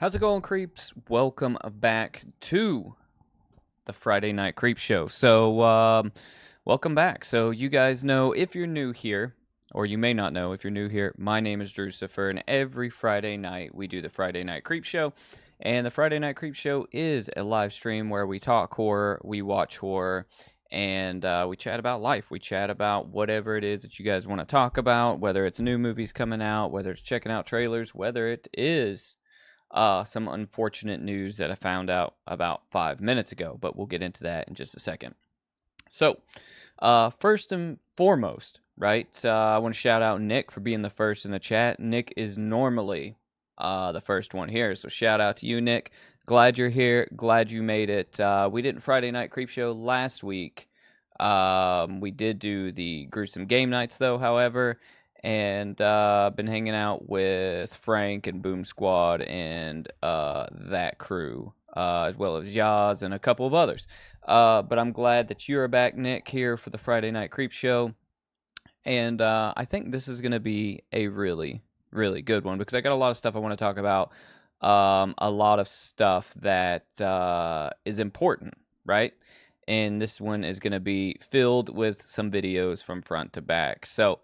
How's it going, creeps? Welcome back to the Friday Night Creep Show. Welcome back. So, you guys know if you're new here, or you may not know if you're new here, my name is Drucifer, and every Friday night we do the Friday Night Creep Show. And the Friday Night Creep Show is a live stream where we talk horror, we watch horror, and we chat about life. We chat about whatever it is that you guys want to talk about, whether it's new movies coming out, whether it's checking out trailers, whether it is some unfortunate news that I found out about 5 minutes ago, but we'll get into that in just a second. So, first and foremost, right, I want to shout out Nick for being the first in the chat. Nick is normally the first one here, so shout out to you, Nick. Glad you're here. Glad you made it. We didn't Friday Night Creep Show last week. We did do the gruesome game nights, though, however, and been hanging out with Frank and Boom Squad and that crew, as well as Yaz and a couple of others. But I'm glad that you're back, Nick, here for the Friday Night Creep Show. And I think this is going to be a really, really good one because I got a lot of stuff I want to talk about. A lot of stuff that is important, right? And this one is going to be filled with some videos from front to back. So,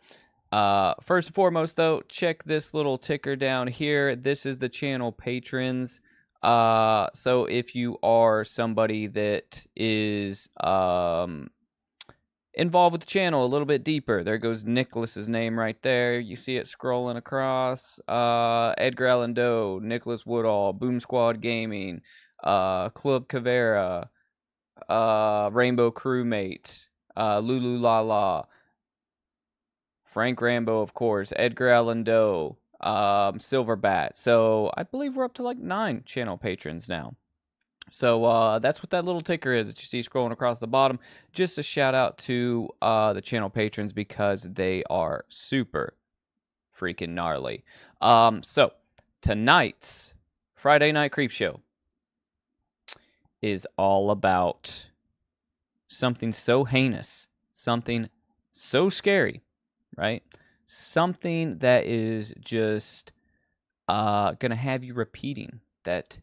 first and foremost, though, check this little ticker down here. This is the channel patrons. So if you are somebody that is involved with the channel a little bit deeper, there goes Nicholas's name right there. You see it scrolling across. Edgar Allan Doe, Nicholas Woodall, Boom Squad Gaming, Club Cavera, Rainbow Crewmate, Lulu Lala, Frank Rambo, of course, Edgar Allan Doe, Silverbat. So I believe we're up to like 9 channel patrons now. So that's what that little ticker is that you see scrolling across the bottom. Just a shout out to the channel patrons because they are super freaking gnarly. So tonight's Friday Night Creep Show is all about something so heinous, something so scary, right? Something that is just gonna have you repeating that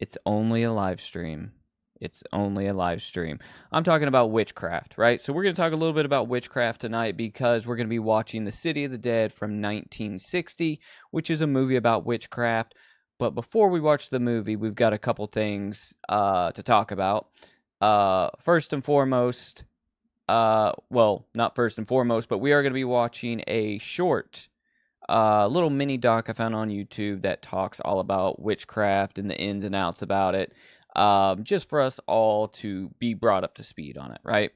it's only a live stream. It's only a live stream. I'm talking about witchcraft, right? So we're going to talk a little bit about witchcraft tonight because we're going to be watching The City of the Dead from 1960, which is a movie about witchcraft. But before we watch the movie, we've got a couple things to talk about. First and foremost, well, not first and foremost, but we are going to be watching a short little mini doc I found on YouTube that talks all about witchcraft and the ins and outs about it, just for us all to be brought up to speed on it, right?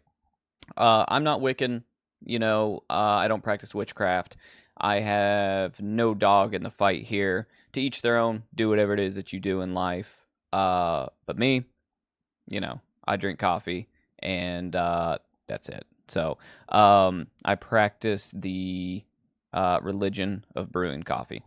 I'm not Wiccan, I don't practice witchcraft. I have no dog in the fight here. To each their own, do whatever it is that you do in life. But me, I drink coffee, and that's it. So I practice the religion of brewing coffee.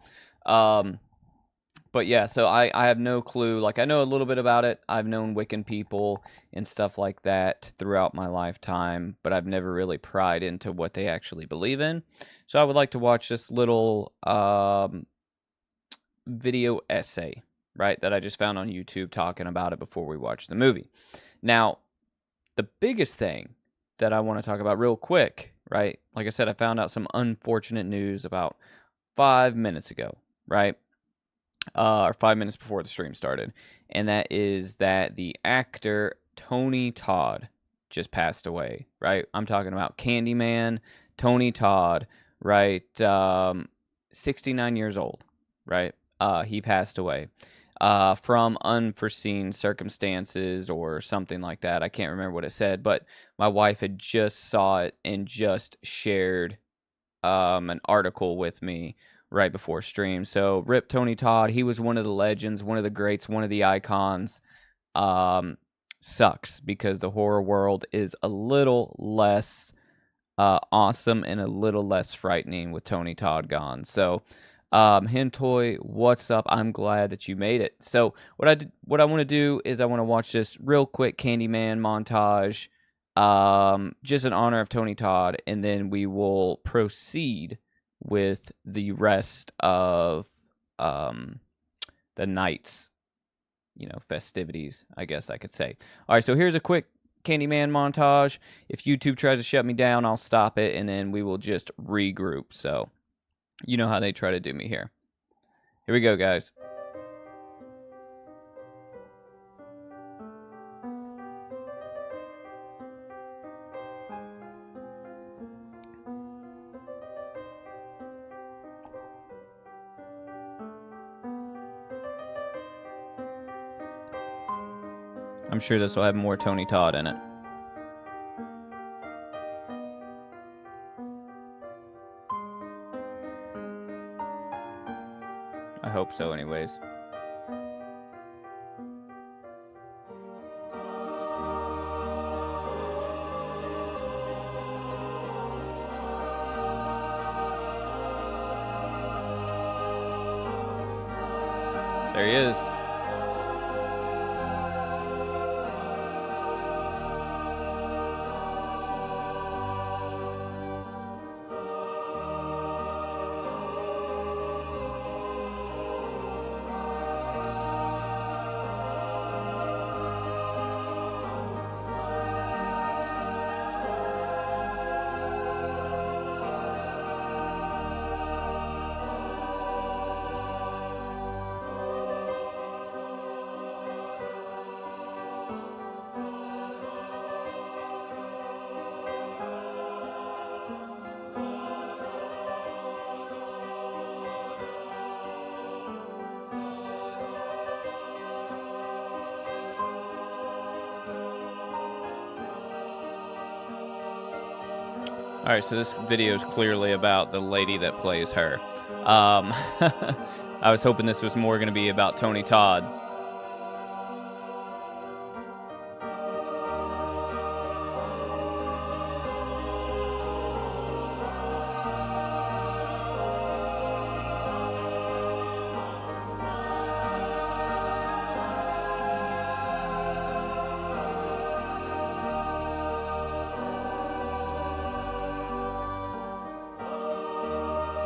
But yeah, so I have no clue. Like, I know a little bit about it. I've known Wiccan people and stuff like that throughout my lifetime, but I've never really pried into what they actually believe in. So I would like to watch this little video essay, right, that I just found on YouTube talking about it before we watch the movie. Now, the biggest thing that I want to talk about real quick, right? Like I said, I found out some unfortunate news about 5 minutes ago, right? Or 5 minutes before the stream started. And that is that the actor Tony Todd just passed away, right? I'm talking about Candyman, Tony Todd, right? 69 years old, right? He passed away from unforeseen circumstances or something like that. I can't remember what it said, but my wife had just saw it and just shared an article with me right before stream. So rip Tony Todd. He was one of the legends, one of the greats, one of the icons. Sucks because the horror world is a little less awesome and a little less frightening with Tony Todd gone. So Hentoy, what's up? I'm glad that you made it. So what I want to do is I want to watch this real quick Candyman montage, just in honor of Tony Todd, and then we will proceed with the rest of the night's, festivities, I guess I could say. All right, so here's a quick Candyman montage. If YouTube tries to shut me down, I'll stop it, and then we will just regroup. So, you know how they try to do me here. Here we go, guys. I'm sure this will have more Tony Todd in it. I hope so, anyways. There he is. All right, so this video is clearly about the lady that plays her. I was hoping this was more going to be about Tony Todd.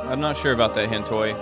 I'm not sure about that hint toy.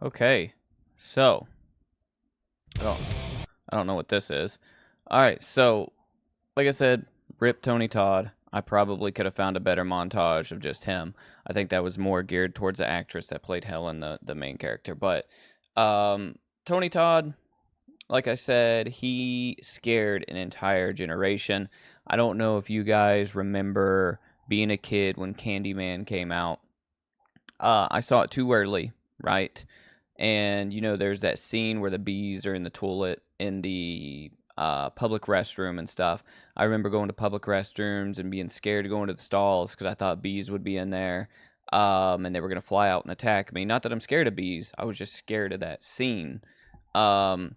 Okay, so, oh, I don't know what this is. All right, so, like I said, rip Tony Todd. I probably could have found a better montage of just him. I think that was more geared towards the actress that played Helen, the main character. But Tony Todd, like I said, he scared an entire generation. I don't know if you guys remember being a kid when Candyman came out. I saw it too early, right? And, there's that scene where the bees are in the toilet in the public restroom and stuff. I remember going to public restrooms and being scared to go into the stalls because I thought bees would be in there and they were going to fly out and attack me. Not that I'm scared of bees. I was just scared of that scene. Also,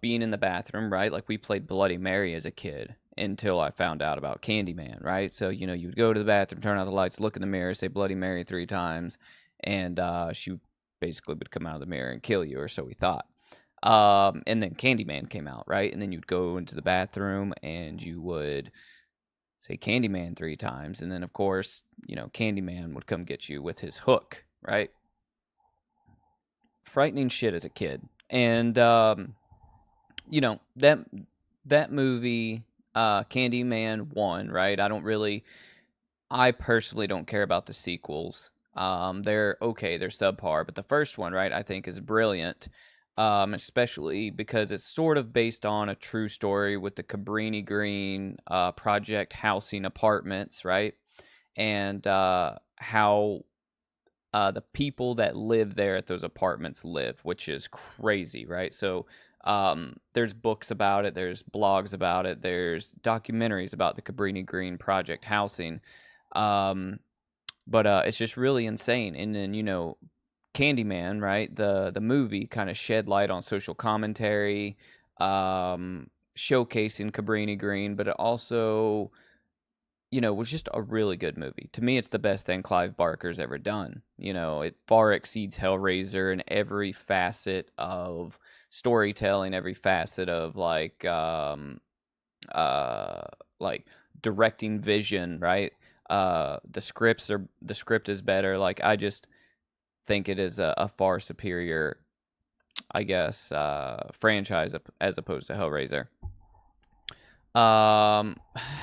being in the bathroom, right? Like we played Bloody Mary as a kid until I found out about Candyman, right? So, you would go to the bathroom, turn out the lights, look in the mirror, say Bloody Mary 3 times, and she basically would come out of the mirror and kill you, or so we thought. And then Candyman came out, right? And then you'd go into the bathroom and you would say Candyman 3 times, and then, of course, Candyman would come get you with his hook, right? Frightening shit as a kid. And, that movie... Candyman 1, right? I personally don't care about the sequels. They're okay, they're subpar, but the first one, right, I think is brilliant. especially because it's sort of based on a true story with the Cabrini Green project housing apartments, right? And how the people that live there at those apartments live, which is crazy, right? So there's books about it, there's blogs about it, there's documentaries about the Cabrini Green project housing. Um, but it's just really insane. And then, Candyman, right? The movie kind of shed light on social commentary, showcasing Cabrini Green, but it also, was just a really good movie. To me, it's the best thing Clive Barker's ever done. It far exceeds Hellraiser in every facet of storytelling, every facet of like directing vision, right? The script is better. Like, I just think it is a far superior, I guess, franchise as opposed to Hellraiser. How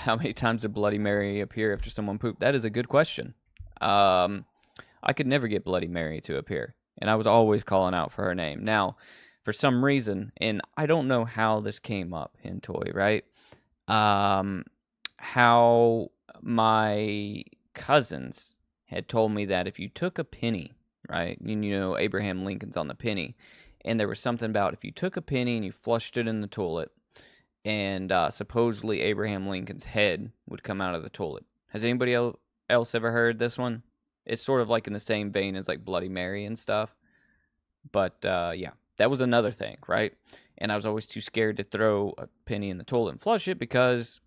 many times did Bloody Mary appear after someone pooped? That is a good question. I could never get Bloody Mary to appear, and I was always calling out for her name. Now, for some reason, and I don't know how this came up in Toy, right? How my cousins had told me that if you took a penny, right, Abraham Lincoln's on the penny, and there was something about if you took a penny and you flushed it in the toilet, and supposedly Abraham Lincoln's head would come out of the toilet. Has anybody else ever heard this one? It's sort of like in the same vein as like Bloody Mary and stuff. But yeah, that was another thing, right? And I was always too scared to throw a penny in the toilet and flush it because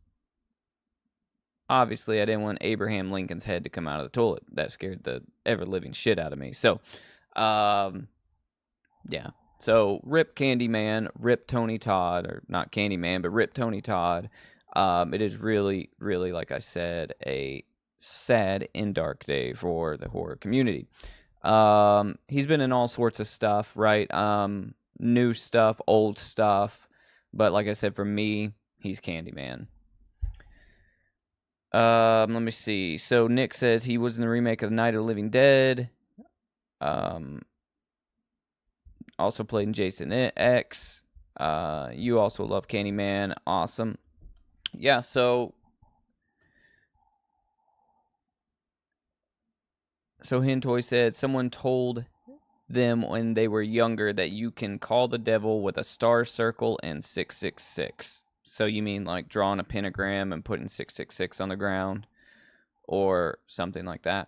obviously I didn't want Abraham Lincoln's head to come out of the toilet. That scared the ever-living shit out of me. So, yeah. So, rip Candyman, rip Tony Todd, or not Candyman, but rip Tony Todd. It is really, really, like I said, a sad and dark day for the horror community. He's been in all sorts of stuff, right? New stuff, old stuff. But like I said, for me, he's Candyman. Let me see. So Nick says he was in the remake of the Night of the Living Dead. Also played in Jason X. You also love Candyman. Awesome. Yeah, so Hintoy said someone told them when they were younger that you can call the devil with a star circle and 666. So you mean like drawing a pentagram and putting 666 on the ground or something like that?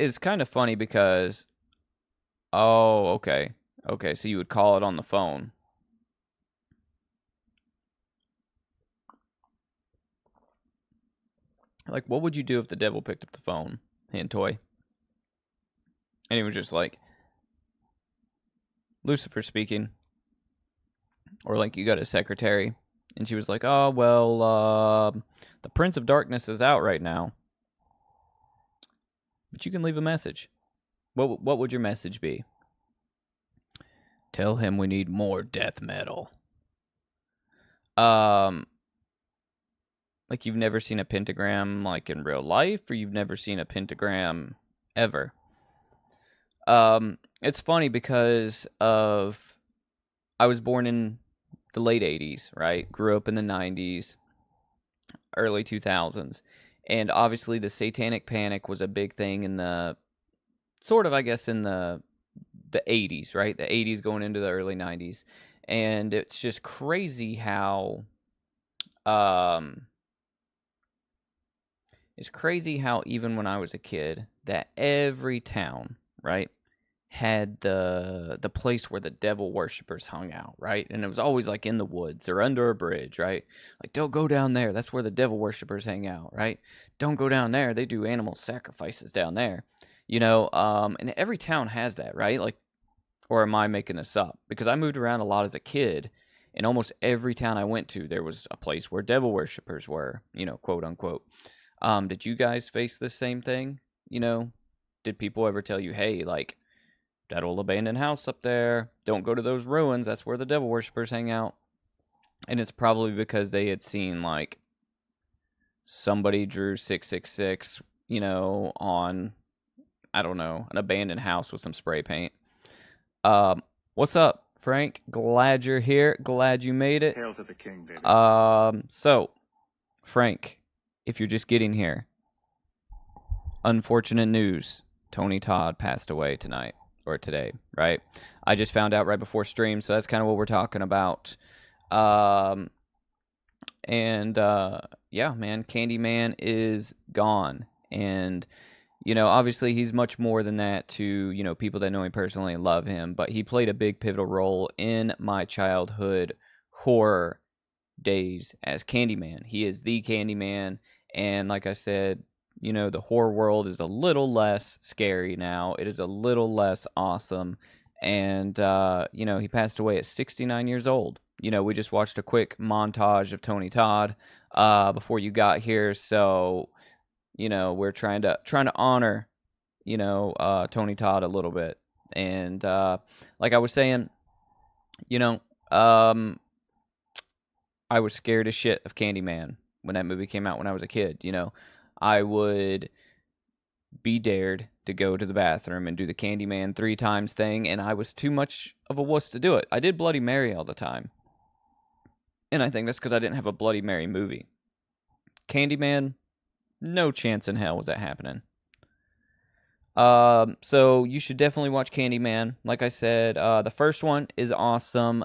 It's kind of funny because, oh, okay. Okay, so you would call it on the phone. Like, what would you do if the devil picked up the phone, Hintoy? And he was just like, Lucifer speaking. Or like you got a secretary. And she was like, oh, well, the Prince of Darkness is out right now. But you can leave a message. What would your message be? Tell him we need more death metal. Like you've never seen a pentagram like in real life, or you've never seen a pentagram ever. It's funny because I was born in the late 80s, right? Grew up in the 90s, early 2000s. And obviously the Satanic Panic was a big thing in the, sort of, I guess, in the 80s, right? The 80s going into the early 90s. And it's just crazy how, it's crazy how even when I was a kid, that every town, right, had the place where the devil worshippers hung out, right? And it was always like in the woods or under a bridge, right? Like, don't go down there. That's where the devil worshippers hang out, right? Don't go down there. They do animal sacrifices down there. And every town has that, right? Like, or am I making this up? Because I moved around a lot as a kid, and almost every town I went to, there was a place where devil worshippers were, quote unquote. Did you guys face the same thing? Did people ever tell you, hey, like, that old abandoned house up there, don't go to those ruins, that's where the devil worshippers hang out? And it's probably because they had seen, like, somebody drew 666, on I don't know, an abandoned house with some spray paint. What's up, Frank? Glad you're here. Glad you made it. Hail to the king, baby. So, Frank, if you're just getting here, unfortunate news. Tony Todd passed away tonight, or today, right? I just found out right before stream, so that's kind of what we're talking about. Yeah, man, Candyman is gone. And, you know, obviously he's much more than that to, you know, people that know him personally and love him, but he played a big pivotal role in my childhood horror days as Candyman. He is the Candyman, and like I said, you know, the horror world is a little less scary now. It is a little less awesome, and you know, he passed away at 69 years old. You know, we just watched a quick montage of Tony Todd before you got here, so you know, we're trying to honor, you know, Tony Todd a little bit, and like I was saying, you know, I was scared as shit of Candyman when that movie came out when I was a kid. You know, I would be dared to go to the bathroom and do the Candyman 3 times thing, and I was too much of a wuss to do it. I did Bloody Mary all the time, and I think that's because I didn't have a Bloody Mary movie. Candyman, no chance in hell was that happening. So you should definitely watch Candyman. Like I said, the first one is awesome.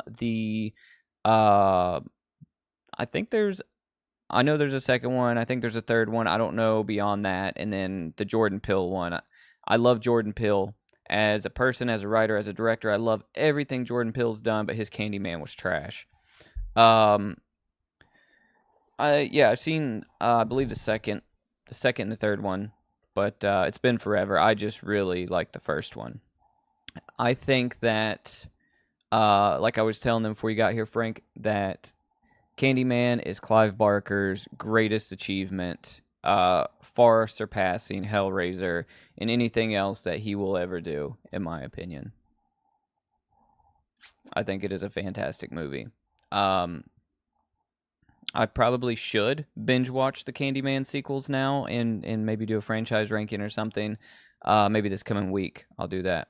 I know there's a second one. I think there's a third one. I don't know beyond that. And then the Jordan Peele one. I love Jordan Peele as a person, as a writer, as a director. I love everything Jordan Peele's done, but his Candyman was trash. I've seen I believe the second and the third one, but it's been forever. I just really like the first one. I think that like I was telling them before you got here, Frank, that Candyman is Clive Barker's greatest achievement, far surpassing Hellraiser and anything else that he will ever do, in my opinion. I think it is a fantastic movie. I probably should binge watch the Candyman sequels now and maybe do a franchise ranking or something. Maybe this coming week I'll do that.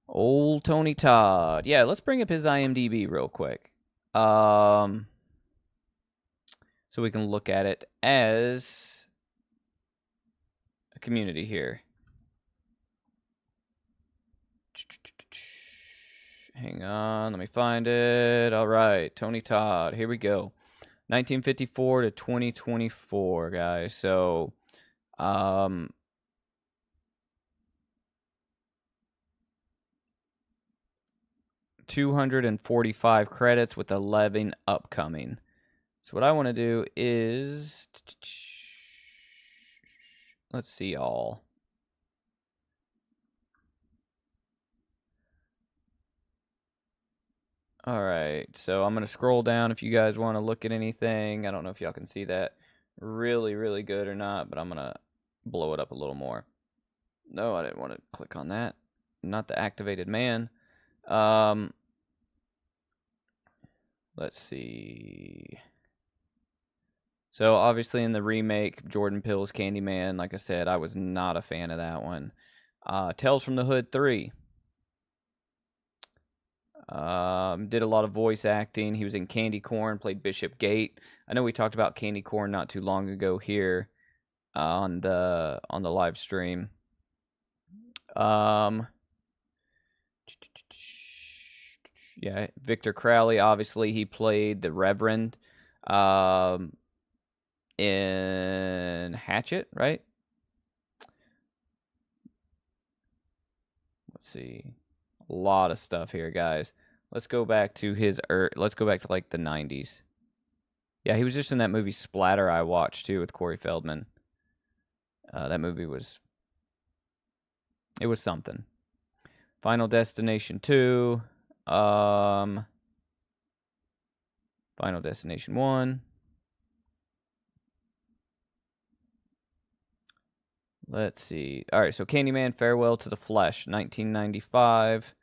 Old Tony Todd. Yeah, let's bring up his IMDb real quick. So we can look at it as a community here. Hang on, let me find it. All right, Tony Todd. Here we go. 1954 to 2024, guys. So, 245 credits with 11 upcoming. So what I want to do is, let's see all. All right, so I'm going to scroll down if you guys want to look at anything. I don't know if y'all can see that really, really good or not, but I'm going to blow it up a little more. No, I didn't want to click on that. Not the activated man. Let's see. So obviously in the remake, Jordan Peele's Candyman, like I said, I was not a fan of that one. Tales from the Hood 3. Did a lot of voice acting. He was in Candy Corn, played Bishop Gate. I know we talked about Candy Corn not too long ago here on the live stream. Yeah, Victor Crowley, obviously he played the Reverend in Hatchet, right? Let's see. A lot of stuff here, guys. Let's go back to let's go back to like the 90s. Yeah, he was just in that movie Splatter I watched too with Corey Feldman. That movie was something. Final Destination 2, Final Destination 1. Let's see. All right, so Candyman Farewell to the Flesh, 1995.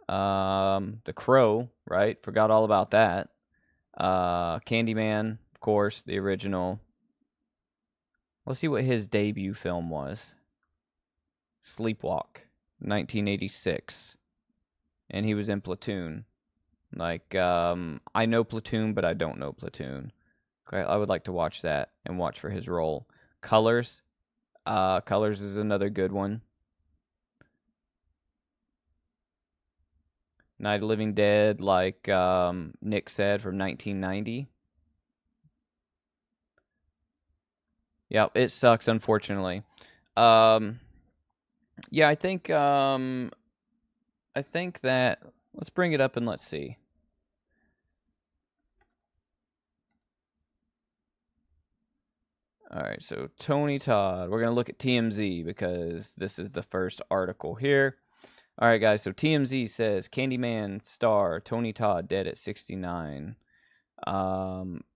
The Crow, right? Forgot all about that. Candyman, of course, the original. Let's see what his debut film was. Sleepwalk, 1986. And he was in Platoon. Like, I know Platoon, but I don't know Platoon. Okay, I would like to watch that and watch for his role. Colors. Colors is another good one. Night of the Living Dead, like Nick said, from 1990. Yeah, it sucks, unfortunately. Yeah, I think that let's bring it up and let's see. All right, so Tony Todd. We're going to look at TMZ because this is the first article here. All right, guys, so TMZ says Candyman star Tony Todd dead at 69.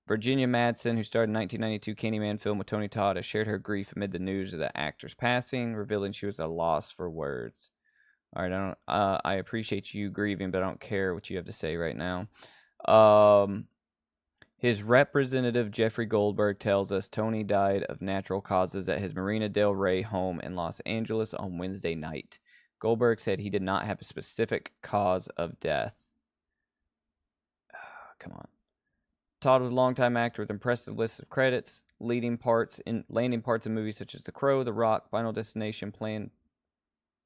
Virginia Madsen, who starred in 1992 Candyman film with Tony Todd, has shared her grief amid the news of the actor's passing, revealing she was at a loss for words. All right, I appreciate you grieving, but I don't care what you have to say right now. His representative, Jeffrey Goldberg, tells us Tony died of natural causes at his Marina del Rey home in Los Angeles on Wednesday night. Goldberg said he did not have a specific cause of death. Come on. Todd was a longtime actor with impressive lists of credits, landing parts in movies such as The Crow, The Rock, Final Destination,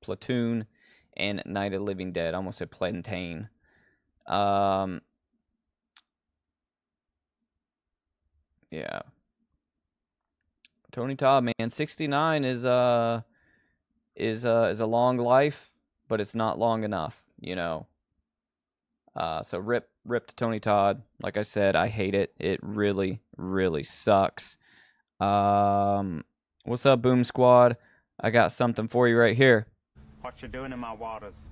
Platoon, and Night of the Living Dead. I almost said Plantain. Yeah. Tony Todd, man, 69 is a long life, but it's not long enough, you know. So rip to Tony Todd. Like I said, I hate it. It really, really sucks. What's up, Boom Squad? I got something for you right here. What you doing in my waters?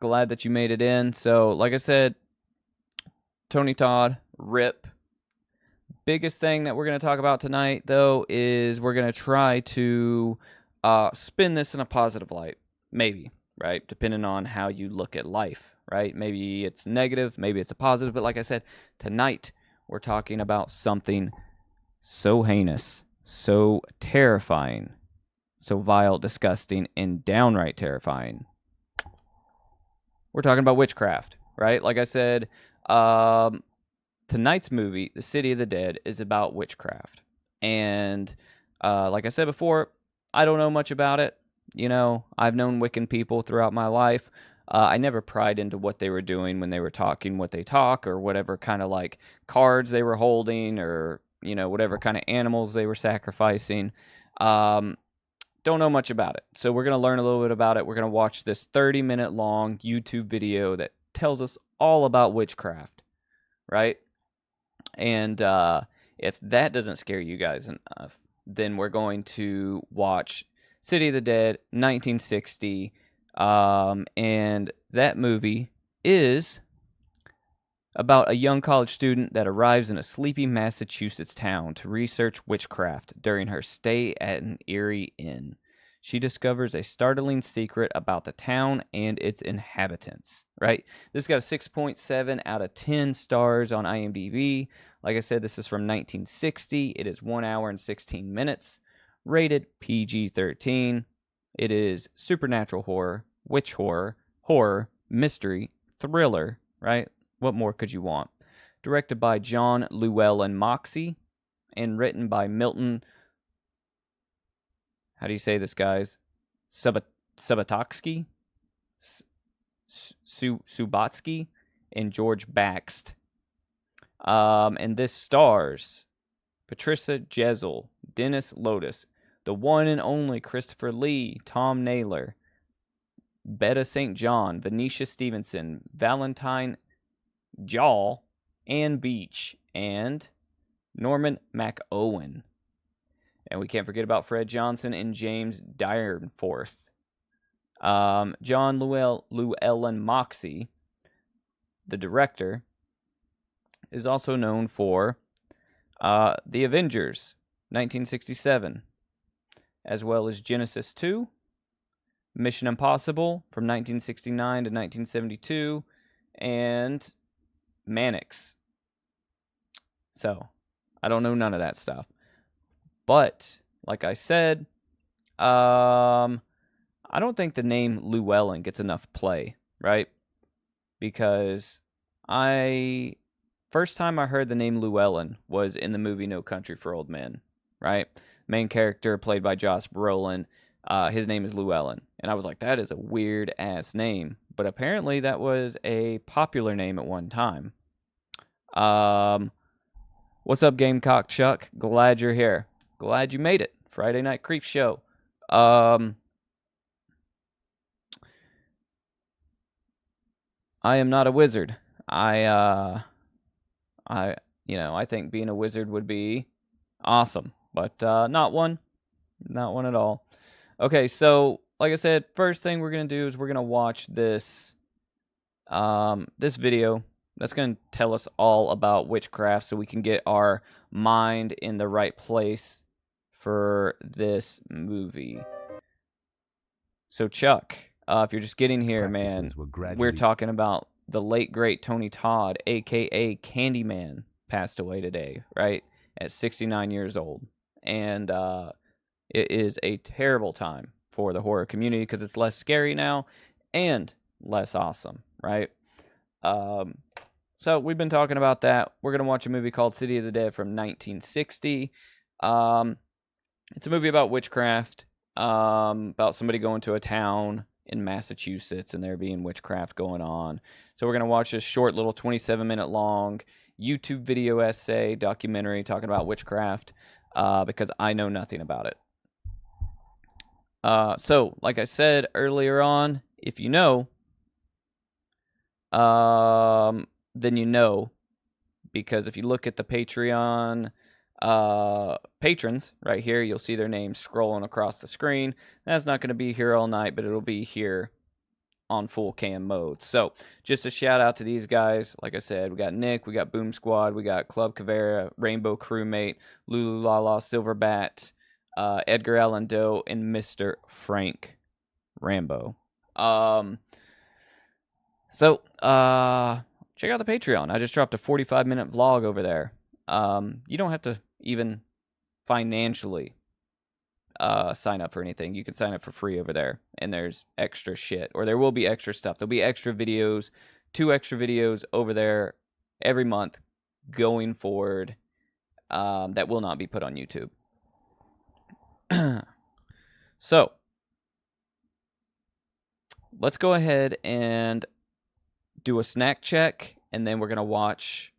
Glad that you made it in. So, like I said, Tony Todd, rip. Biggest thing that we're going to talk about tonight, though, is we're going to try to spin this in a positive light. Maybe, right? Depending on how you look at life, right? Maybe it's negative, maybe it's a positive. But like I said, tonight we're talking about something so heinous, so terrifying, so vile, disgusting, and downright terrifying. We're talking about witchcraft, right? Like I said, tonight's movie, The City of the Dead, is about witchcraft. And like I said before, I don't know much about it. You know, I've known Wiccan people throughout my life. I never pried into what they were doing when they were talking what they talk, or whatever kind of like cards they were holding, or, you know, whatever kind of animals they were sacrificing. Don't know much about it. So we're going to learn a little bit about it. We're going to watch this 30-minute long YouTube video that tells us all about witchcraft, right? And if that doesn't scare you guys enough, then we're going to watch City of the Dead, 1960. And that movie is about a young college student that arrives in a sleepy Massachusetts town to research witchcraft during her stay at an eerie inn. She discovers a startling secret about the town and its inhabitants, right? This got a 6.7 out of 10 stars on IMDb. Like I said, this is from 1960. It is 1 hour and 16 minutes. Rated PG-13. It is supernatural horror, witch horror, mystery, thriller, right? What more could you want? Directed by John Llewellyn Moxey and written by Milton, how do you say this, guys? Subotsky? Subotsky and George Baxt. And this stars Patricia Jessel, Dennis Lotus, the one and only Christopher Lee, Tom Naylor, Betta St. John, Venetia Stevenson, Valentine Jaw, Ann Beach, and Norman McOwen. And we can't forget about Fred Johnson and James Dyrenforth. John Llewellyn Moxey, the director, is also known for The Avengers, 1967, as well as Genesis 2, Mission Impossible from 1969 to 1972, and Mannix. So I don't know none of that stuff. But like I said, I don't think the name Llewellyn gets enough play, right? Because first time I heard the name Llewellyn was in the movie No Country for Old Men, right? Main character played by Josh Brolin. His name is Llewellyn. And I was like, that is a weird ass name. But apparently that was a popular name at one time. What's up, Gamecock Chuck? Glad you're here. Glad you made it. Friday Night Creepshow. I am not a wizard. I think being a wizard would be awesome, but not one. Not one at all. Okay, so like I said, first thing we're gonna do is we're gonna watch this this video that's gonna tell us all about witchcraft, so we can get our mind in the right place for this movie. So Chuck, if you're just getting here, man, we're talking about the late great Tony Todd, aka Candyman, passed away today, right? At 69 years old. And it is a terrible time for the horror community because it's less scary now and less awesome, right? So we've been talking about that. We're going to watch a movie called City of the Dead from 1960. It's a movie about witchcraft, about somebody going to a town in Massachusetts and there being witchcraft going on. So we're going to watch this short little 27-minute long YouTube video essay documentary talking about witchcraft because I know nothing about it. So like I said earlier on, if you know, then you know, because if you look at the Patreon patrons right here, you'll see their names scrolling across the screen. That's not going to be here all night, but it'll be here on full cam mode. So just a shout out to these guys. Like I said, we got Nick, we got Boom Squad, we got Club Cavera, Rainbow Crewmate, Lulu Lala, Silverbat, Edgar Allan Doe, and Mr. Frank Rambo. So check out the Patreon. I just dropped a 45-minute vlog over there. You don't have to even financially sign up for anything. You can sign up for free over there, and there's extra shit, or there will be extra stuff. There'll be extra videos, 2 extra videos over there every month going forward that will not be put on YouTube. So let's go ahead and do a snack check, and then we're going to watch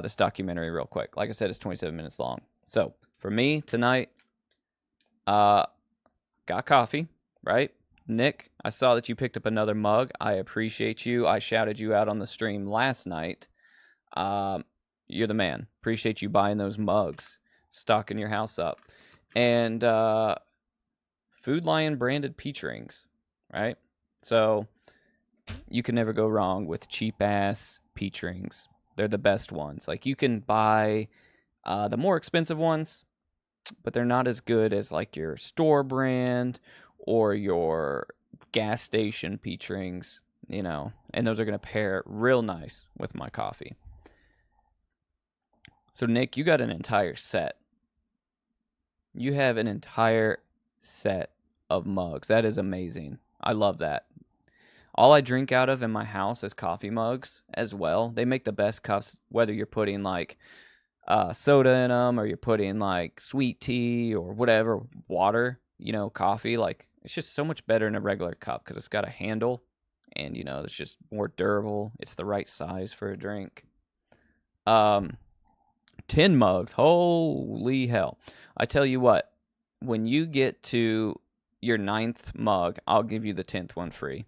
this documentary real quick. Like I said, it's 27 minutes long. So for me tonight, got coffee, right? Nick, I saw that you picked up another mug. I appreciate you. I shouted you out on the stream last night. You're the man. Appreciate you buying those mugs, stocking your house up. And Food Lion branded peach rings, right? So you can never go wrong with cheap ass peach rings. They're the best ones. Like, you can buy the more expensive ones, but they're not as good as like your store brand or your gas station peach rings, you know. And those are going to pair real nice with my coffee. So Nick, you got an entire set. You have an entire set of mugs. That is amazing. I love that. All I drink out of in my house is coffee mugs as well. They make the best cups, whether you're putting like soda in them or you're putting like sweet tea or whatever, water, you know, coffee. Like, it's just so much better in a regular cup because it's got a handle and, you know, it's just more durable. It's the right size for a drink. Tin mugs, holy hell. I tell you what, when you get to your 9th mug, I'll give you the 10th one free.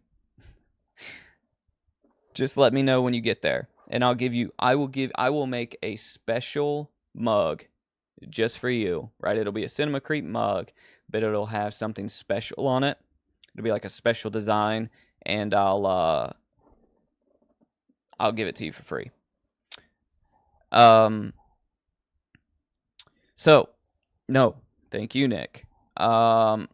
Just let me know when you get there, and I will make a special mug just for you, right? It'll be a Cinema Creep mug, but it'll have something special on it. It'll be like a special design, and I'll give it to you for free. So, no, thank you, Nick. So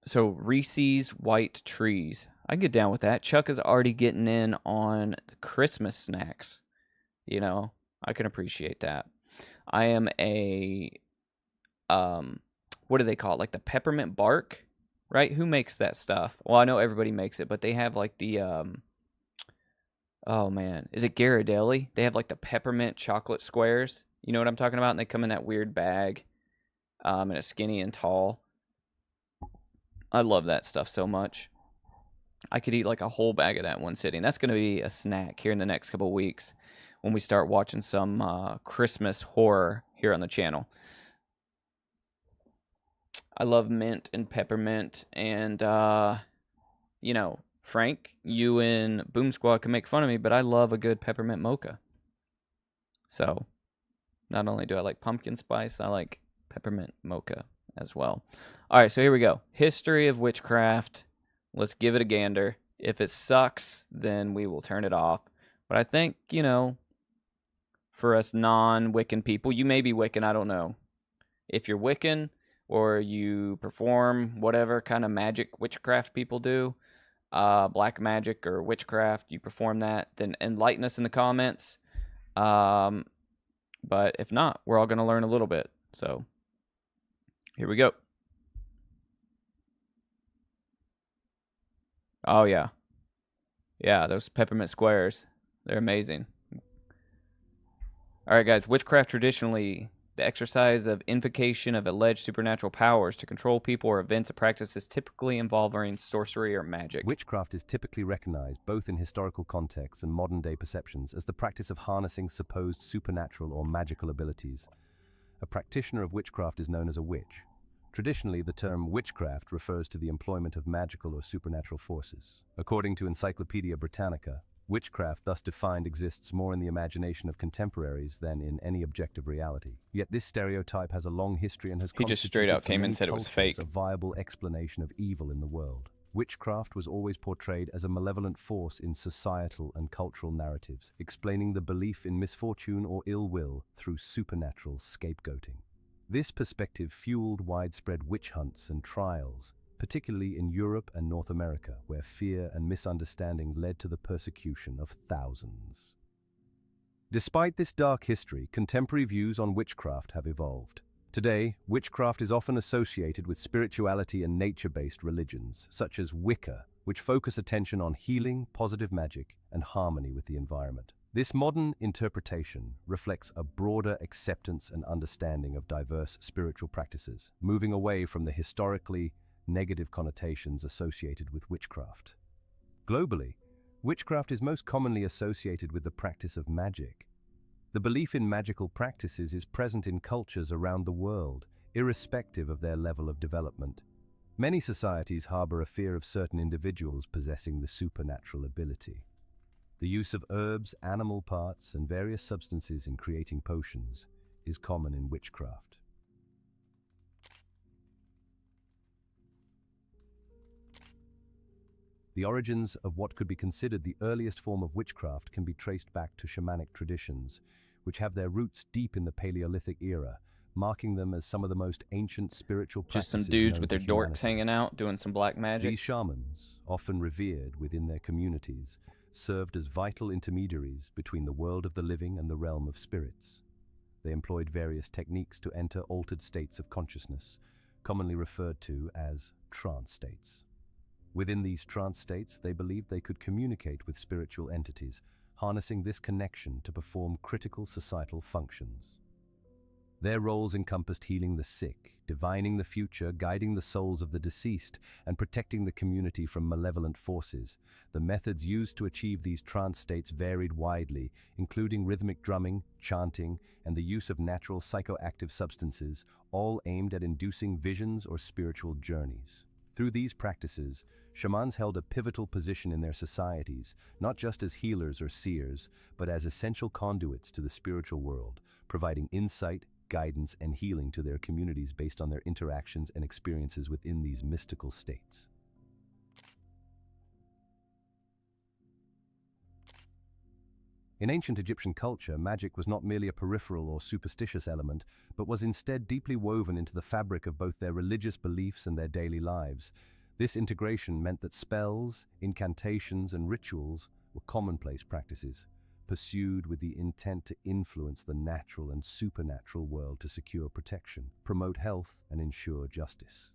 Reese's White Trees. I can get down with that. Chuck is already getting in on the Christmas snacks. You know, I can appreciate that. I am a what do they call it? Like the peppermint bark, right? Who makes that stuff? Well, I know everybody makes it, but they have like the oh man, is it Ghirardelli? They have like the peppermint chocolate squares. You know what I'm talking about? And they come in that weird bag, and it's skinny and tall. I love that stuff so much. I could eat like a whole bag of that in one sitting. That's going to be a snack here in the next couple of weeks when we start watching some Christmas horror here on the channel. I love mint and peppermint, and you know, Frank, you and Boom Squad can make fun of me, but I love a good peppermint mocha. So, not only do I like pumpkin spice, I like peppermint mocha as well. All right, so here we go. History of witchcraft. Let's give it a gander. If it sucks, then we will turn it off. But I think, you know, for us non-Wiccan people, you may be Wiccan, I don't know. If you're Wiccan or you perform whatever kind of magic witchcraft people do, black magic or witchcraft, you perform that, then enlighten us in the comments. But if not, we're all going to learn a little bit. So here we go. Oh, yeah. Yeah, those peppermint squares, they're amazing. All right, guys. Witchcraft traditionally the exercise of invocation of alleged supernatural powers to control people or events, a practice is typically involving sorcery or magic. Witchcraft is typically recognized, both in historical contexts and modern-day perceptions, as the practice of harnessing supposed supernatural or magical abilities. A practitioner of witchcraft is known as a witch. Traditionally, the term witchcraft refers to the employment of magical or supernatural forces. According to Encyclopedia Britannica, witchcraft, thus defined, exists more in the imagination of contemporaries than in any objective reality. Yet this stereotype has a long history and has He just straight out constituted for came many and said it was cultures fake. a viable explanation of evil in the world. Witchcraft was always portrayed as a malevolent force in societal and cultural narratives, explaining the belief in misfortune or ill will through supernatural scapegoating. This perspective fueled widespread witch hunts and trials, particularly in Europe and North America, where fear and misunderstanding led to the persecution of thousands. Despite this dark history, contemporary views on witchcraft have evolved. Today, witchcraft is often associated with spirituality and nature-based religions, such as Wicca, which focus attention on healing, positive magic, and harmony with the environment. This modern interpretation reflects a broader acceptance and understanding of diverse spiritual practices, moving away from the historically negative connotations associated with witchcraft. Globally, witchcraft is most commonly associated with the practice of magic. The belief in magical practices is present in cultures around the world, irrespective of their level of development. Many societies harbor a fear of certain individuals possessing the supernatural ability. The use of herbs, animal parts, and various substances in creating potions is common in witchcraft. The origins of what could be considered the earliest form of witchcraft can be traced back to shamanic traditions, which have their roots deep in the Paleolithic era, marking them as some of the most ancient spiritual Just practices some dudes known with to their dorks humanity. hanging out doing some black magic. These shamans, often revered within their communities, served as vital intermediaries between the world of the living and the realm of spirits. They employed various techniques to enter altered states of consciousness, commonly referred to as trance states. Within these trance states, they believed they could communicate with spiritual entities, harnessing this connection to perform critical societal functions. Their roles encompassed healing the sick, divining the future, guiding the souls of the deceased, and protecting the community from malevolent forces. The methods used to achieve these trance states varied widely, including rhythmic drumming, chanting, and the use of natural psychoactive substances, all aimed at inducing visions or spiritual journeys. Through these practices, shamans held a pivotal position in their societies, not just as healers or seers, but as essential conduits to the spiritual world, providing insight, guidance, and healing to their communities based on their interactions and experiences within these mystical states. In ancient Egyptian culture, magic was not merely a peripheral or superstitious element, but was instead deeply woven into the fabric of both their religious beliefs and their daily lives. This integration meant that spells, incantations, and rituals were commonplace practices, pursued with the intent to influence the natural and supernatural world to secure protection, promote health, and ensure justice.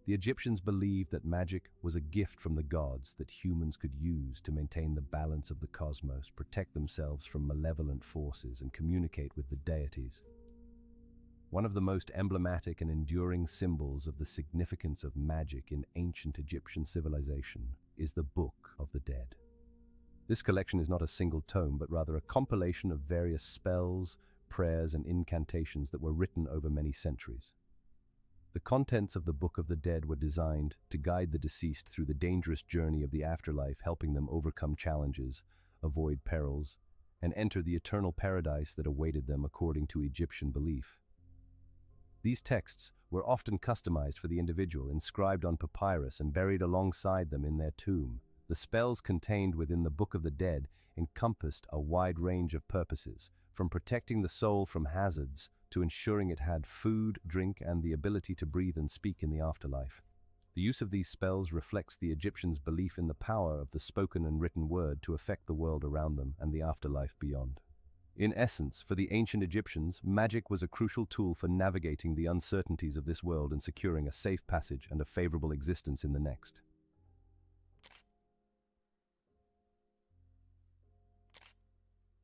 The Egyptians believed that magic was a gift from the gods that humans could use to maintain the balance of the cosmos, protect themselves from malevolent forces, and communicate with the deities. One of the most emblematic and enduring symbols of the significance of magic in ancient Egyptian civilization is the Book of the Dead. This collection is not a single tome, but rather a compilation of various spells, prayers, and incantations that were written over many centuries. The contents of the Book of the Dead were designed to guide the deceased through the dangerous journey of the afterlife, helping them overcome challenges, avoid perils, and enter the eternal paradise that awaited them according to Egyptian belief. These texts were often customized for the individual, inscribed on papyrus and buried alongside them in their tomb. The spells contained within the Book of the Dead encompassed a wide range of purposes, from protecting the soul from hazards to ensuring it had food, drink, and the ability to breathe and speak in the afterlife. The use of these spells reflects the Egyptians' belief in the power of the spoken and written word to affect the world around them and the afterlife beyond. In essence, for the ancient Egyptians, magic was a crucial tool for navigating the uncertainties of this world and securing a safe passage and a favorable existence in the next.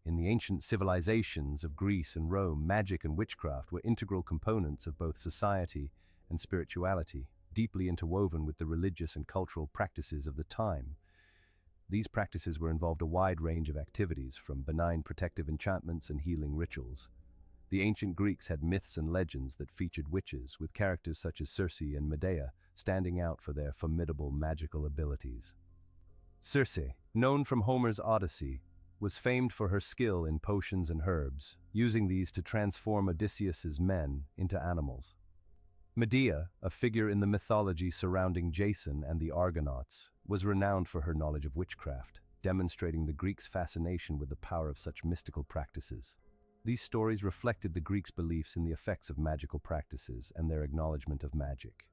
In the ancient civilizations of Greece and Rome, magic and witchcraft were integral components of both society and spirituality, deeply interwoven with the religious and cultural practices of the time. These practices were involved a wide range of activities, from benign protective enchantments and healing rituals. The ancient Greeks had myths and legends that featured witches, with characters such as Circe and Medea standing out for their formidable magical abilities. Circe, known from Homer's Odyssey, was famed for her skill in potions and herbs, using these to transform Odysseus's men into animals. Medea, a figure in the mythology surrounding Jason and the Argonauts, was renowned for her knowledge of witchcraft, demonstrating the Greeks' fascination with the power of such mystical practices. These stories reflected the Greeks' beliefs in the effects of magical practices and their acknowledgement of magic.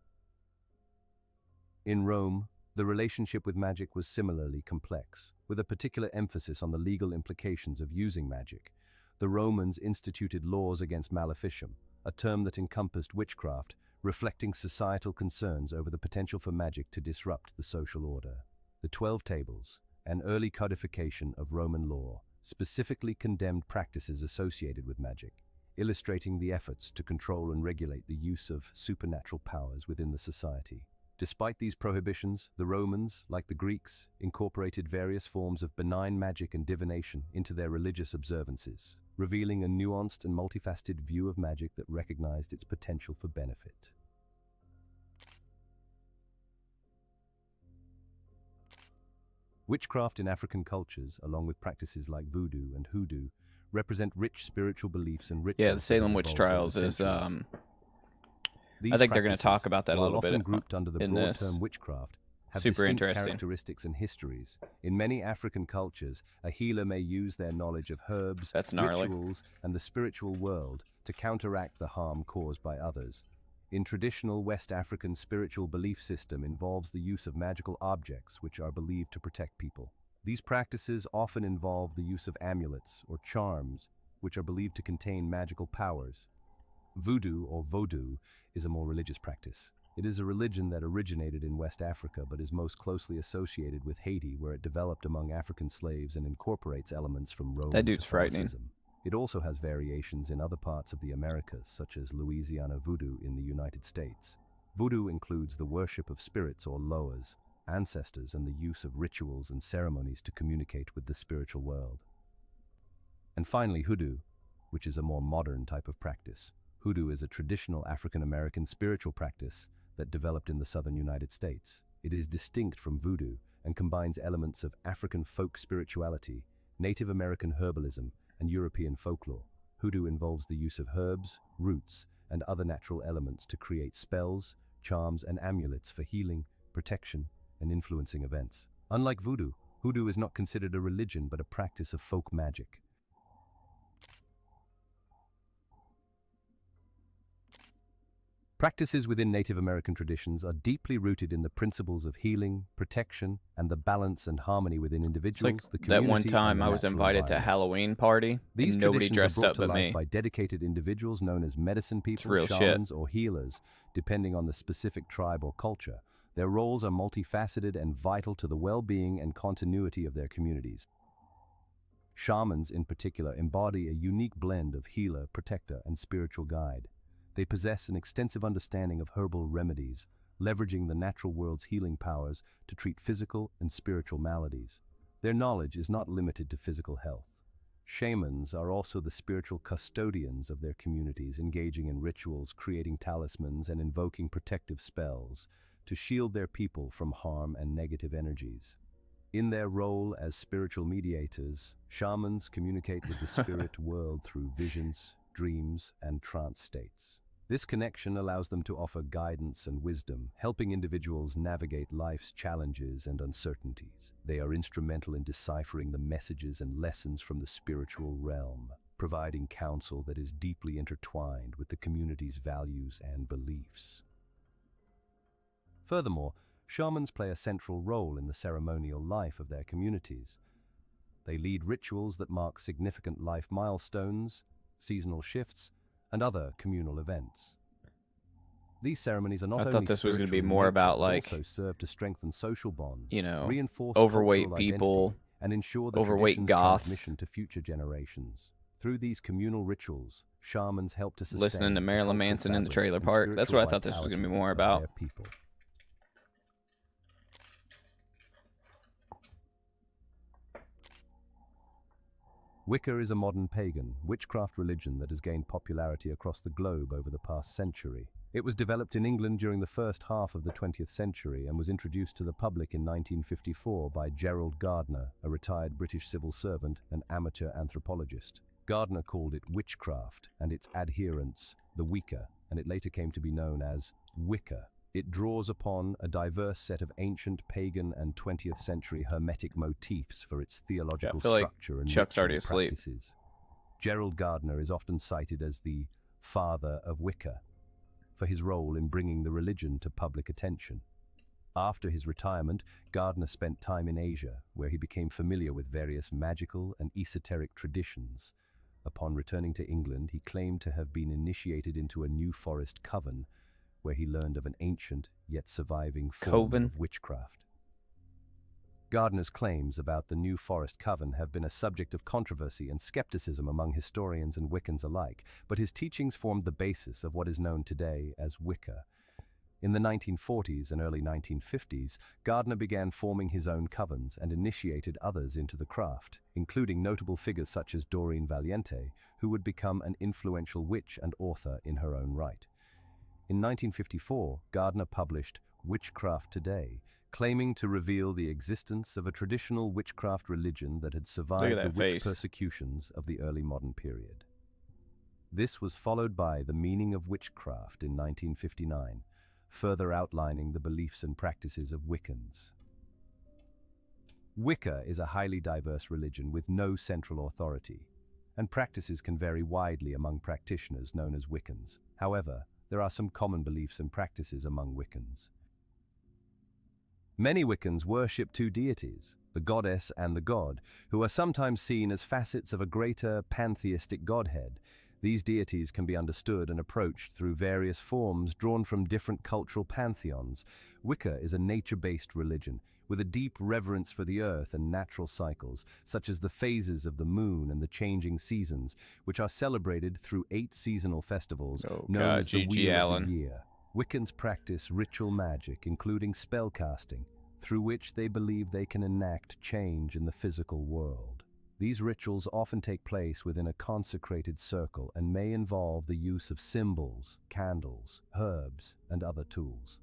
In Rome, the relationship with magic was similarly complex, with a particular emphasis on the legal implications of using magic. The Romans instituted laws against maleficium, a term that encompassed witchcraft, reflecting societal concerns over the potential for magic to disrupt the social order. The 12 Tables, an early codification of Roman law, specifically condemned practices associated with magic, illustrating the efforts to control and regulate the use of supernatural powers within the society. Despite these prohibitions, the Romans, like the Greeks, incorporated various forms of benign magic and divination into their religious observances, revealing a nuanced and multifaceted view of magic that recognized its potential for benefit. Witchcraft in African cultures, along with practices like voodoo and hoodoo, represent rich spiritual beliefs and rituals. Yeah, the Salem Witch Trials is I think they're going to talk about that a little bit often grouped under the broad term witchcraft, have Super distinct interesting characteristics and histories. In many African cultures, a healer may use their knowledge of herbs, That's gnarly. rituals, and the spiritual world to counteract the harm caused by others. In traditional West African spiritual belief system involves the use of magical objects which are believed to protect people. These practices often involve the use of amulets or charms, which are believed to contain magical powers. Voodoo or vodou is a more religious practice. It is a religion that originated in West Africa but is most closely associated with Haiti, where it developed among African slaves and incorporates elements from Roman That dude's frightening. Catholicism. It also has variations in other parts of the Americas, such as Louisiana voodoo in the United States. Voodoo includes the worship of spirits or loas, ancestors, and the use of rituals and ceremonies to communicate with the spiritual world. And finally, hoodoo, which is a more modern type of practice. Hoodoo is a traditional African-American spiritual practice that developed in the southern United States. It is distinct from voodoo and combines elements of African folk spirituality, Native American herbalism, and European folklore. Hoodoo involves the use of herbs, roots, and other natural elements to create spells, charms, and amulets for healing, protection, and influencing events. Unlike voodoo, hoodoo is not considered a religion but a practice of folk magic. Practices within Native American traditions are deeply rooted in the principles of healing, protection, and the balance and harmony within It's like individuals, the that one community, and time the I was natural invited to a environment. Halloween party These and nobody traditions are dressed brought up to but life me. by dedicated individuals known as medicine people, real shit. shamans, or healers, depending on the specific tribe or culture. Their roles are multifaceted and vital to the well-being and continuity of their communities. Shamans, in particular, embody a unique blend of healer, protector, and spiritual guide. They possess an extensive understanding of herbal remedies, leveraging the natural world's healing powers to treat physical and spiritual maladies. Their knowledge is not limited to physical health. Shamans are also the spiritual custodians of their communities, engaging in rituals, creating talismans, and invoking protective spells to shield their people from harm and negative energies. In their role as spiritual mediators, shamans communicate with the spirit world through visions, dreams, and trance states. This connection allows them to offer guidance and wisdom, helping individuals navigate life's challenges and uncertainties. They are instrumental in deciphering the messages and lessons from the spiritual realm, providing counsel that is deeply intertwined with the community's values and beliefs. Furthermore, shamans play a central role in the ceremonial life of their communities. They lead rituals that mark significant life milestones, seasonal shifts, and other communal events. These ceremonies are not I only thought this was going to be spiritual in more nature, about, but like, also serve to strengthen social bonds, you know, reinforce overweight cultural people, identity, and ensure the overweight tradition's goths. transmission to future generations. Through these communal rituals, shamans help to sustain Listening to the Marilyn cultural Manson in the fabric trailer and park. That's spiritual what I thought this was going to be vitality more of about. their people. Wicca is a modern pagan, witchcraft religion that has gained popularity across the globe over the past century. It was developed in England during the first half of the 20th century and was introduced to the public in 1954 by Gerald Gardner, a retired British civil servant and amateur anthropologist. Gardner called it witchcraft and its adherents the Wicca, and it later came to be known as Wicca. It draws upon a diverse set of ancient pagan and 20th century Hermetic motifs for its theological feel like structure and Chuck's already ritual asleep. practices. Gerald Gardner is often cited as the father of Wicca for his role in bringing the religion to public attention. After his retirement, Gardner spent time in Asia, where he became familiar with various magical and esoteric traditions. Upon returning to England, he claimed to have been initiated into a New Forest coven, where he learned of an ancient yet surviving form Coven? of witchcraft. Gardner's claims about the New Forest coven have been a subject of controversy and skepticism among historians and Wiccans alike, but his teachings formed the basis of what is known today as Wicca. In the 1940s and early 1950s, Gardner began forming his own covens and initiated others into the craft, including notable figures such as Doreen Valiente, who would become an influential witch and author in her own right. In 1954, Gardner published Witchcraft Today, claiming to reveal the existence of a traditional witchcraft religion that had survived the witch persecutions of the early modern period. This was followed by The Meaning of Witchcraft in 1959, further outlining the beliefs and practices of Wiccans. Wicca is a highly diverse religion with no central authority, and practices can vary widely among practitioners known as Wiccans. However, there are some common beliefs and practices among Wiccans. Many Wiccans worship two deities, the goddess and the god, who are sometimes seen as facets of a greater pantheistic godhead. These deities can be understood and approached through various forms drawn from different cultural pantheons. Wicca is a nature-based religion, with a deep reverence for the earth and natural cycles, such as the phases of the moon and the changing seasons, which are celebrated through 8 seasonal festivals known as the Wheel of the Year. Wiccans practice ritual magic, including spellcasting, through which they believe they can enact change in the physical world. These rituals often take place within a consecrated circle and may involve the use of symbols, candles, herbs, and other tools.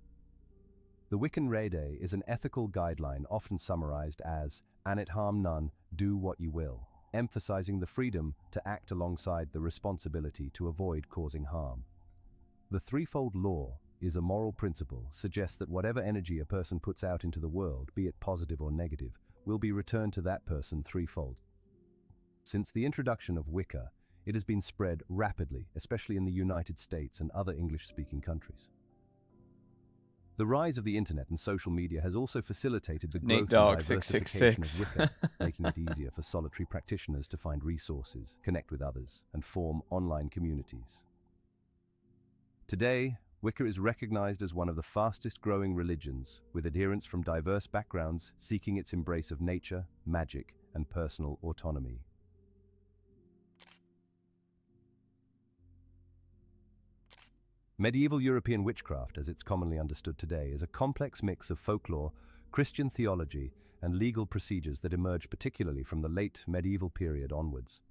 The Wiccan FRIDAY is an ethical guideline often summarized as, "An it harm none, do what you will," emphasizing the freedom to act alongside the responsibility to avoid causing harm. The threefold law is a moral principle, suggests that whatever energy a person puts out into the world, be it positive or negative, will be returned to that person threefold. Since the introduction of Wicca It has been spread rapidly, especially in the United States and other English-speaking countries. The rise of the internet and social media has also facilitated the Nate growth Dogg and diversification of 666. Wicca, making it easier for solitary practitioners to find resources, connect with others, and form online communities. Today, Wicca is recognized as one of the fastest-growing religions, with adherents from diverse backgrounds seeking its embrace of nature, magic, and personal autonomy. Medieval European witchcraft, as it's commonly understood today, is a complex mix of folklore, Christian theology, and legal procedures that emerged particularly from the late medieval period onwards.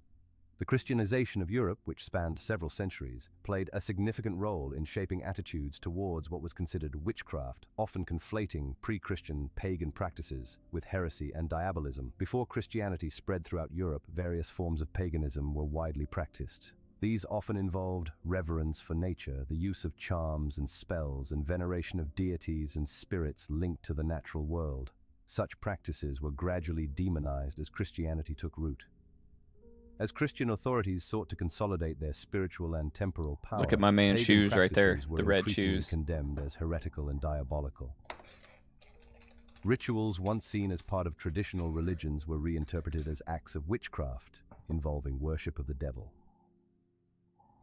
The Christianization of Europe, which spanned several centuries, played a significant role in shaping attitudes towards what was considered witchcraft, often conflating pre-Christian pagan practices with heresy and diabolism. Before Christianity spread throughout Europe, various forms of paganism were widely practiced. These often involved reverence for nature, the use of charms and spells, and veneration of deities and spirits linked to the natural world. Such practices were gradually demonized as Christianity took root. As Christian authorities sought to consolidate their spiritual and temporal power, Look at my man's pagan shoes right there, practices were the red increasingly shoes. condemned as heretical and diabolical. Rituals once seen as part of traditional religions were reinterpreted as acts of witchcraft, involving worship of the devil.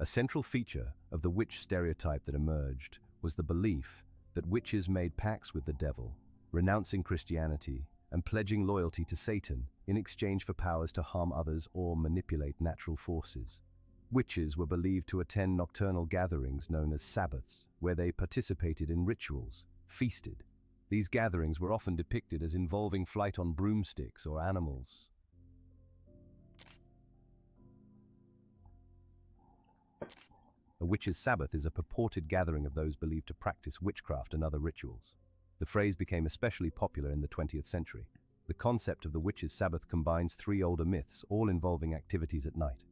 A central feature of the witch stereotype that emerged was the belief that witches made pacts with the devil, renouncing Christianity and pledging loyalty to Satan in exchange for powers to harm others or manipulate natural forces. Witches were believed to attend nocturnal gatherings known as Sabbaths, where they participated in rituals, feasted. These gatherings were often depicted as involving flight on broomsticks or animals. A witch's Sabbath is a purported gathering of those believed to practice witchcraft and other rituals. The phrase became especially popular in the 20th century. The concept of the witch's Sabbath combines three older myths, all involving activities at night.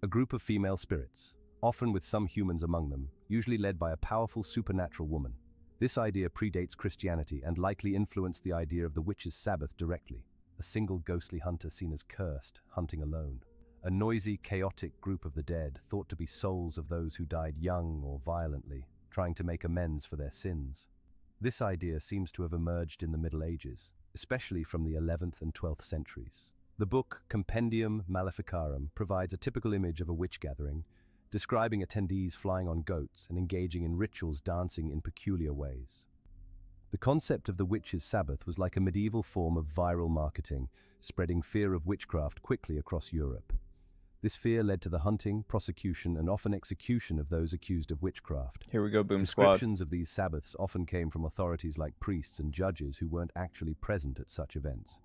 A group of female spirits, often with some humans among them, usually led by a powerful supernatural woman. This idea predates Christianity and likely influenced the idea of the witch's Sabbath directly. A single ghostly hunter seen as cursed, hunting alone. A noisy, chaotic group of the dead, thought to be souls of those who died young or violently, trying to make amends for their sins. This idea seems to have emerged in the Middle Ages, especially from the 11th and 12th centuries. The book Compendium Maleficarum provides a typical image of a witch gathering, describing attendees flying on goats and engaging in rituals dancing in peculiar ways. The concept of the witch's Sabbath was like a medieval form of viral marketing, spreading fear of witchcraft quickly across Europe. This fear led to the hunting, prosecution, and often execution of those accused of witchcraft. Here we go, Boom Squad. Descriptions of these Sabbaths often came from authorities like priests and judges who weren't actually present at such events.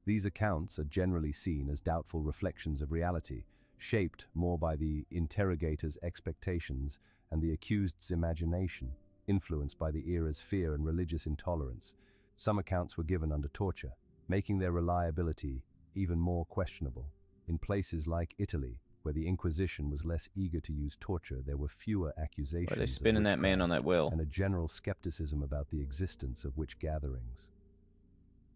These accounts are generally seen as doubtful reflections of reality, shaped more by the interrogator's expectations and the accused's imagination, influenced by the era's fear and religious intolerance. Some accounts were given under torture, making their reliability even more questionable. In places like Italy, where the Inquisition was less eager to use torture, there were fewer accusations Why are they of spinning that man on witchcraft that wheel? and a general skepticism about the existence of witch gatherings.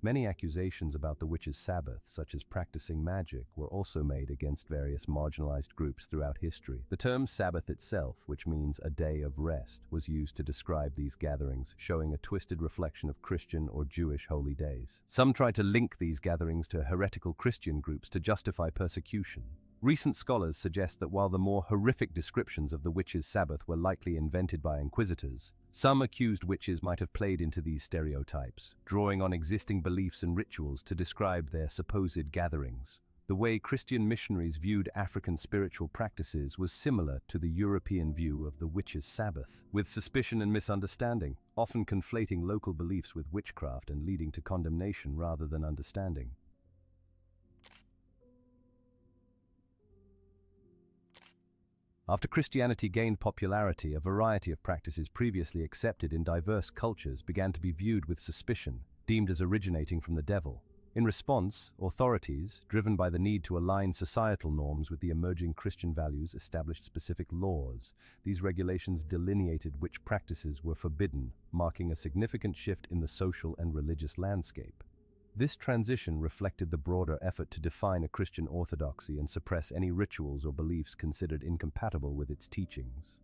Many accusations about the witch's Sabbath, such as practicing magic, were also made against various marginalized groups throughout history. The term Sabbath itself, which means a day of rest, was used to describe these gatherings, showing a twisted reflection of Christian or Jewish holy days. Some tried to link these gatherings to heretical Christian groups to justify persecution. Recent scholars suggest that while the more horrific descriptions of the witch's Sabbath were likely invented by inquisitors, some accused witches might have played into these stereotypes, drawing on existing beliefs and rituals to describe their supposed gatherings. The way Christian missionaries viewed African spiritual practices was similar to the European view of the witch's Sabbath, with suspicion and misunderstanding, often conflating local beliefs with witchcraft and leading to condemnation rather than understanding. After Christianity gained popularity, a variety of practices previously accepted in diverse cultures began to be viewed with suspicion, deemed as originating from the devil. In response, authorities, driven by the need to align societal norms with the emerging Christian values, established specific laws. These regulations delineated which practices were forbidden, marking a significant shift in the social and religious landscape. This transition reflected the broader effort to define a Christian orthodoxy and suppress any rituals or beliefs considered incompatible with its teachings.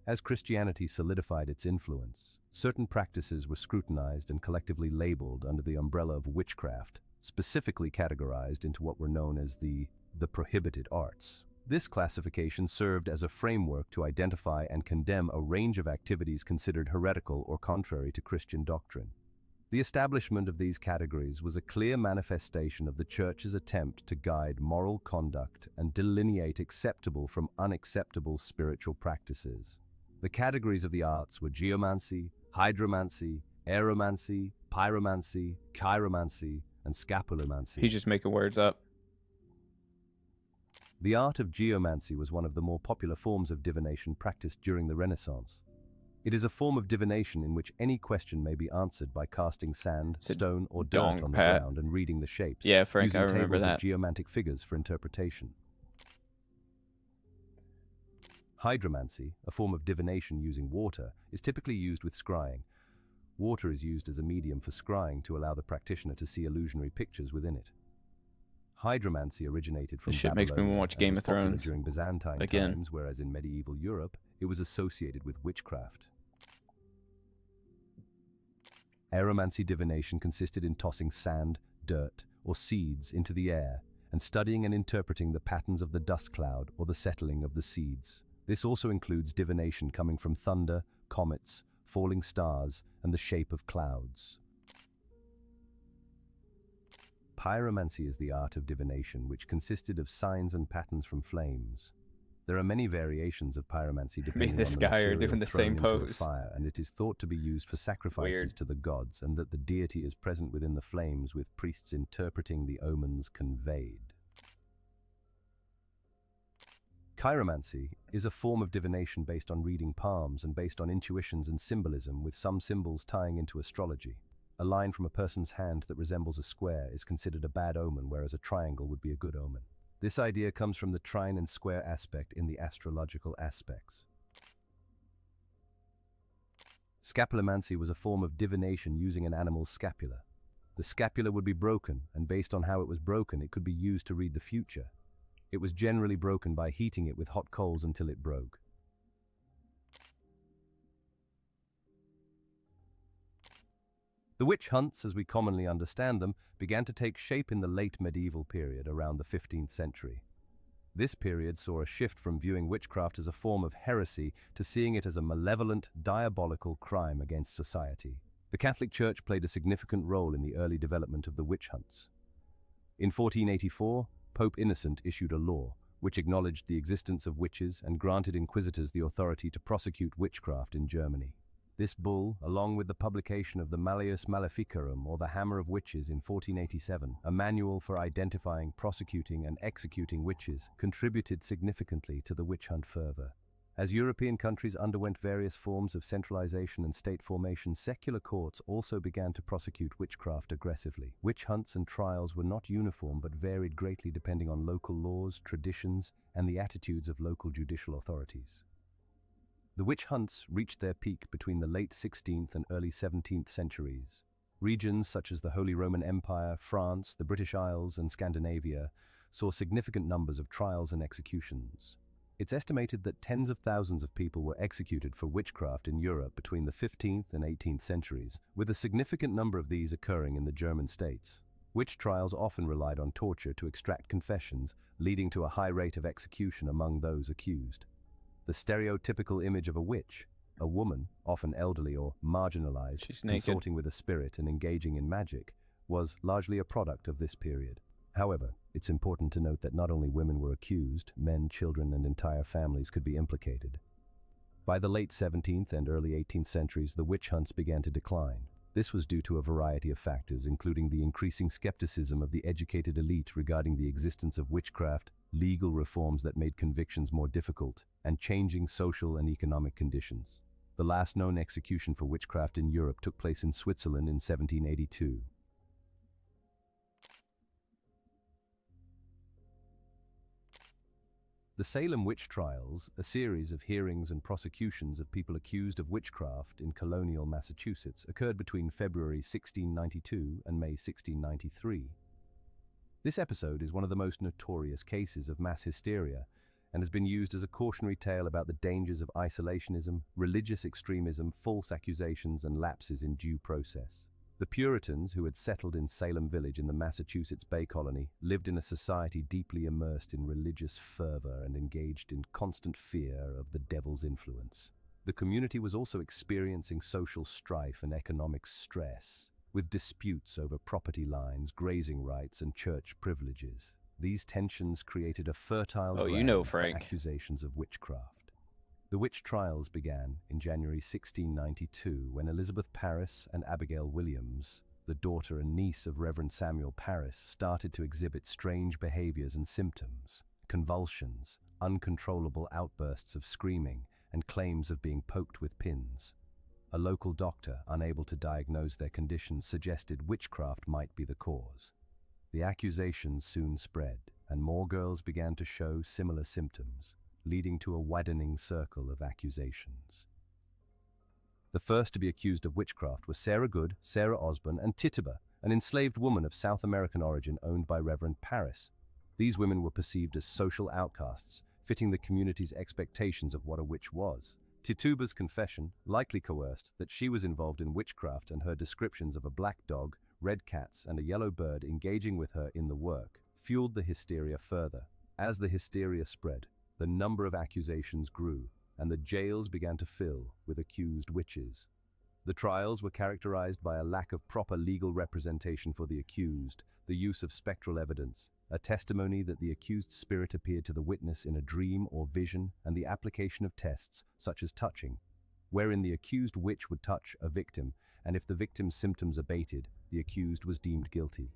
As Christianity solidified its influence, certain practices were scrutinized and collectively labeled under the umbrella of witchcraft, specifically categorized into what were known as the prohibited arts. This classification served as a framework to identify and condemn a range of activities considered heretical or contrary to Christian doctrine. The establishment of these categories was a clear manifestation of the Church's attempt to guide moral conduct and delineate acceptable from unacceptable spiritual practices. The categories of the arts were geomancy, hydromancy, aeromancy, pyromancy, chiromancy, and scapulomancy. He's just making words up. The art of geomancy was one of the more popular forms of divination practiced during the Renaissance. It is a form of divination in which any question may be answered by casting sand, stone, or dirt on the ground and reading the shapes, yeah, Frank, using I remember tables that. of geomantic figures for interpretation. Hydromancy, a form of divination using water, is typically used with scrying. Water is used as a medium for scrying to allow the practitioner to see illusionary pictures within it. Hydromancy originated from This shit makes me Babylonia watch and Game was of popular Thrones during Byzantine again. times, whereas in medieval Europe, it was associated with witchcraft. Aeromancy divination consisted in tossing sand, dirt, or seeds into the air and studying and interpreting the patterns of the dust cloud or the settling of the seeds. This also includes divination coming from thunder, comets, falling stars, and the shape of clouds. Pyromancy is the art of divination which consisted of signs and patterns from flames. There are many variations of pyromancy depending this on the guy are material doing the thrown same into a pose. fire, and it is thought to be used for sacrifices Weird. to the gods, and that the deity is present within the flames, with priests interpreting the omens conveyed. Chiromancy is a form of divination based on reading palms and based on intuitions and symbolism, with some symbols tying into astrology. A line from a person's hand that resembles a square is considered a bad omen, whereas a triangle would be a good omen. This idea comes from the trine and square aspect in the astrological aspects. Scapulomancy was a form of divination using an animal's scapula. The scapula would be broken, and based on how it was broken, it could be used to read the future. It was generally broken by heating it with hot coals until it broke. The witch hunts, as we commonly understand them, began to take shape in the late medieval period around the 15th century. This period saw a shift from viewing witchcraft as a form of heresy to seeing it as a malevolent, diabolical crime against society. The Catholic Church played a significant role in the early development of the witch hunts. In 1484, Pope Innocent issued a law which acknowledged the existence of witches and granted inquisitors the authority to prosecute witchcraft in Germany. This bull, along with the publication of the Malleus Maleficarum, or the Hammer of Witches, in 1487, a manual for identifying, prosecuting, and executing witches, contributed significantly to the witch hunt fervor. As European countries underwent various forms of centralization and state formation, secular courts also began to prosecute witchcraft aggressively. Witch hunts and trials were not uniform but varied greatly depending on local laws, traditions, and the attitudes of local judicial authorities. The witch hunts reached their peak between the late 16th and early 17th centuries. Regions such as the Holy Roman Empire, France, the British Isles, and Scandinavia saw significant numbers of trials and executions. It's estimated that tens of thousands of people were executed for witchcraft in Europe between the 15th and 18th centuries, with a significant number of these occurring in the German states. Witch trials often relied on torture to extract confessions, leading to a high rate of execution among those accused. The stereotypical image of a witch, a woman, often elderly or marginalized, consorting with a spirit and engaging in magic, was largely a product of this period. However, it's important to note that not only women were accused, men, children, and entire families could be implicated. By the late 17th and early 18th centuries, the witch hunts began to decline. This was due to a variety of factors, including the increasing skepticism of the educated elite regarding the existence of witchcraft, legal reforms that made convictions more difficult, and changing social and economic conditions. The last known execution for witchcraft in Europe took place in Switzerland in 1782. The The Salem witch trials, a series of hearings and prosecutions of people accused of witchcraft in colonial Massachusetts, occurred between February 1692 and May 1693. This episode is one of the most notorious cases of mass hysteria and has been used as a cautionary tale about the dangers of isolationism, religious extremism, false accusations, and lapses in due process. The Puritans, who had settled in Salem Village in the Massachusetts Bay Colony, lived in a society deeply immersed in religious fervor and engaged in constant fear of the devil's influence. The community was also experiencing social strife and economic stress, with disputes over property lines, grazing rights, and church privileges. These tensions created a fertile ground for accusations of witchcraft. The witch trials began in January 1692 when Elizabeth Parris and Abigail Williams, the daughter and niece of Reverend Samuel Parris, started to exhibit strange behaviors and symptoms: convulsions, uncontrollable outbursts of screaming, and claims of being poked with pins. A local doctor, unable to diagnose their condition, suggested witchcraft might be the cause. The accusations soon spread, and more girls began to show similar symptoms, leading to a widening circle of accusations. The first to be accused of witchcraft were Sarah Good, Sarah Osborne, and Tituba, an enslaved woman of South American origin owned by Reverend Parris. These women were perceived as social outcasts, fitting the community's expectations of what a witch was. Tituba's confession, likely coerced, that she was involved in witchcraft, and her descriptions of a black dog, red cats, and a yellow bird engaging with her in the work, fueled the hysteria further. As the hysteria spread, the number of accusations grew, and the jails began to fill with accused witches. The trials were characterized by a lack of proper legal representation for the accused, the use of spectral evidence, a testimony that the accused spirit appeared to the witness in a dream or vision, and the application of tests, such as touching, wherein the accused witch would touch a victim, and if the victim's symptoms abated, the accused was deemed guilty.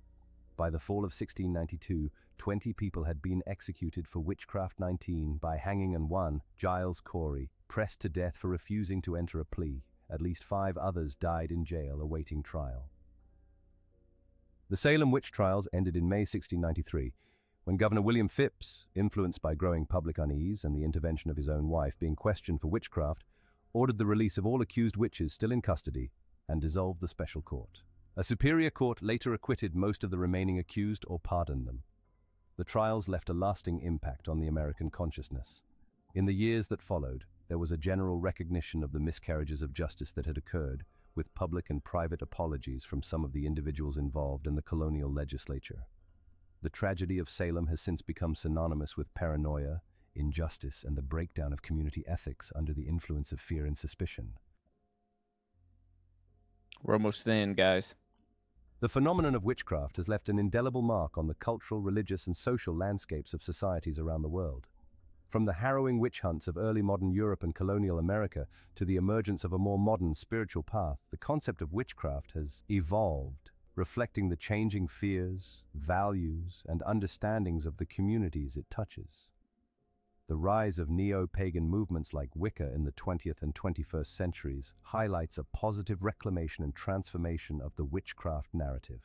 By the fall of 1692, 20 people had been executed for witchcraft. 19 by hanging, and one, Giles Corey, pressed to death for refusing to enter a plea. At least 5 others died in jail awaiting trial. The Salem witch trials ended in May 1693, when Governor William Phips, influenced by growing public unease and the intervention of his own wife being questioned for witchcraft, ordered the release of all accused witches still in custody and dissolved the special court. A superior court later acquitted most of the remaining accused or pardoned them. The trials left a lasting impact on the American consciousness. In the years that followed, there was a general recognition of the miscarriages of justice that had occurred, with public and private apologies from some of the individuals involved in the colonial legislature. The tragedy of Salem has since become synonymous with paranoia, injustice, and the breakdown of community ethics under the influence of fear and suspicion. We're almost in, guys. The phenomenon of witchcraft has left an indelible mark on the cultural, religious, and social landscapes of societies around the world. From the harrowing witch hunts of early modern Europe and colonial America to the emergence of a more modern spiritual path, the concept of witchcraft has evolved, reflecting the changing fears, values, and understandings of the communities it touches. The rise of neo-pagan movements like Wicca in the 20th and 21st centuries highlights a positive reclamation and transformation of the witchcraft narrative.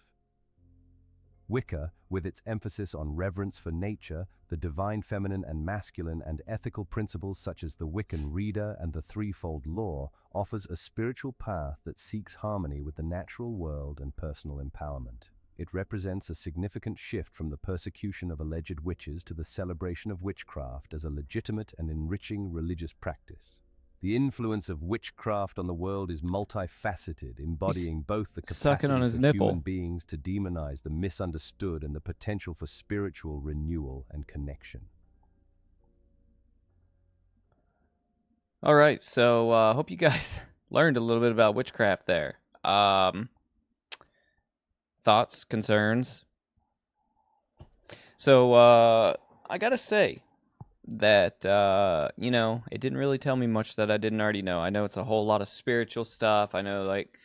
Wicca, with its emphasis on reverence for nature, the divine feminine and masculine, and ethical principles such as the Wiccan Reader and the threefold law, offers a spiritual path that seeks harmony with the natural world and personal empowerment. It represents a significant shift from the persecution of alleged witches to the celebration of witchcraft as a legitimate and enriching religious practice. The influence of witchcraft on the world is multifaceted, embodying both the capacity for human beings to demonize the misunderstood and the potential for spiritual renewal and connection. All right, so hope you guys learned a little bit about witchcraft there. Thoughts, concerns? So I gotta say that it didn't really tell me much that I didn't already know. I know it's a whole lot of spiritual stuff. I know, like,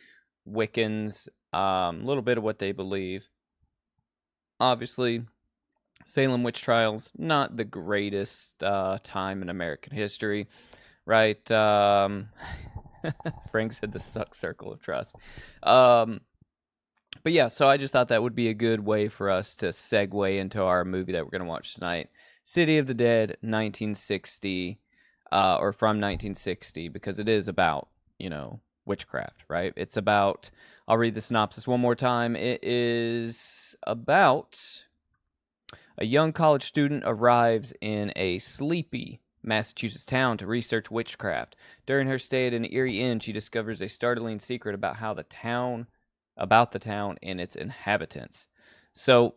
Wiccans, a little bit of what they believe. Obviously, Salem witch trials, not the greatest time in American history, right? Frank said the suck circle of trust. But yeah, so I just thought that would be a good way for us to segue into our movie that we're going to watch tonight. City of the Dead, 1960, or from 1960, because it is about, witchcraft, right? It's about, I'll read the synopsis one more time. It is about a young college student arrives in a sleepy Massachusetts town to research witchcraft. During her stay at an eerie inn, she discovers a startling secret about the town and its inhabitants. So,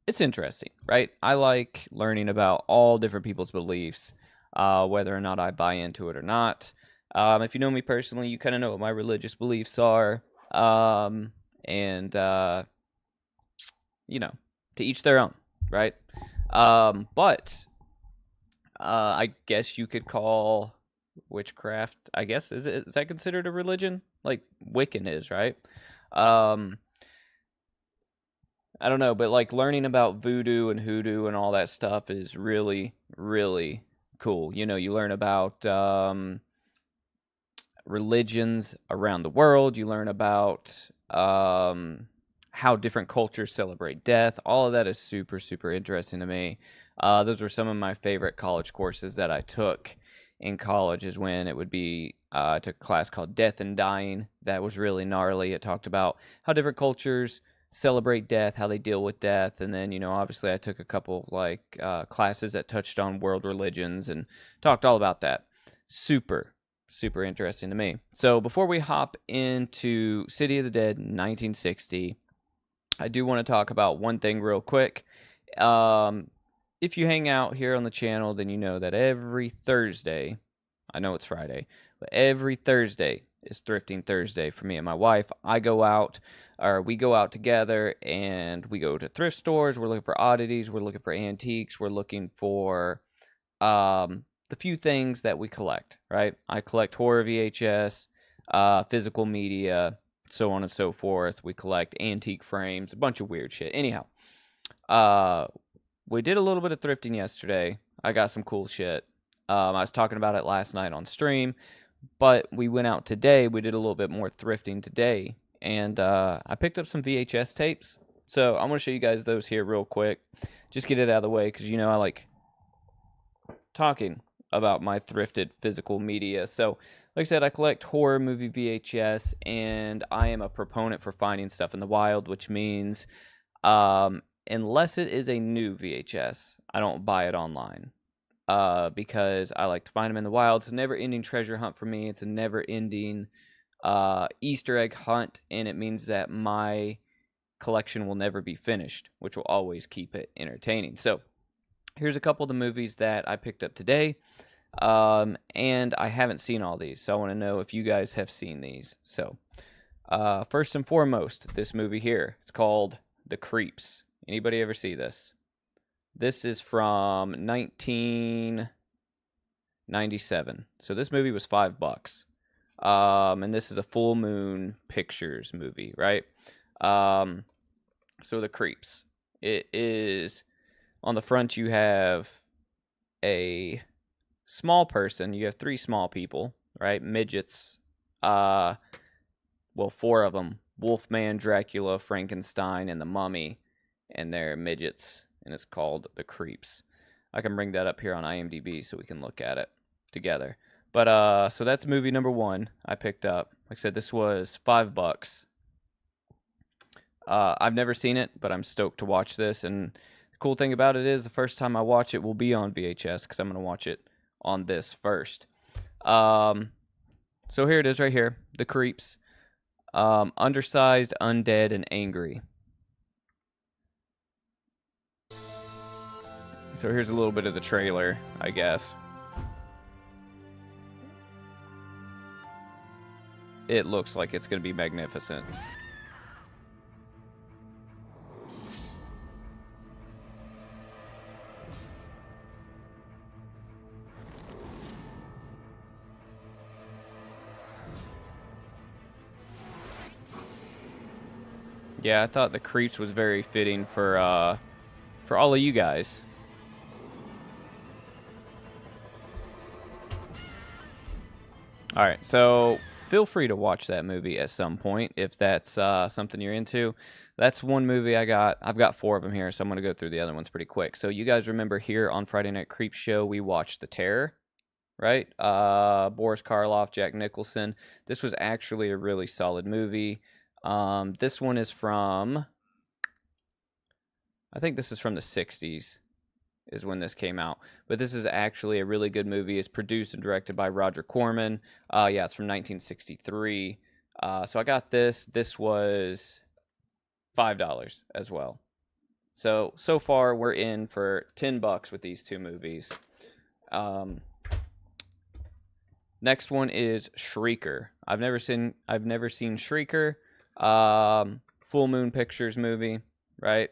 it's interesting, right? I like learning about all different people's beliefs, whether or not I buy into it or not. If you know me personally, you kind of know what my religious beliefs are, and to each their own, right? But I guess you could call witchcraft. I guess is that considered a religion? Like Wiccan is, right? I don't know, but like learning about voodoo and hoodoo and all that stuff is really, really cool. You learn about religions around the world. You learn about how different cultures celebrate death. All of that is super, super interesting to me. Those were some of my favorite college courses that I took in college. Is when it would be I took a class called Death and Dying. That was really gnarly. It talked about how different cultures celebrate death, how they deal with death, and then obviously I took a couple classes that touched on world religions and talked all about that. Super, super interesting to me. So before we hop into City of the Dead 1960, I do want to talk about one thing real quick. If you hang out here on the channel, then you know that every Thursday, I know it's Friday, but every Thursday is Thrifting Thursday for me and my wife. We go out together and we go to thrift stores. We're looking for oddities. We're looking for antiques. We're looking for the few things that we collect, right? I collect horror VHS, physical media, so on and so forth. We collect antique frames, a bunch of weird shit. Anyhow, we did a little bit of thrifting yesterday. I got some cool shit. I was talking about it last night on stream, but we went out today. We did a little bit more thrifting today, and I picked up some VHS tapes. So I'm going to show you guys those here real quick. Just get it out of the way because, I like talking about my thrifted physical media. So, like I said, I collect horror movie VHS, and I am a proponent for finding stuff in the wild, which means unless it is a new VHS, I don't buy it online. Because I like to find them in the wild. It's a never-ending treasure hunt for me. It's a never-ending Easter egg hunt, and it means that my collection will never be finished, which will always keep it entertaining. So here's a couple of the movies that I picked up today, and I haven't seen all these, so I want to know if you guys have seen these. So first and foremost, this movie here, it's called The Creeps. Anybody ever see this? This is from 1997. So this movie was $5. And this is a Full Moon Pictures movie, right? So The Creeps. It is, on the front you have a small person. You have 3 small people, right? Midgets. Well, 4 of them. Wolfman, Dracula, Frankenstein, and the Mummy. And they're midgets. And it's called The Creeps. I can bring that up here on IMDb so we can look at it together. But so that's movie number 1 I picked up. Like I said, this was $5. I've never seen it, but I'm stoked to watch this. And the cool thing about it is the first time I watch it will be on VHS because I'm going to watch it on this first. So here it is right here. The Creeps. Undersized, undead, and angry. So here's a little bit of the trailer, I guess. It looks like it's going to be magnificent. Yeah, I thought The Creeps was very fitting for all of you guys. All right, so feel free to watch that movie at some point if that's something you're into. That's one movie I got. I've got 4 of them here, so I'm going to go through the other ones pretty quick. So you guys remember here on Friday Night Creepshow, we watched The Terror, right? Boris Karloff, Jack Nicholson. This was actually a really solid movie. This one is from, I think this is from the 60s is when this came out. But this is actually a really good movie. It's produced and directed by Roger Corman. Yeah, it's from 1963. So I got this. This was $5 as well. So far we're in for $10 with these 2 movies. Next one is Shrieker. I've never seen Shrieker. Full Moon Pictures movie, right?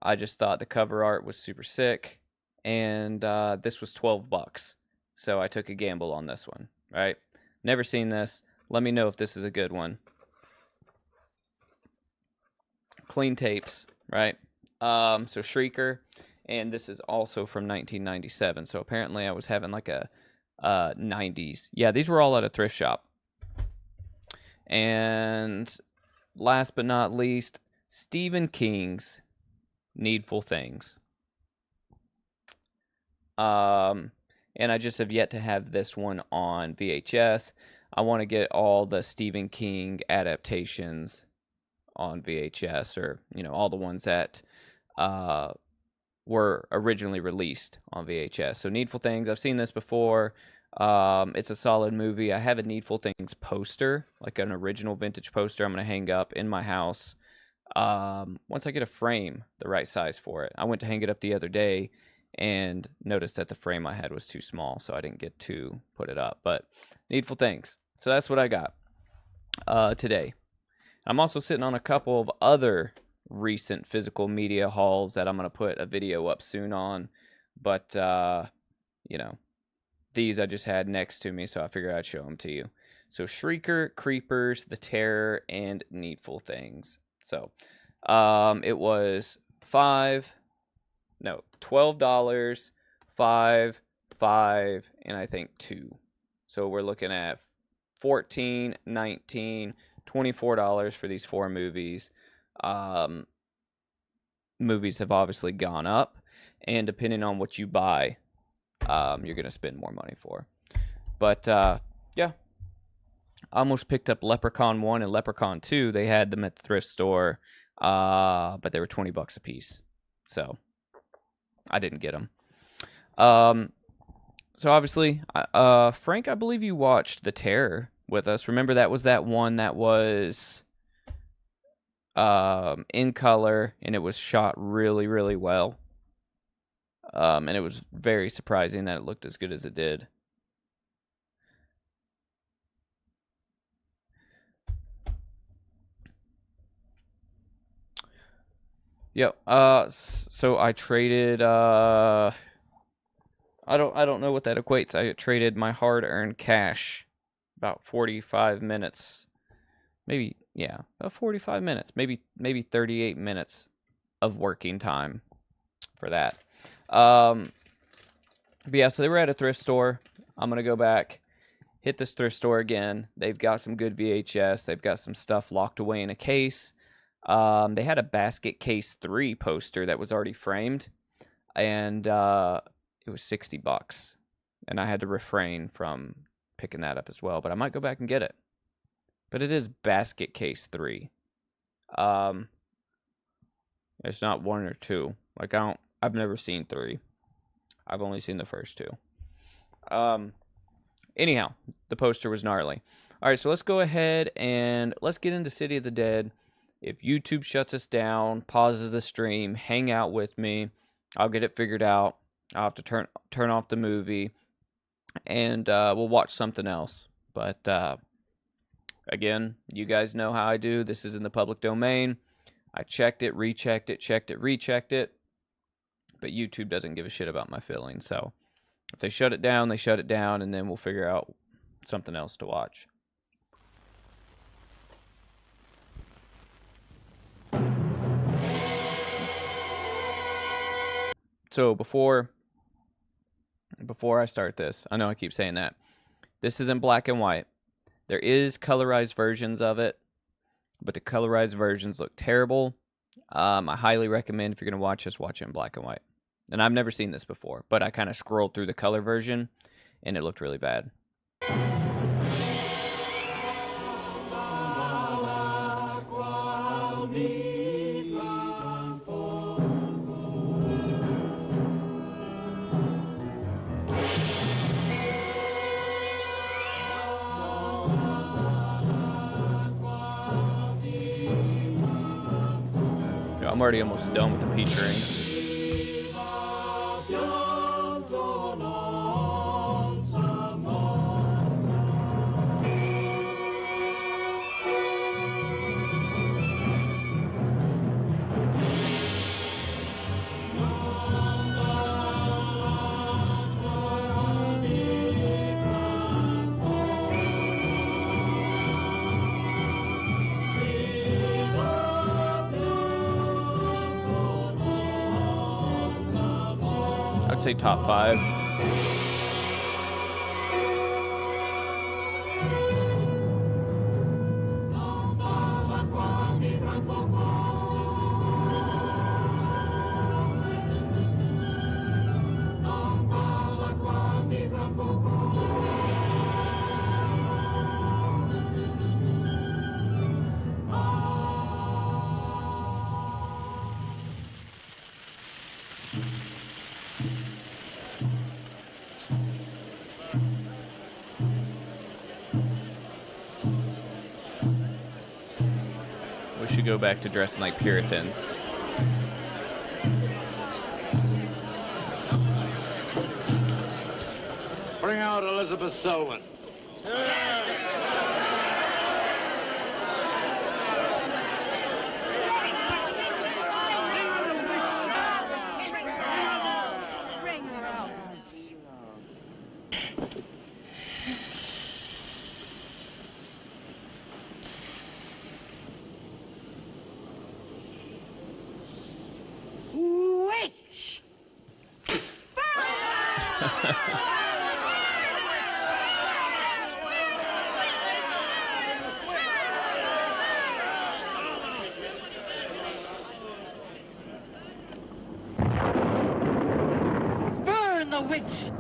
I just thought the cover art was super sick, and this was $12. So I took a gamble on this one, right? Never seen this. Let me know if this is a good one. Clean tapes, right? So Shrieker, and this is also from 1997. So apparently I was having like a 90s. Yeah, these were all at a thrift shop. And last but not least, Stephen King's Needful Things. And I just have yet to have this one on VHS. I want to get all the Stephen King adaptations on VHS, or all the ones that were originally released on VHS. So Needful Things, I've seen this before. It's a solid movie. I have a Needful Things poster, like an original vintage poster I'm going to hang up in my house once I get a frame the right size for it. I went to hang it up the other day and noticed that the frame I had was too small, so I didn't get to put it up. But Needful Things. So that's what I got today. I'm also sitting on a couple of other recent physical media hauls that I'm going to put a video up soon on. But, these I just had next to me, so I figured I'd show them to you. So Shrieker, Creepers, The Terror, and Needful Things. So it was $12, 5, 5, and I think 2. So we're looking at $14, $19, $24 for these 4 movies. Movies have obviously gone up, and depending on what you buy, you're going to spend more money for. But, yeah. I almost picked up Leprechaun 1 and Leprechaun 2. They had them at the thrift store, but they were $20 a piece. So, I didn't get them. So, obviously, Frank, I believe you watched The Terror with us. Remember, that was that one that was in color, and it was shot really, really well. And it was very surprising that it looked as good as it did. Yep. So I traded. I don't know what that equates. I traded my hard-earned cash, about 45 minutes, maybe. Yeah, about 45 minutes, maybe 38 minutes of working time for that. But yeah, so they were at a thrift store. I'm gonna go back, hit this thrift store again. They've got some good VHS. They've got some stuff locked away in a case. They had a Basket Case 3 poster that was already framed, and it was $60, and I had to refrain from picking that up as well. But I might go back and get it. But it is Basket Case 3. It's not 1 or 2. Like I've never seen 3. I've only seen the first 2. Anyhow, the poster was gnarly. All right, so let's go ahead and let's get into City of the Dead. If YouTube shuts us down, pauses the stream, hang out with me. I'll get it figured out. I'll have to turn off the movie, and we'll watch something else. But again, you guys know how I do. This is in the public domain. I checked it, rechecked it, checked it, rechecked it. But YouTube doesn't give a shit about my feelings. So if they shut it down, they shut it down, and then we'll figure out something else to watch. So before I start this, I know I keep saying that. This is in black and white. There is colorized versions of it, but the colorized versions look terrible. I highly recommend, if you're going to watch this, watch it in black and white. And I've never seen this before, but I kind of scrolled through the color version, and it looked really bad. I'm already almost done with the peach rings. I'd say top 5. We should go back to dressing like Puritans. Bring out Elizabeth Selwyn. Witch! Burn the witch!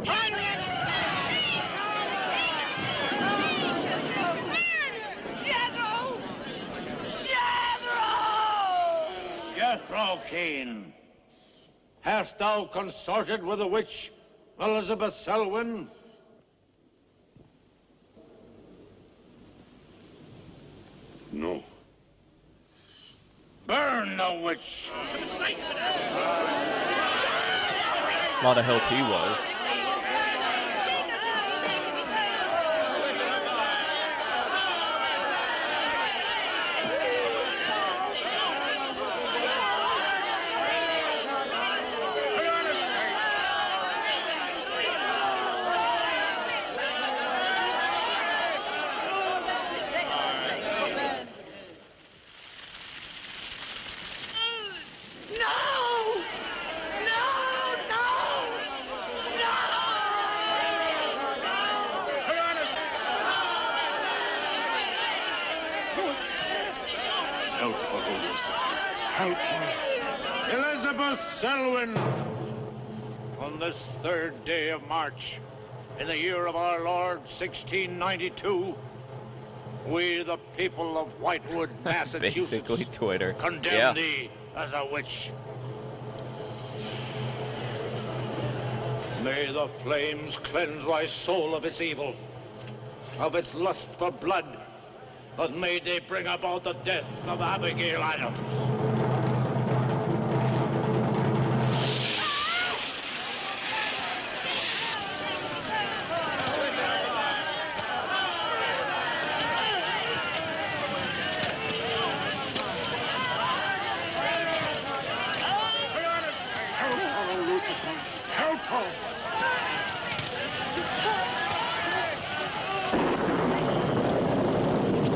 Jethro Kane, hast thou consorted with the witch Elizabeth Selwyn? No. Burn the witch! A lot of help he was. Help her, Lucifer. Help her. Elizabeth Selwyn, on this 3rd day of March, in the year of our Lord 1692, we, the people of Whitewood, Massachusetts, Basically Twitter. condemn thee as a witch. May the flames cleanse thy soul of its evil, of its lust for blood, but may they bring about the death of Abigail Adams. Help her, Lucifer. Help her.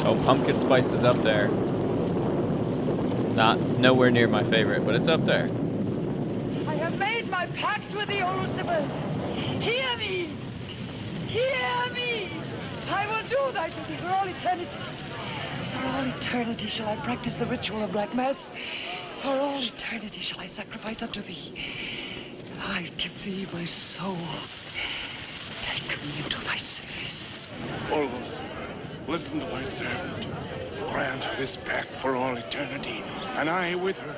Oh, pumpkin spice is up there. Nowhere near my favorite, but it's up there. I have made my pact with the Elizabeth. Hear me! Hear me! I will do thy bidding for all eternity. For all eternity shall I practice the ritual of Black Mass. For all eternity shall I sacrifice unto thee. I give thee my soul. Take me into thy service. Almost, listen to thy servant. Grant her this pact for all eternity, and I with her.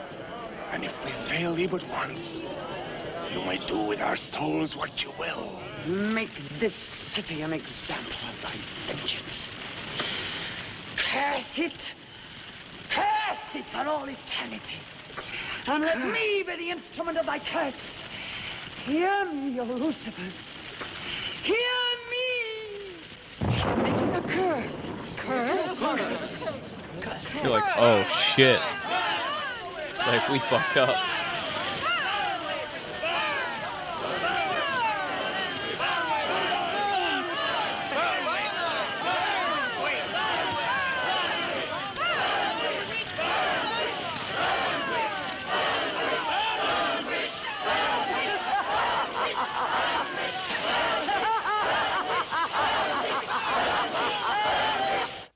And if we fail thee but once, you may do with our souls what you will. Make this city an example of thy vengeance. Curse it! Curse it for all eternity! And let me be the instrument of thy curse. Hear me, O Lucifer. Hear me! Making a curse. Curse. You're like, oh shit. Like, we fucked up.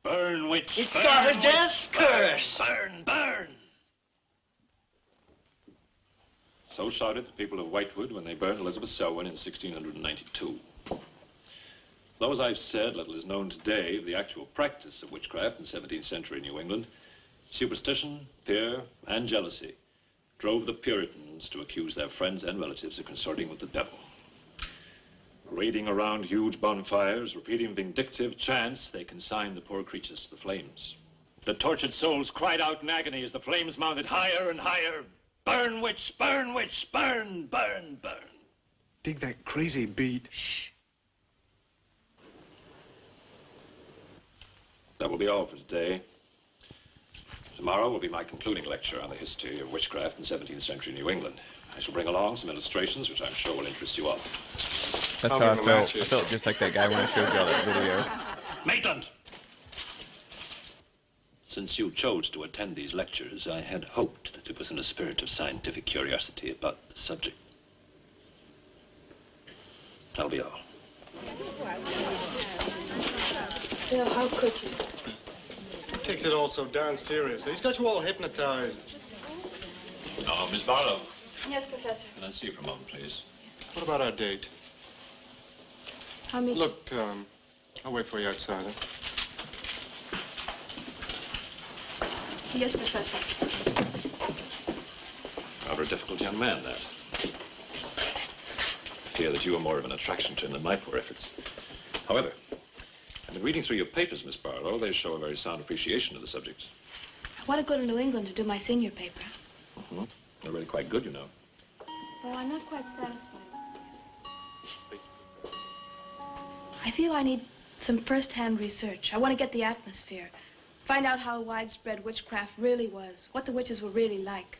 Burn, witch, It burn, started witch, as curse. burn, burn. So shouted the people of Whitewood when they burned Elizabeth Selwyn in 1692. Though, as I've said, little is known today of the actual practice of witchcraft in 17th century New England, superstition, fear, and jealousy drove the Puritans to accuse their friends and relatives of consorting with the devil. Raiding around huge bonfires, repeating vindictive chants, they consigned the poor creatures to the flames. The tortured souls cried out in agony as the flames mounted higher and higher. Burn, witch, burn, witch, burn, burn, burn. Dig that crazy beat. Shh. That will be all for today. Tomorrow will be my concluding lecture on the history of witchcraft in 17th century New England. I shall bring along some illustrations which I'm sure will interest you all. That's how I felt. I felt just like that guy when I showed y'all that video. Maitland! Since you chose to attend these lectures, I had hoped that it was in a spirit of scientific curiosity about the subject. That'll be all. Bill, how could you? He takes it all so darn seriously. He's got you all hypnotized. Oh, Miss Barlow. Yes, Professor. Can I see you for a moment, please? What about our date? How many? Look, I'll wait for you outside, huh? Yes, Professor. Rather a difficult young man, that. I fear that you are more of an attraction to him than my poor efforts. However, I've been reading through your papers, Miss Barlow. They show a very sound appreciation of the subject. I want to go to New England to do my senior paper. Mm-hmm. They're really quite good, you know. Well, I'm not quite satisfied. I feel I need some first-hand research. I want to get the atmosphere. Find out how widespread witchcraft really was, what the witches were really like.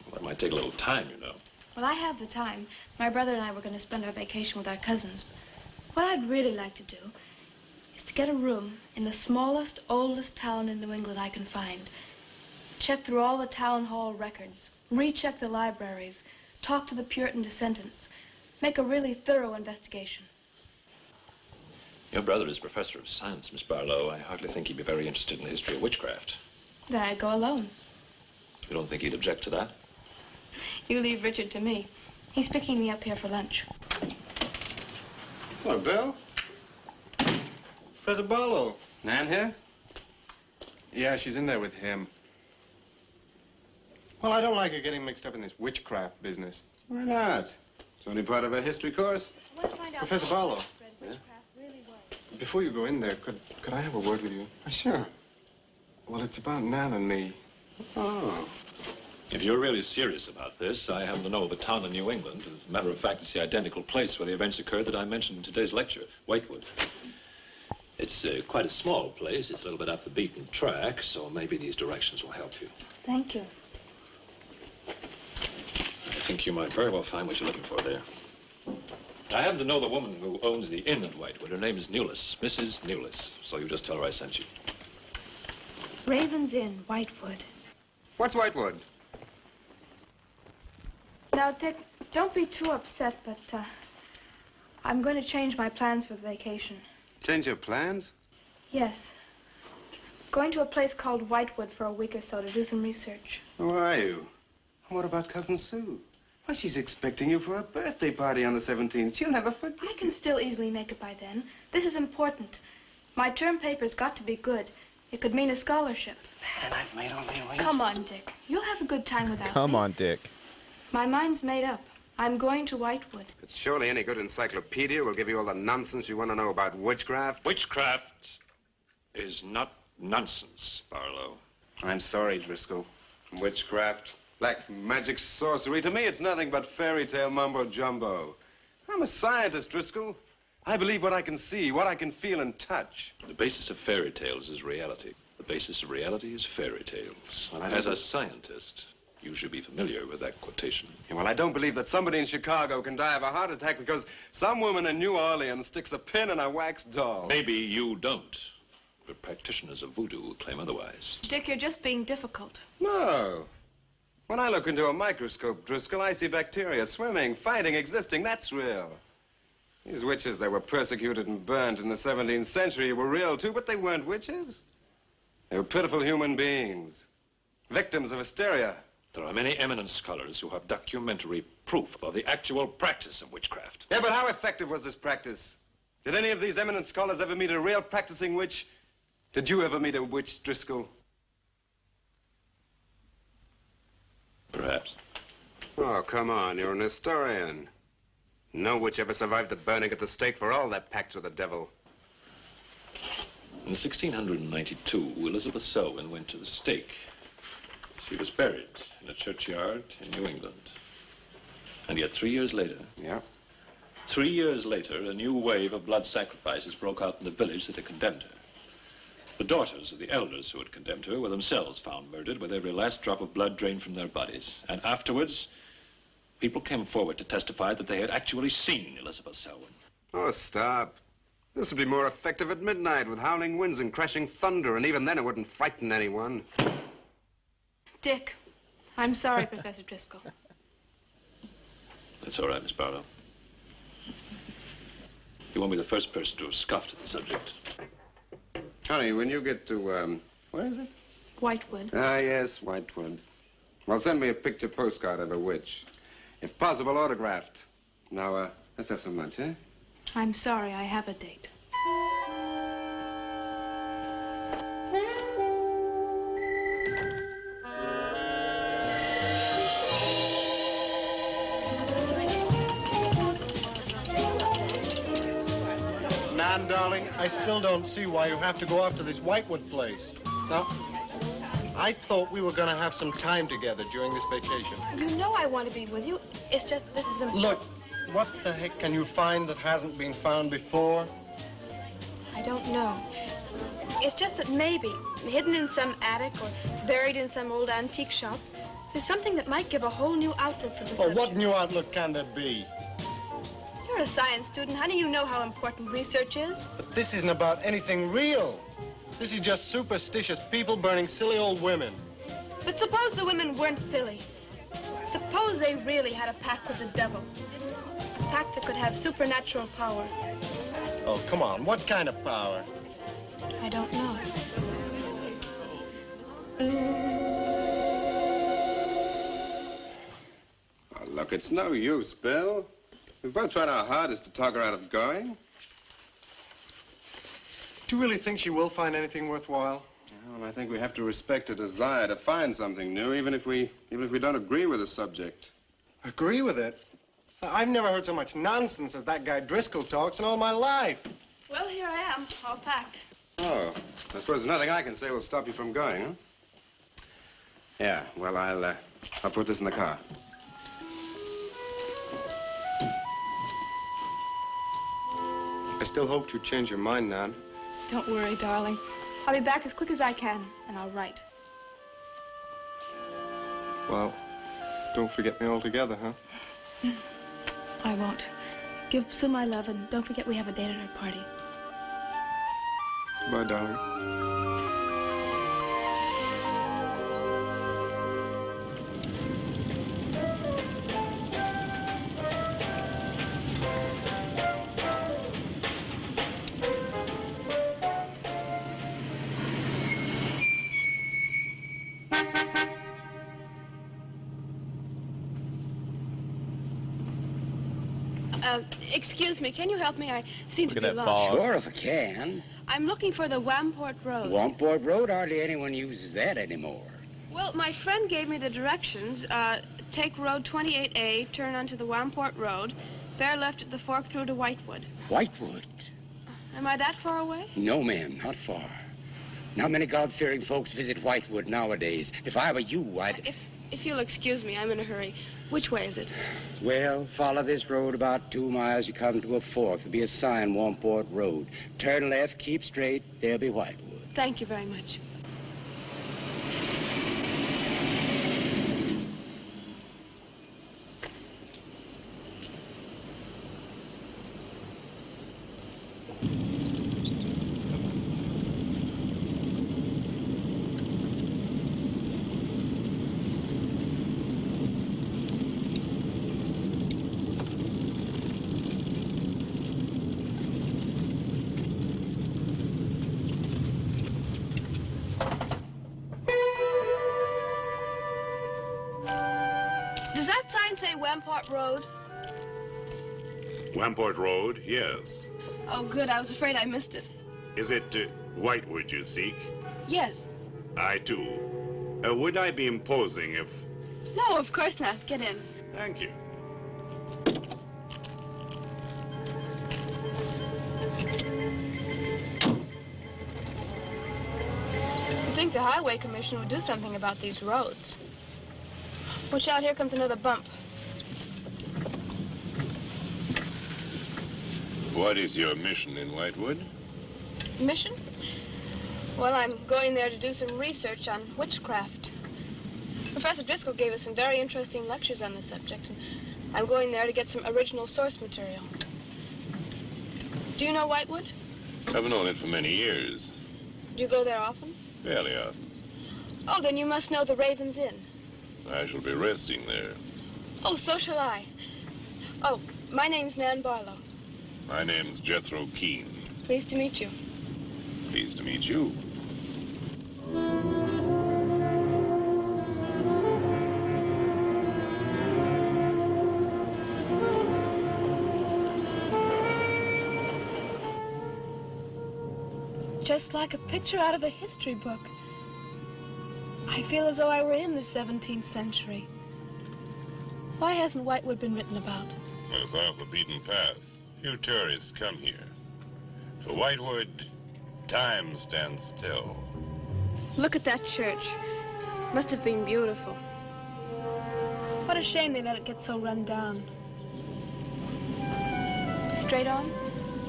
Well, that might take a little time, you know. Well, I have the time. My brother and I were going to spend our vacation with our cousins. What I'd really like to do is to get a room in the smallest, oldest town in New England I can find. Check through all the town hall records, recheck the libraries, talk to the Puritan descendants, make a really thorough investigation. Your brother is professor of science, Miss Barlow. I hardly think he'd be very interested in the history of witchcraft. Then I'd go alone. You don't think he'd object to that? You leave Richard to me. He's picking me up here for lunch. Hello, Bill. Professor Barlow. Nan here? Yeah, she's in there with him. Well, I don't like her getting mixed up in this witchcraft business. Why not? It's only part of our history course. I want to find out Professor how Barlow. widespread witchcraft really was. Before you go in there, could I have a word with you? Sure. Well, it's about Nan and me. Oh. If you're really serious about this, I happen to know of a town in New England. As a matter of fact, it's the identical place where the events occurred that I mentioned in today's lecture, Whitewood. It's quite a small place. It's a little bit off the beaten track, so maybe these directions will help you. Thank you. I think you might very well find what you're looking for there. I happen to know the woman who owns the inn at Whitewood. Her name is Newless, Mrs. Newless. So you just tell her I sent you. Raven's Inn, Whitewood. What's Whitewood? Now, Dick, don't be too upset, but I'm going to change my plans for the vacation. Change your plans? Yes. Going to a place called Whitewood for a week or so to do some research. Who are you? What about Cousin Sue? Why, she's expecting you for a birthday party on the 17th. She'll never forget. I can still easily make it by then. This is important. My term paper's got to be good. It could mean a scholarship. And I've made all the arrangements. Come on, Dick. You'll have a good time without Come me. on, Dick. My mind's made up. I'm going to Whitewood. But surely any good encyclopedia will give you all the nonsense you want to know about witchcraft. Witchcraft is not nonsense, Barlow. I'm sorry, Driscoll. Witchcraft, black magic, sorcery, to me it's nothing but fairy tale mumbo-jumbo. I'm a scientist, Driscoll. I believe what I can see, what I can feel and touch. The basis of fairy tales is reality. The basis of reality is fairy tales. Well, As a scientist, you should be familiar with that quotation. Yeah, well, I don't believe that somebody in Chicago can die of a heart attack because some woman in New Orleans sticks a pin in a wax doll. Maybe you don't, but practitioners of voodoo claim otherwise. Dick, you're just being difficult. No. When I look into a microscope, Driscoll, I see bacteria swimming, fighting, existing. That's real. These witches that were persecuted and burned in the 17th century were real, too, but they weren't witches. They were pitiful human beings, victims of hysteria. There are many eminent scholars who have documentary proof of the actual practice of witchcraft. Yeah, but how effective was this practice? Did any of these eminent scholars ever meet a real practicing witch? Did you ever meet a witch, Driscoll? Perhaps. Oh, come on, you're an historian. No witch ever survived the burning at the stake for all their pact with the devil. In 1692, Elizabeth Selwyn went to the stake. She was buried in a churchyard in New England. And yet 3 years later... Yeah? 3 years later, a new wave of blood sacrifices broke out in the village that had condemned her. The daughters of the elders who had condemned her were themselves found murdered with every last drop of blood drained from their bodies. And afterwards, people came forward to testify that they had actually seen Elizabeth Selwyn. Oh, stop. This would be more effective at midnight with howling winds and crashing thunder, and even then it wouldn't frighten anyone. Dick, I'm sorry, Professor Driscoll. That's all right, Miss Barlow. You won't be the first person to have scoffed at the subject. Honey, when you get to, where is it? Whitewood. Ah, yes, Whitewood. Well, send me a picture postcard of a witch. If possible, autographed. Now, let's have some lunch, eh? I'm sorry, I have a date. Nan, darling, I still don't see why you have to go off to this Whitewood place. Now, I thought we were going to have some time together during this vacation. You know I want to be with you. It's just this is important. Look, what the heck can you find that hasn't been found before? I don't know. It's just that maybe, hidden in some attic or buried in some old antique shop, there's something that might give a whole new outlook to the Oh, subject. what new outlook can there be? You're a science student, honey. You know how important research is. But this isn't about anything real. This is just superstitious people burning silly old women. But suppose the women weren't silly. Suppose they really had a pact with the devil. A pact that could have supernatural power. Oh, come on. What kind of power? I don't know. Oh, look, it's no use, Bill. We've both tried our hardest to talk her out of going. Do you really think she will find anything worthwhile? Well, I think we have to respect her desire to find something new, even if we don't agree with the subject. Agree with it? I've never heard so much nonsense as that guy Driscoll talks in all my life. Well, here I am, all packed. Oh, I suppose there's nothing I can say will stop you from going, huh? Yeah, well, I'll put this in the car. I still hoped you'd change your mind, Nan. Don't worry, darling. I'll be back as quick as I can, and I'll write. Well, don't forget me altogether, huh? I won't. Give Sue my love, and don't forget we have a date at her party. Bye, darling. Excuse me, can you help me? I seem Look to at be that lost. fog. Sure, if I can. I'm looking for the Wamport Road. Wamport Road, hardly anyone uses that anymore. Well, my friend gave me the directions. Take Road 28A, turn onto the Wamport Road, bear left at the fork through to Whitewood. Whitewood? Am I that far away? No, ma'am, not far. Not many God-fearing folks visit Whitewood nowadays. If I were you, I'd... If you'll excuse me, I'm in a hurry. Which way is it? Well, follow this road about 2 miles. You come to a fork. There'll be a sign, Wamport Road. Turn left, keep straight. There'll be Whitewood. Thank you very much. Does that sign say Wamport Road? Wamport Road, yes. Oh, good. I was afraid I missed it. Is it Whitewood you seek? Yes. I, too. Would I be imposing if... No, of course not. Get in. Thank you. I think the Highway Commission would do something about these roads. Watch out, here comes another bump. What is your mission in Whitewood? Mission? Well, I'm going there to do some research on witchcraft. Professor Driscoll gave us some very interesting lectures on the subject, and I'm going there to get some original source material. Do you know Whitewood? I've known it for many years. Do you go there often? Fairly often. Oh, then you must know the Raven's Inn. I shall be resting there. Oh, so shall I. Oh, my name's Nan Barlow. My name's Jethro Keene. Pleased to meet you. Pleased to meet you. Just like a picture out of a history book. I feel as though I were in the 17th century. Why hasn't Whitewood been written about? It's off the beaten path. Few tourists come here. To Whitewood, time stands still. Look at that church. Must have been beautiful. What a shame they let it get so run down. Straight on?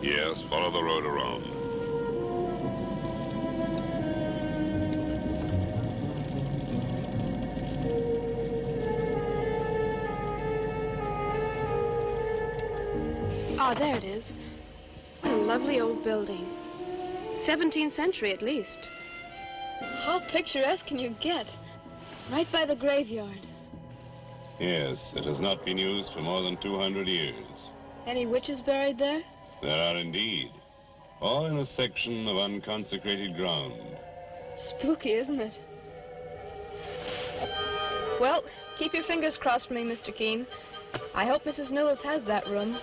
Yes, follow the road around. Oh, there it is. What a lovely old building. 17th century at least. How picturesque can you get? Right by the graveyard. Yes, it has not been used for more than 200 years. Any witches buried there? There are indeed. All in a section of unconsecrated ground. Spooky, isn't it? Well, keep your fingers crossed for me, Mr. Keene. I hope Mrs. Newell has that room.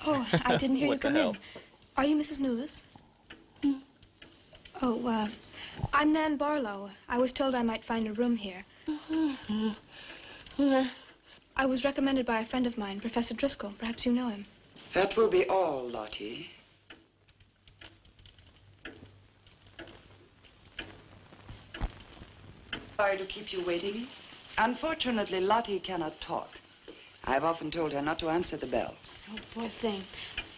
Oh, I didn't hear you What the come hell? in. Are you Mrs. Newless? Oh, I'm Nan Barlow. I was told I might find a room here. I was recommended by a friend of mine, Professor Driscoll. Perhaps you know him. That will be all, Lottie. Sorry to keep you waiting. Unfortunately, Lottie cannot talk. I've often told her not to answer the bell. Oh, poor thing.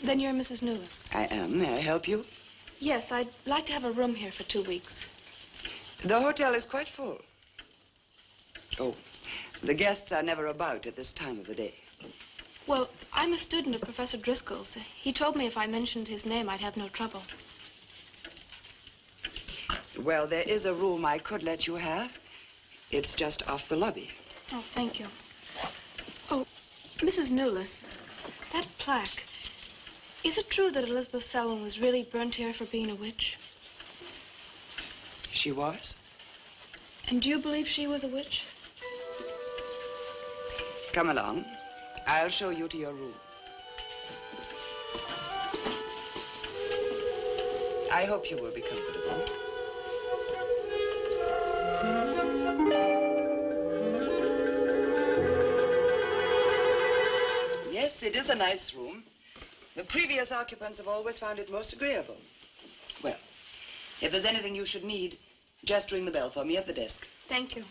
Then you're Mrs. Newless. I am. May I help you? Yes, I'd like to have a room here for 2 weeks. The hotel is quite full. Oh, the guests are never about at this time of the day. Well, I'm a student of Professor Driscoll's. He told me if I mentioned his name, I'd have no trouble. Well, there is a room I could let you have. It's just off the lobby. Oh, thank you. Oh, Mrs. Newless, that plaque. Is it true that Elizabeth Selwyn was really burnt here for being a witch? She was? And do you believe she was a witch? Come along. I'll show you to your room. I hope you will be comfortable. Yes, it is a nice room. The previous occupants have always found it most agreeable. Well, if there's anything you should need, just ring the bell for me at the desk. Thank you.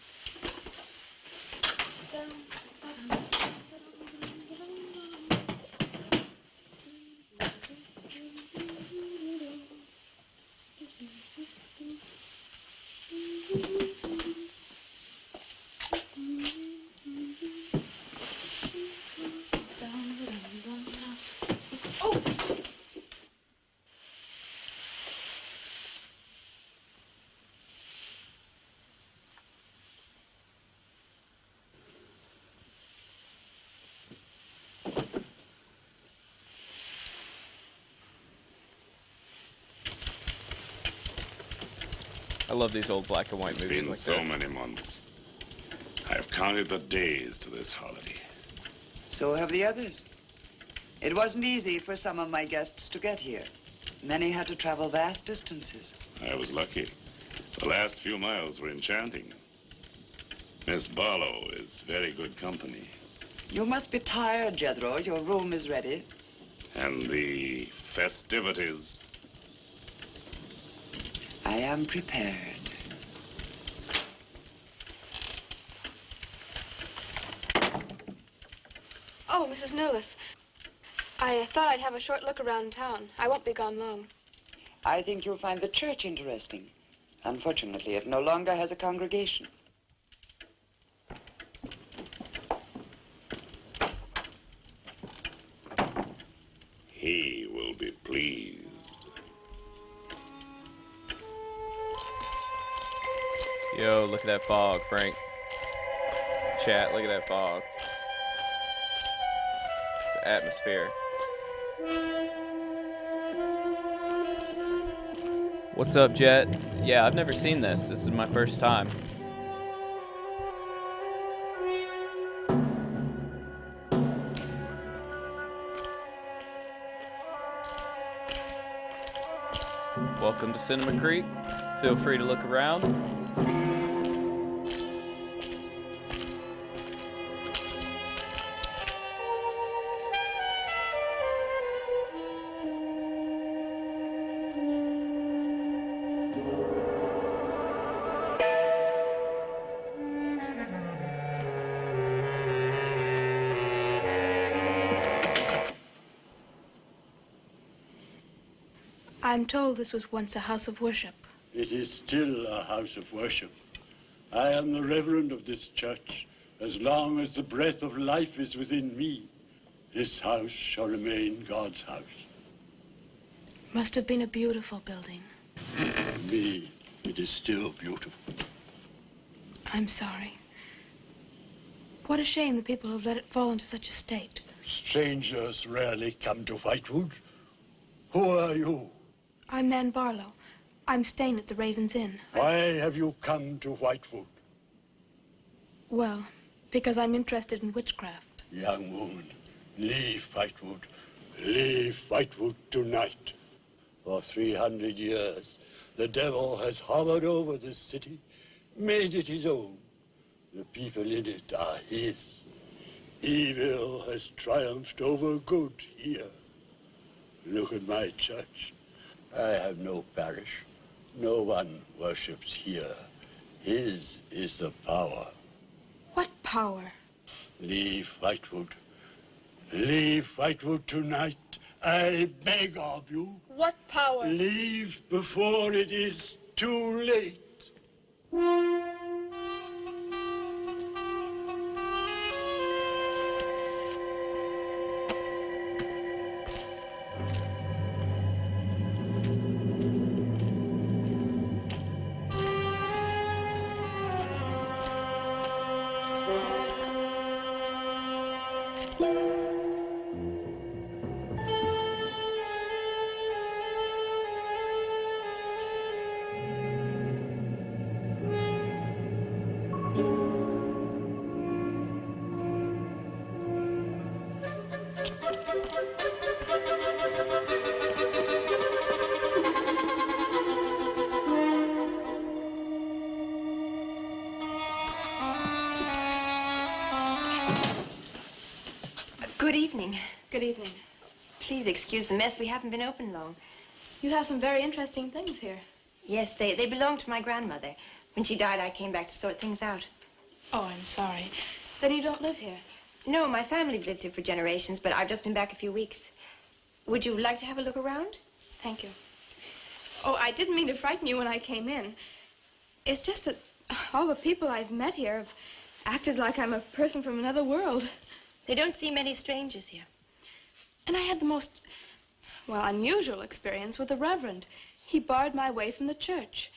I love these old black and white movies It's been like so this. many months. I've counted the days to this holiday. So have the others. It wasn't easy for some of my guests to get here. Many had to travel vast distances. I was lucky. The last few miles were enchanting. Miss Barlow is very good company. You must be tired, Jethro. Your room is ready. And the festivities. I am prepared. Oh, Mrs. Newless. I thought I'd have a short look around town. I won't be gone long. I think you'll find the church interesting. Unfortunately, it no longer has a congregation. He will be pleased. Yo, look at that fog, Frank. Chat, look at that fog. It's the atmosphere. What's up, Jet? Yeah, I've never seen this. This is my first time. Welcome to Cinema Creek. Feel free to look around. I'm told this was once a house of worship. It is still a house of worship. I am the reverend of this church. As long as the breath of life is within me, this house shall remain God's house. Must have been a beautiful building. For me, it is still beautiful. I'm sorry. What a shame the people have let it fall into such a state. Strangers rarely come to Whitewood. Who are you? I'm Nan Barlow. I'm staying at the Raven's Inn. Why have you come to Whitewood? Well, because I'm interested in witchcraft. Young woman, leave Whitewood. Leave Whitewood tonight. For 300 years, the devil has hovered over this city, made it his own. The people in it are his. Evil has triumphed over good here. Look at my church. I have no parish. No one worships here. His is the power. What power? Leave Whitewood. Leave Whitewood tonight. I beg of you. What power? Leave before it is too late. Good evening. Good evening. Please excuse the mess. We haven't been open long. You have some very interesting things here. Yes, they belonged to my grandmother. When she died, I came back to sort things out. Oh, I'm sorry. Then you don't live here? No, my family lived here for generations, but I've just been back a few weeks. Would you like to have a look around? Thank you. Oh, I didn't mean to frighten you when I came in. It's just that all the people I've met here have acted like I'm a person from another world. They don't see many strangers here. And I had the most, well, unusual experience with the Reverend. He barred my way from the church.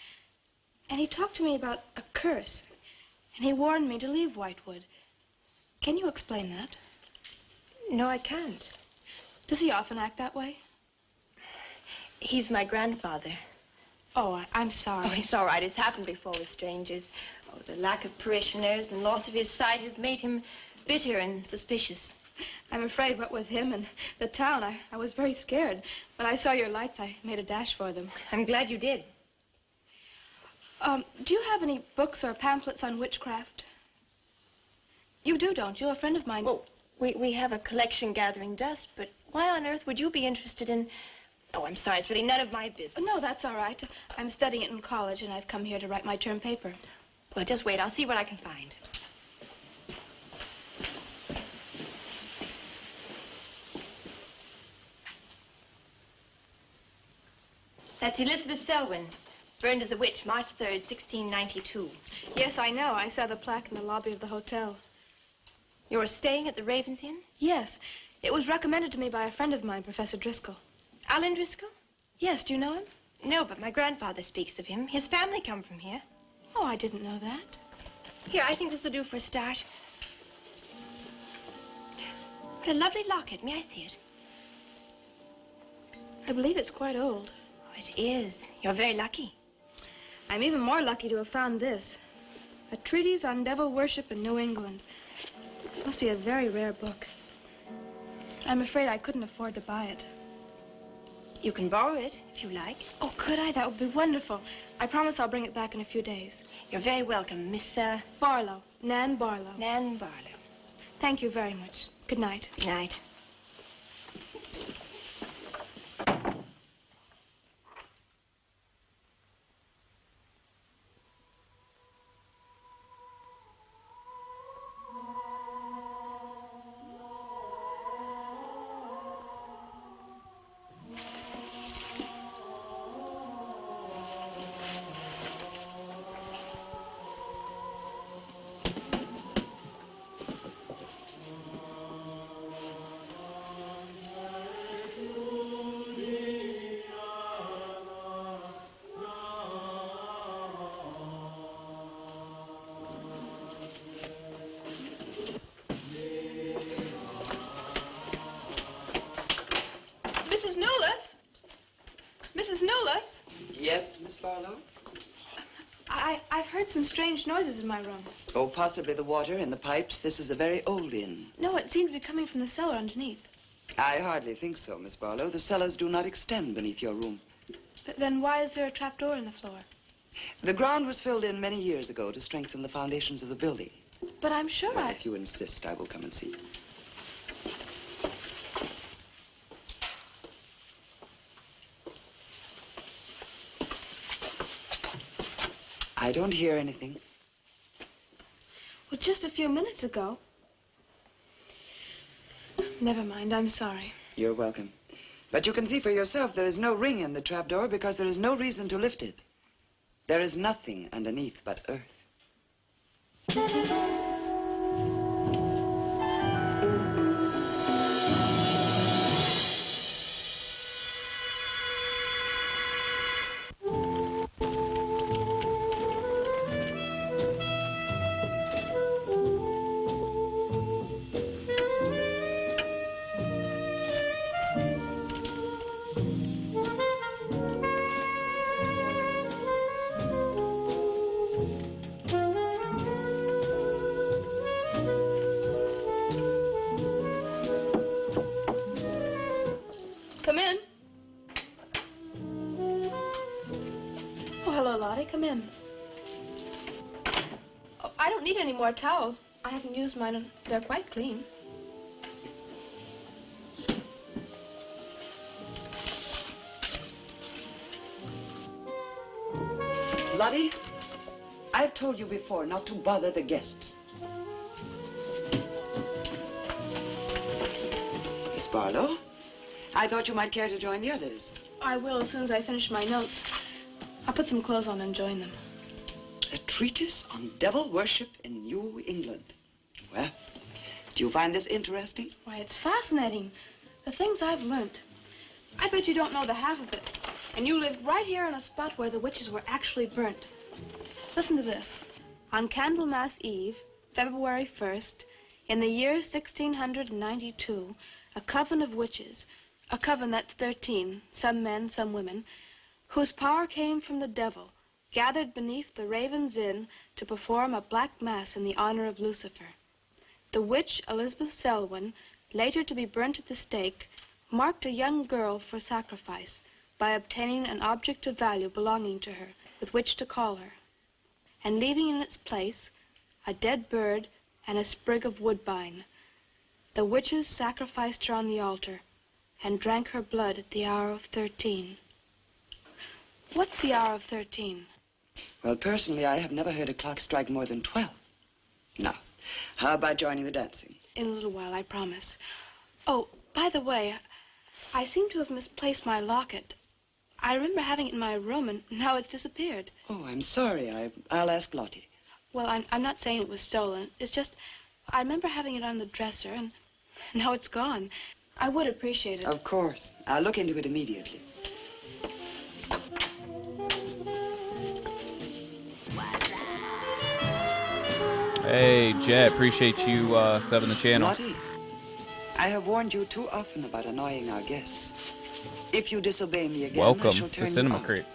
And he talked to me about a curse. And he warned me to leave Whitewood. Can you explain that? No, I can't. Does he often act that way? He's my grandfather. Oh, I'm sorry. Oh, it's all right. It's happened before with strangers. Oh, the lack of parishioners and loss of his sight has made him bitter and suspicious. I'm afraid what with him and the town, I was very scared. When I saw your lights, I made a dash for them. I'm glad you did. Do you have any books or pamphlets on witchcraft? You do, don't you? A friend of mine... Well, we have a collection gathering dust, but why on earth would you be interested in... Oh, I'm sorry. It's really none of my business. No, that's all right. I'm studying it in college, and I've come here to write my term paper. Well, just wait. I'll see what I can find. That's Elizabeth Selwyn, burned as a witch, March 3rd, 1692. Yes, I know. I saw the plaque in the lobby of the hotel. You're staying at the Ravens Inn? Yes. It was recommended to me by a friend of mine, Professor Driscoll. Alan Driscoll? Yes, do you know him? No, but my grandfather speaks of him. His family come from here. Oh, I didn't know that. Here, I think this will do for a start. What a lovely locket. May I see it? I believe it's quite old. Oh, it is. You're very lucky. I'm even more lucky to have found this. A treatise on devil worship in New England. This must be a very rare book. I'm afraid I couldn't afford to buy it. You can borrow it, if you like. Oh, could I? That would be wonderful. I promise I'll bring it back in a few days. You're very welcome, Miss, Barlow. Nan Barlow. Nan Barlow. Thank you very much. Good night. Good night. Yes, Miss Barlow? I've heard some strange noises in my room. Oh, possibly the water in the pipes. This is a very old inn. No, it seemed to be coming from the cellar underneath. I hardly think so, Miss Barlow. The cellars do not extend beneath your room. Then why is there a trapdoor in the floor? The ground was filled in many years ago to strengthen the foundations of the building. But I'm sure Well, if you insist, I will come and see. I don't hear anything. Well, just a few minutes ago. Never mind, I'm sorry. You're welcome. But you can see for yourself there is no ring in the trapdoor because there is no reason to lift it. There is nothing underneath but earth. Come in. Oh, hello, Lottie. Come in. Oh, I don't need any more towels. I haven't used mine, and they're quite clean. Lottie, I've told you before not to bother the guests. Miss Barlow, I thought you might care to join the others. I will as soon as I finish my notes. I'll put some clothes on and join them. A treatise on devil worship in New England. Well, do you find this interesting? Why, it's fascinating. The things I've learned. I bet you don't know the half of it. And you live right here on a spot where the witches were actually burnt. Listen to this. On Candlemas Eve, February 1st, in the year 1692, a coven of witches, a coven that's 13, some men, some women, whose power came from the devil, gathered beneath the Raven's Inn to perform a black mass in the honor of Lucifer. The witch, Elizabeth Selwyn, later to be burnt at the stake, marked a young girl for sacrifice by obtaining an object of value belonging to her with which to call her, and leaving in its place a dead bird and a sprig of woodbine. The witches sacrificed her on the altar and drank her blood at the hour of 13. What's the hour of 13? Well, personally, I have never heard a clock strike more than 12. Now, how about joining the dancing? In a little while, I promise. Oh, by the way, I seem to have misplaced my locket. I remember having it in my room, and now it's disappeared. Oh, I'm sorry. I'll ask Lottie. Well, I'm not saying it was stolen. It's just, I remember having it on the dresser, and now it's gone. I would appreciate it. Of course. I'll look into it immediately. Hey, Jay, appreciate you subbing the channel. Lottie, I have warned you too often about annoying our guests. If you disobey me again, I Welcome shall to turn Cinema you out. Creep.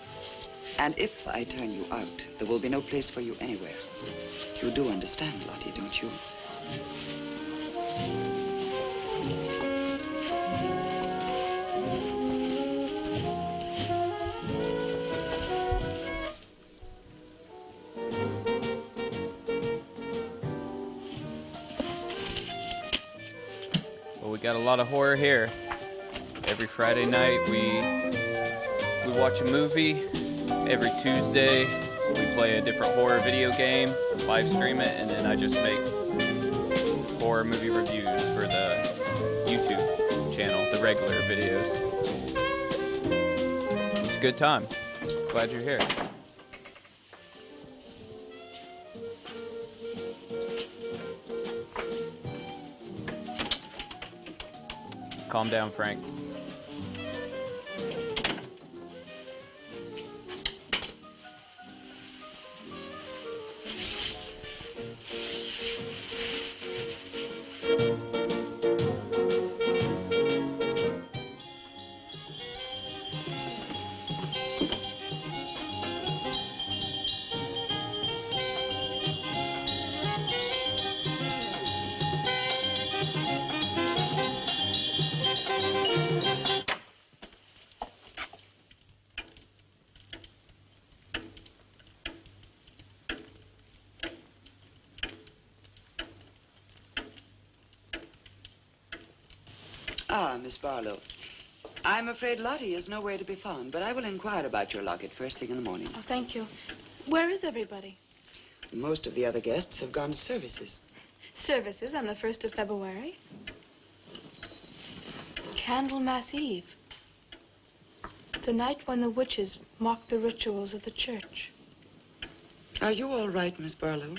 And if I turn you out, there will be no place for you anywhere. You do understand, Lottie, don't you? Well, we got a lot of horror here. Every Friday night we watch a movie. Every Tuesday we play a different horror video game, live stream it, and then I just make horror movie reviews for the YouTube channel, the regular videos. It's a good time. Glad you're here. Calm down, Frank. Ah, Miss Barlow. I'm afraid Lottie is nowhere to be found, but I will inquire about your locket first thing in the morning. Oh, thank you. Where is everybody? Most of the other guests have gone to services. Services on the 1st of February. Candlemas Eve. The night when the witches mocked the rituals of the church. Are you all right, Miss Barlow?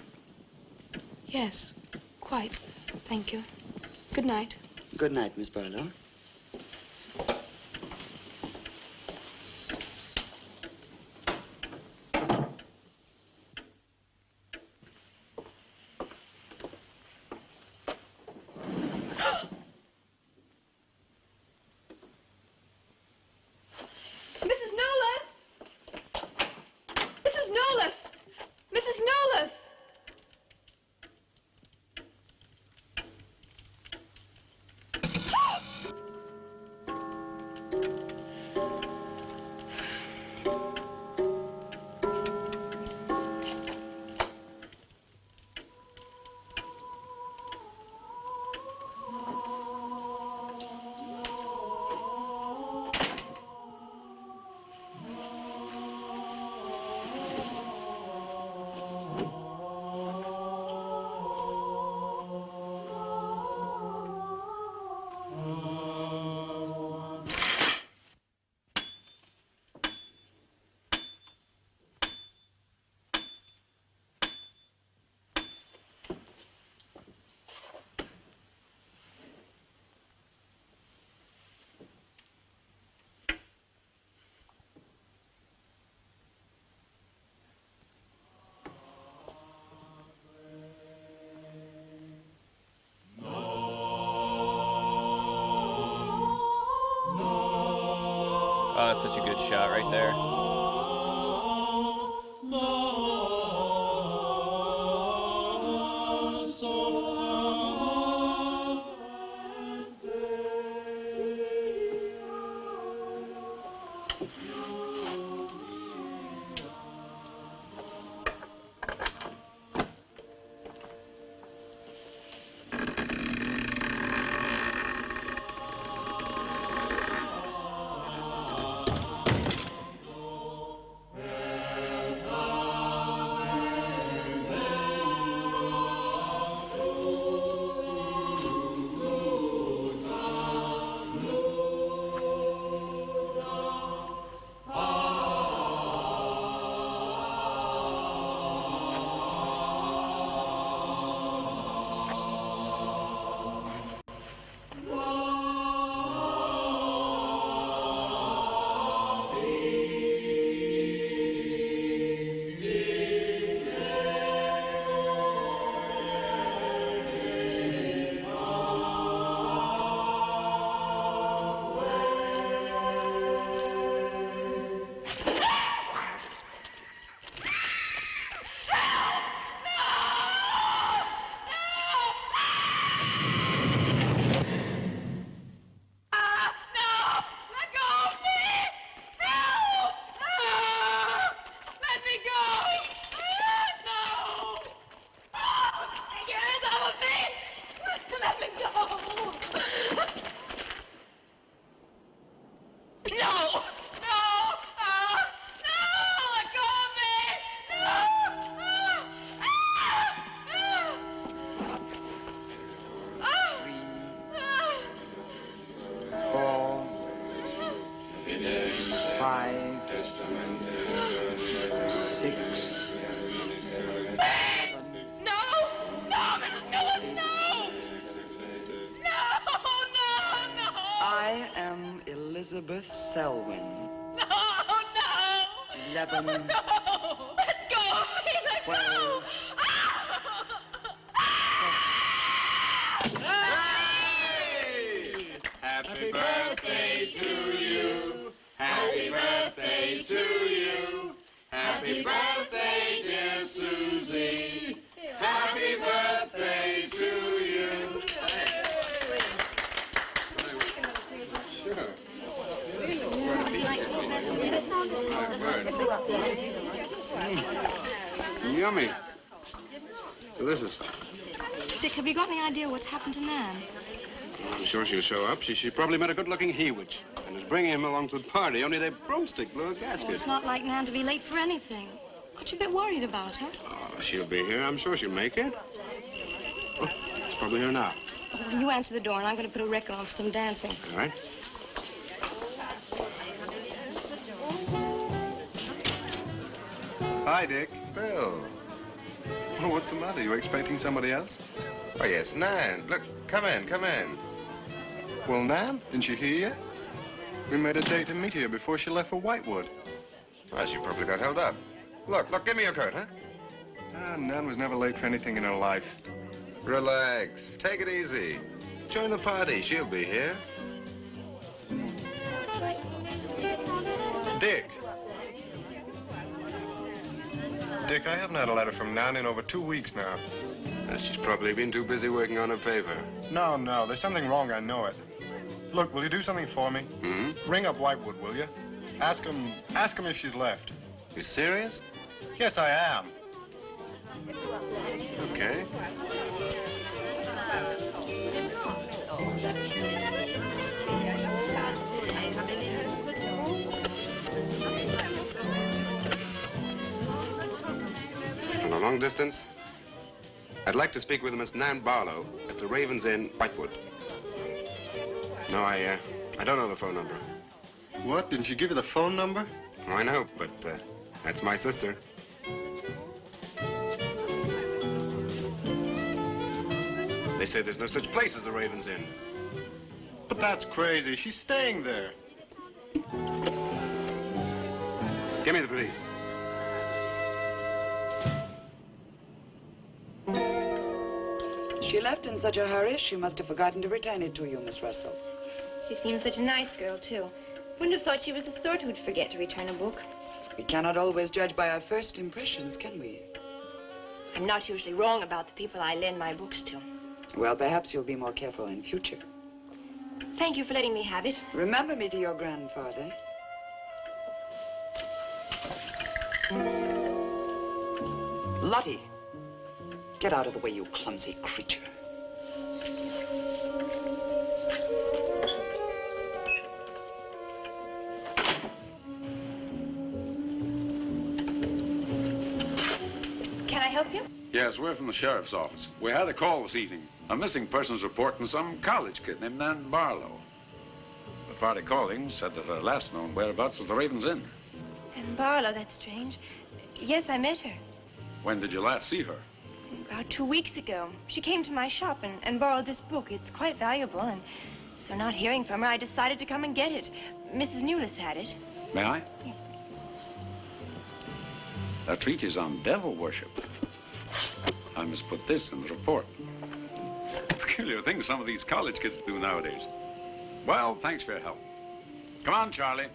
Yes, quite. Thank you. Good night. Good night, Miss Barlow. Oh, that's such a good shot right there. I am Elizabeth Selwyn. No, no! 11. No! Let go of me! Let 12. go! Hey! Happy birthday to you. Happy birthday to you. Happy birthday, dear Susie. Happy birthday to you. Yummy. Delicious. Dick, have you got any idea what's happened to Nan? I'm sure she'll show up. She probably met a good-looking he-witch and is bringing him along to the party, only their broomstick blew a gasket. Well, it's not like Nan to be late for anything. Aren't you a bit worried about her? Oh, she'll be here. I'm sure she'll make it. Oh, it's probably here now. Well, you answer the door, and I'm going to put a record on for some dancing. All right. Hi, Dick. Bill. Oh, what's the matter? You expecting somebody else? Oh, yes, Nan. Look, come in, come in. Well, Nan, didn't she hear you? We made a date to meet here before she left for Whitewood. Well, she probably got held up. Look, give me your coat, huh? Ah, Nan was never late for anything in her life. Relax. Take it easy. Join the party. She'll be here. Dick. Dick, I haven't had a letter from Nan in over 2 weeks now. She's probably been too busy working on her paper. No, there's something wrong, I know it. Look, will you do something for me? Hmm? Ring up Whitewood, will you? Ask him if she's left. You serious? Yes, I am. Okay. On a long distance, I'd like to speak with Miss Nan Barlow at the Raven's Inn, Whitewood. No, I don't know the phone number. What? Didn't she give you the phone number? Oh, I know, but that's my sister. They say there's no such place as the Raven's Inn. But that's crazy. She's staying there. Give me the police. She left in such a hurry, she must have forgotten to return it to you, Miss Russell. She seems such a nice girl, too. Wouldn't have thought she was the sort who'd forget to return a book. We cannot always judge by our first impressions, can we? I'm not usually wrong about the people I lend my books to. Well, perhaps you'll be more careful in future. Thank you for letting me have it. Remember me to your grandfather. Lottie, get out of the way, you clumsy creature. Can I help you? Yes, we're from the sheriff's office. We had a call this evening. A missing persons report from some college kid named Nan Barlow. The party calling said that her last known whereabouts was the Raven's Inn. And Barlow, that's strange. Yes, I met her. When did you last see her? About 2 weeks ago. She came to my shop and borrowed this book. It's quite valuable, and so not hearing from her, I decided to come and get it. Mrs. Newless had it. May I? Yes. A treatise on devil worship. I must put this in the report. Peculiar things some of these college kids do nowadays. Well, thanks for your help. Come on, Charlie.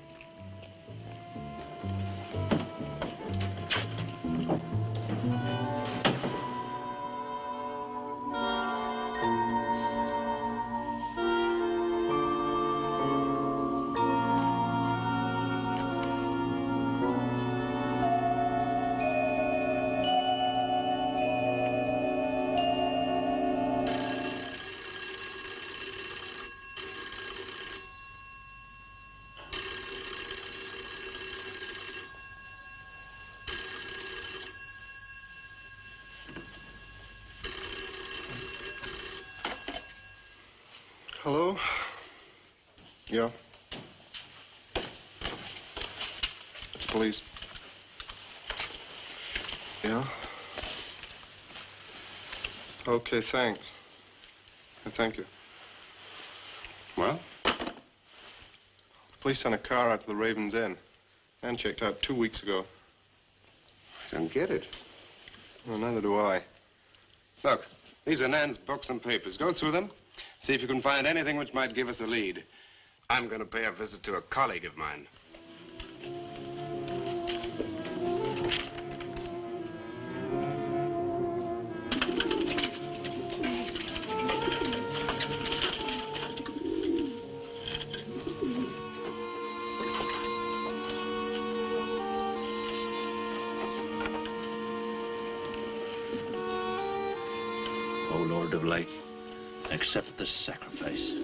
Hello? Yeah? It's police. Yeah? Okay, thanks. Thank you. Well? The police sent a car out to the Raven's Inn. And checked out 2 weeks ago. I don't get it. Well, neither do I. Look, these are Nan's books and papers. Go through them. See if you can find anything which might give us a lead. I'm going to pay a visit to a colleague of mine. O Lord of light, accept this sacrifice.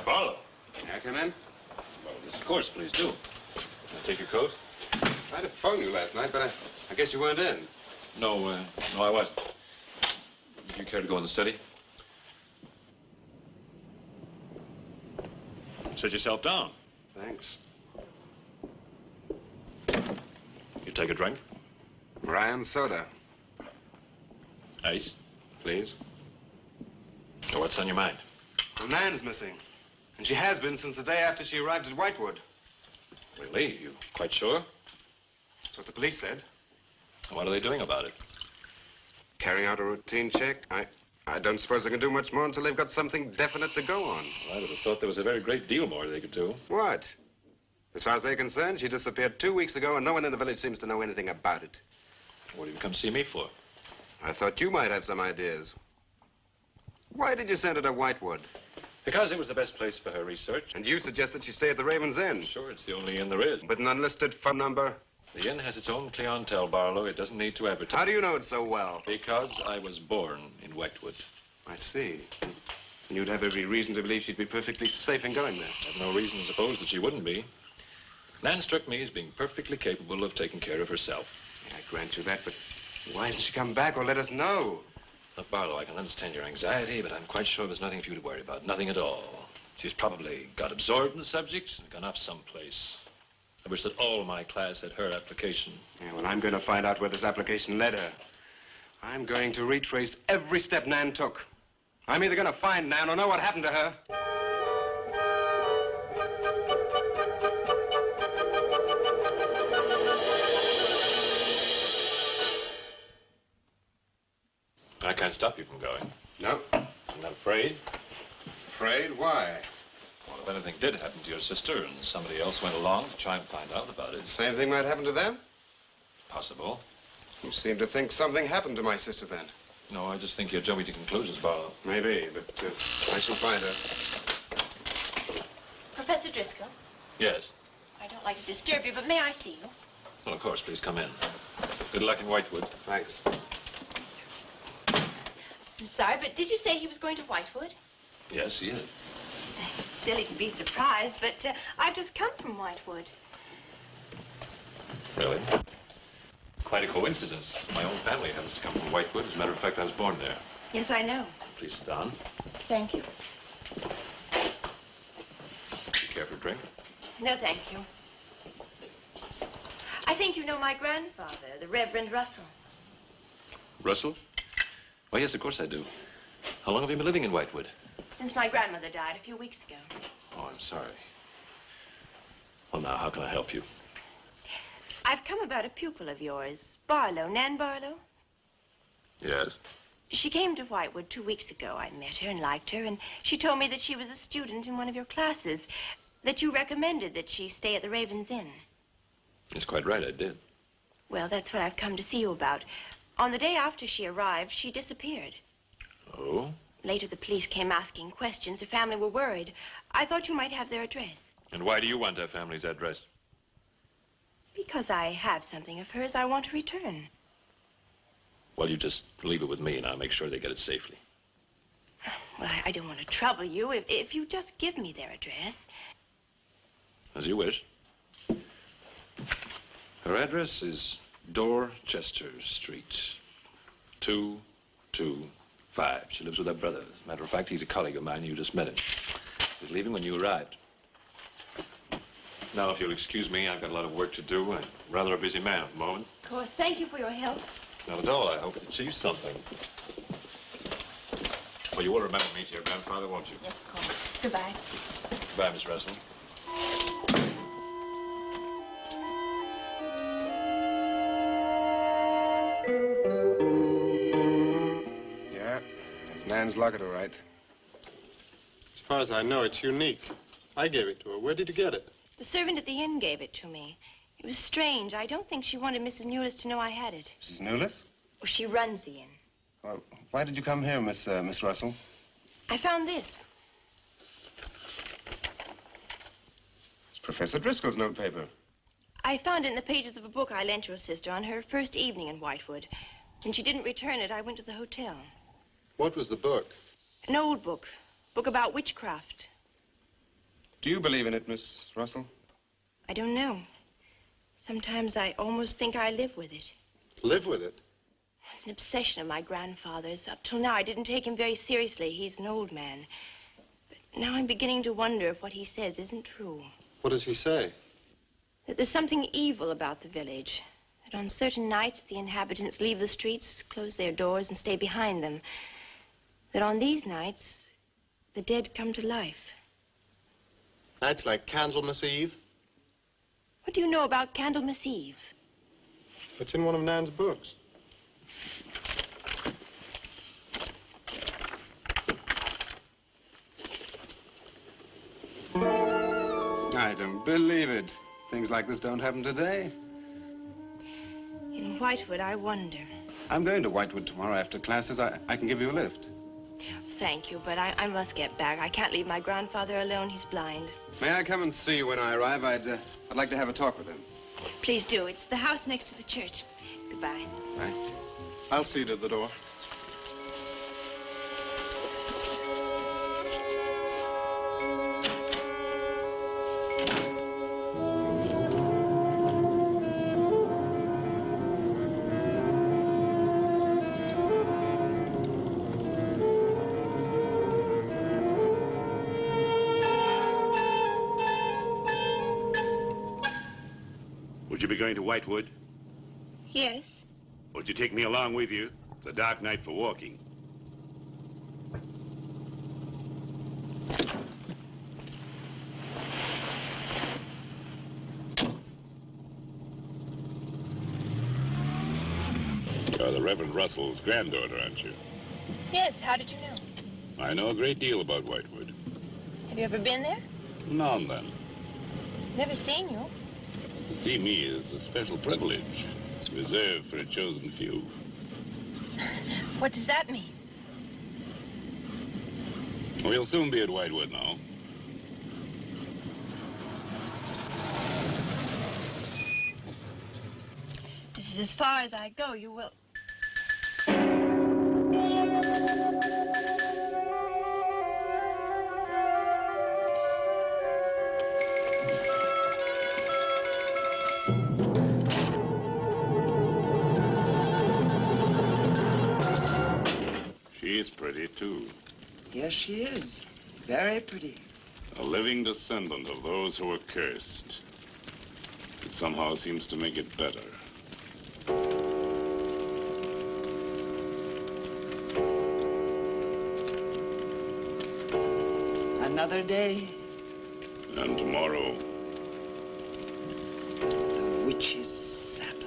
Barlow. May I come in? Well, yes, of course, please do. Can I take your coat? I tried to phone you last night, but I guess you weren't in. No, I wasn't. Would you care to go in the study? Sit yourself down. Thanks. You take a drink? Ryan soda. Ice, please. So what's on your mind? Well, Nan's missing. And she has been since the day after she arrived at Whitewood. Really? You quite sure? That's what the police said. What are they doing about it? Carrying out a routine check. I don't suppose they can do much more until they've got something definite to go on. Well, I would have thought there was a very great deal more they could do. What? As far as they're concerned, she disappeared 2 weeks ago, and no one in the village seems to know anything about it. What have you come see me for? I thought you might have some ideas. Why did you send her to Whitewood? Because it was the best place for her research. And you suggested she stay at the Raven's Inn. Sure, it's the only inn there is. With an unlisted phone number? The inn has its own clientele, Barlow. It doesn't need to advertise. How do you know it so well? Because I was born in Whitewood. I see. And you'd have every reason to believe she'd be perfectly safe in going there. I have no reason to suppose that she wouldn't be. Nan struck me as being perfectly capable of taking care of herself. I grant you that, but why hasn't she come back or let us know? Look, Barlow, I can understand your anxiety, but I'm quite sure there's nothing for you to worry about. Nothing at all. She's probably got absorbed in the subject and gone off someplace. I wish that all my class had her application. Yeah, well, I'm going to find out where this application led her. I'm going to retrace every step Nan took. I'm either going to find Nan or know what happened to her. I can't stop you from going. No. I'm not afraid. Afraid? Why? Well, if anything did happen to your sister and somebody else went along to try and find out about it. Same thing might happen to them? Possible. You seem to think something happened to my sister then. No, I just think you're jumping to conclusions, Barlow. Maybe, but I shall find her. Professor Driscoll, Yes. I don't like to disturb you, but may I see you? Well, of course, please come in. Good luck in Whitewood. Thanks. I'm sorry, but did you say he was going to Whitewood? Yes, he is. It's silly to be surprised, but I've just come from Whitewood. Really? Quite a coincidence. My own family happens to come from Whitewood. As a matter of fact, I was born there. Yes, I know. Please sit down. Thank you. You care for a drink? No, thank you. I think you know my grandfather, the Reverend Russell. Russell? Oh, yes, of course I do. How long have you been living in Whitewood? Since my grandmother died a few weeks ago. Oh, I'm sorry. Well, now, how can I help you? I've come about a pupil of yours, Barlow, Nan Barlow. Yes? She came to Whitewood 2 weeks ago. I met her and liked her, and she told me that she was a student in one of your classes, that you recommended that she stay at the Raven's Inn. That's quite right, I did. Well, that's what I've come to see you about. On the day after she arrived, she disappeared. Oh? Later, the police came asking questions. Her family were worried. I thought you might have their address. And why do you want her family's address? Because I have something of hers I want to return. Well, you just leave it with me, and I'll make sure they get it safely. Well, I don't want to trouble you. If you just give me their address. As you wish. Her address is Dorchester Street, 225. She lives with her brother. As a matter of fact, he's a colleague of mine. You just met him. He was leaving when you arrived. Now, if you'll excuse me, I've got a lot of work to do. I'm rather a busy man at the moment. Of course, thank you for your help. Not at all. I hope it achieves something. Well, you will remember me to your grandfather, won't you? Yes, of course. Goodbye. Goodbye, Miss Russell. Yeah, it's Nan's locket, all right. As far as I know, it's unique. I gave it to her. Where did you get it? The servant at the inn gave it to me. It was strange. I don't think she wanted Mrs. Newless to know I had it. Mrs. Newless? Oh, she runs the inn. Well, why did you come here, Miss Russell? I found this. It's Professor Driscoll's notepaper. I found it in the pages of a book I lent your sister on her first evening in Whitewood. When she didn't return it, I went to the hotel. What was the book? An old book. Book about witchcraft. Do you believe in it, Miss Russell? I don't know. Sometimes I almost think I live with it. Live with it? It's an obsession of my grandfather's. Up till now, I didn't take him very seriously. He's an old man. But now I'm beginning to wonder if what he says isn't true. What does he say? That there's something evil about the village. That on certain nights, the inhabitants leave the streets, close their doors, and stay behind them. That on these nights, the dead come to life. Nights like Candlemas Eve? What do you know about Candlemas Eve? It's in one of Nan's books. I don't believe it. Things like this don't happen today. In Whitewood, I wonder. I'm going to Whitewood tomorrow after classes. I can give you a lift. Thank you, but I must get back. I can't leave my grandfather alone. He's blind. May I come and see you when I arrive? I'd like to have a talk with him. Please do. It's the house next to the church. Goodbye. Bye. I'll see you to the door. Would you be going to Whitewood? Yes. Would you take me along with you? It's a dark night for walking. You're the Reverend Russell's granddaughter, aren't you? Yes, how did you know? I know a great deal about Whitewood. Have you ever been there? Now and then. Never seen you. To see me is a special privilege, reserved for a chosen few. What does that mean? We'll soon be at Whitewood now. This is as far as I go. You will... She's pretty, too. Yes, she is. Very pretty. A living descendant of those who were cursed. It somehow seems to make it better. Another day. And tomorrow. The witch's Sabbath.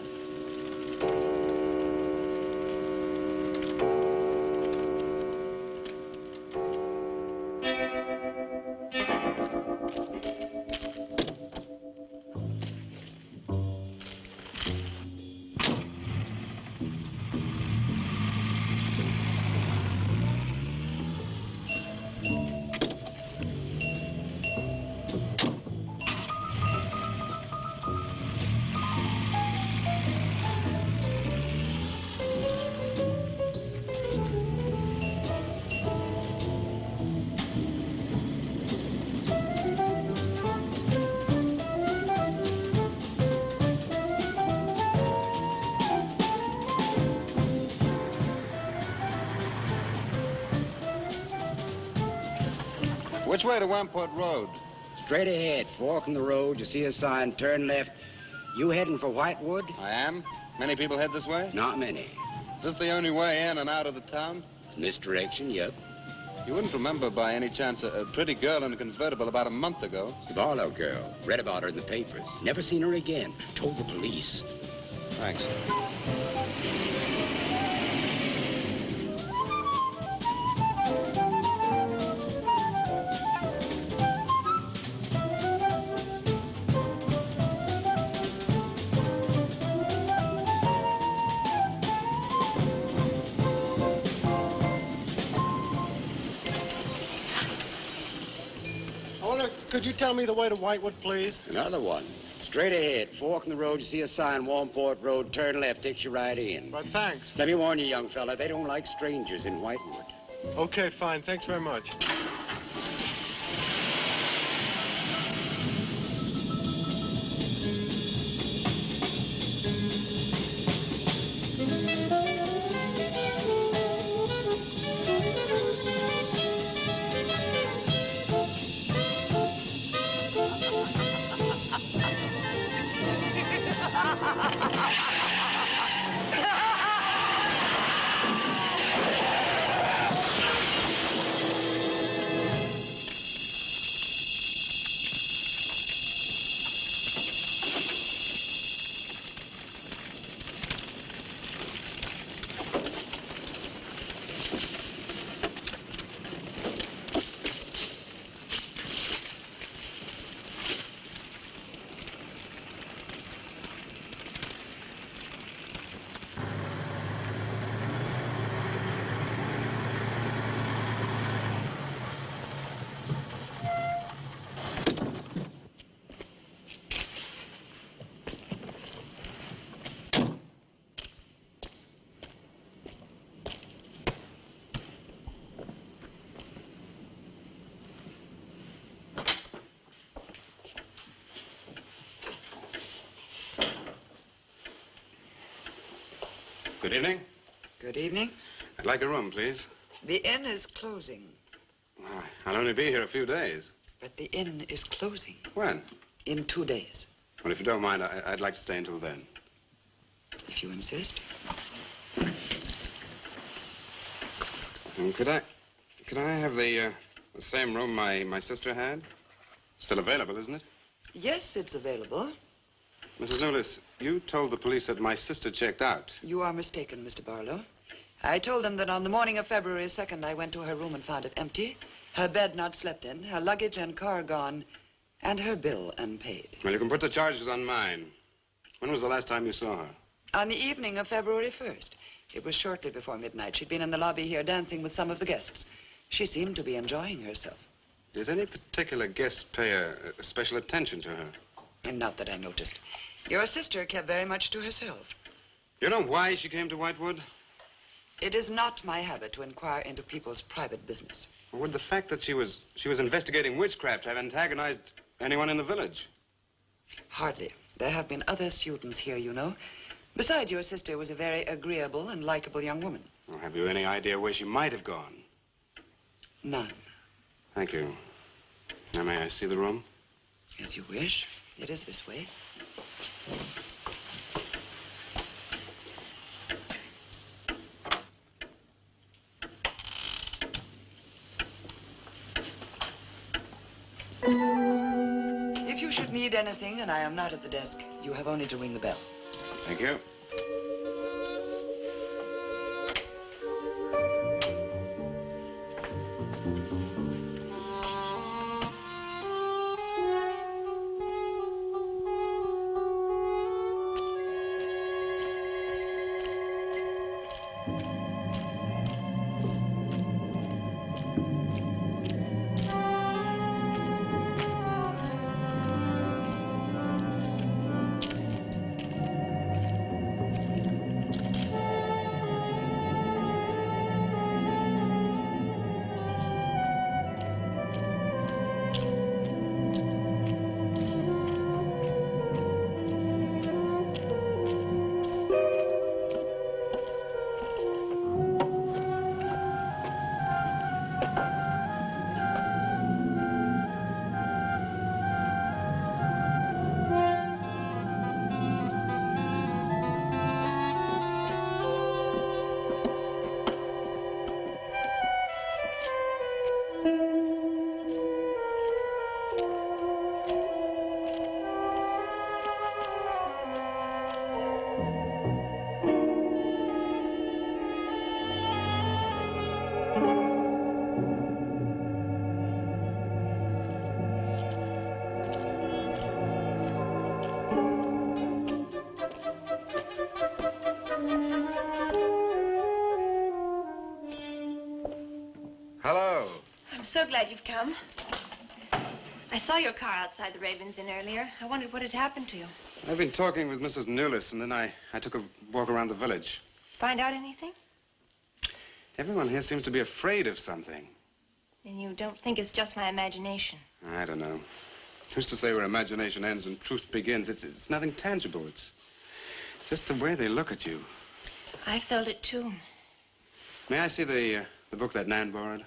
Which way to Wamport Road? Straight ahead, fork in the road, you see a sign, turn left. You heading for Whitewood? I am. Many people head this way? Not many. Is this the only way in and out of the town? In this direction, yep. You wouldn't remember by any chance a pretty girl in a convertible about a month ago? The Barlow girl. Read about her in the papers. Never seen her again. Told the police. Thanks. Could you tell me the way to Whitewood, please? Another one. Straight ahead. Fork in the road, you see a sign, Warmport Road. Turn left, takes you right in. But thanks. Let me warn you, young fella, they don't like strangers in Whitewood. Okay, fine. Thanks very much. Good evening. Good evening. I'd like a room, please. The inn is closing. I'll only be here a few days. But the inn is closing. When? In 2 days. Well, if you don't mind, I'd like to stay until then. If you insist. Could I have the same room my sister had? Still available, isn't it? Yes, it's available. Mrs. Newless, you told the police that my sister checked out. You are mistaken, Mr. Barlow. I told them that on the morning of February 2nd, I went to her room and found it empty, her bed not slept in, her luggage and car gone, and her bill unpaid. Well, you can put the charges on mine. When was the last time you saw her? On the evening of February 1st. It was shortly before midnight. She'd been in the lobby here dancing with some of the guests. She seemed to be enjoying herself. Did any particular guest pay a special attention to her? And not that I noticed. Your sister kept very much to herself. You know why she came to Whitewood? It is not my habit to inquire into people's private business. Would the fact that she was investigating witchcraft have antagonized anyone in the village? Hardly. There have been other students here, you know. Besides, your sister was a very agreeable and likable young woman. Well, have you any idea where she might have gone? None. Thank you. Now, may I see the room? As you wish. It is this way. If you should need anything and I am not at the desk, you have only to ring the bell. Thank you. so glad you've come. I saw your car outside the Ravens Inn earlier. I wondered what had happened to you. I've been talking with Mrs. Newlis, and then I took a walk around the village. Find out anything? Everyone here seems to be afraid of something. And you don't think it's just my imagination? I don't know. Who's to say where imagination ends and truth begins? It's nothing tangible. It's just the way they look at you. I felt it too. May I see the book that Nan borrowed?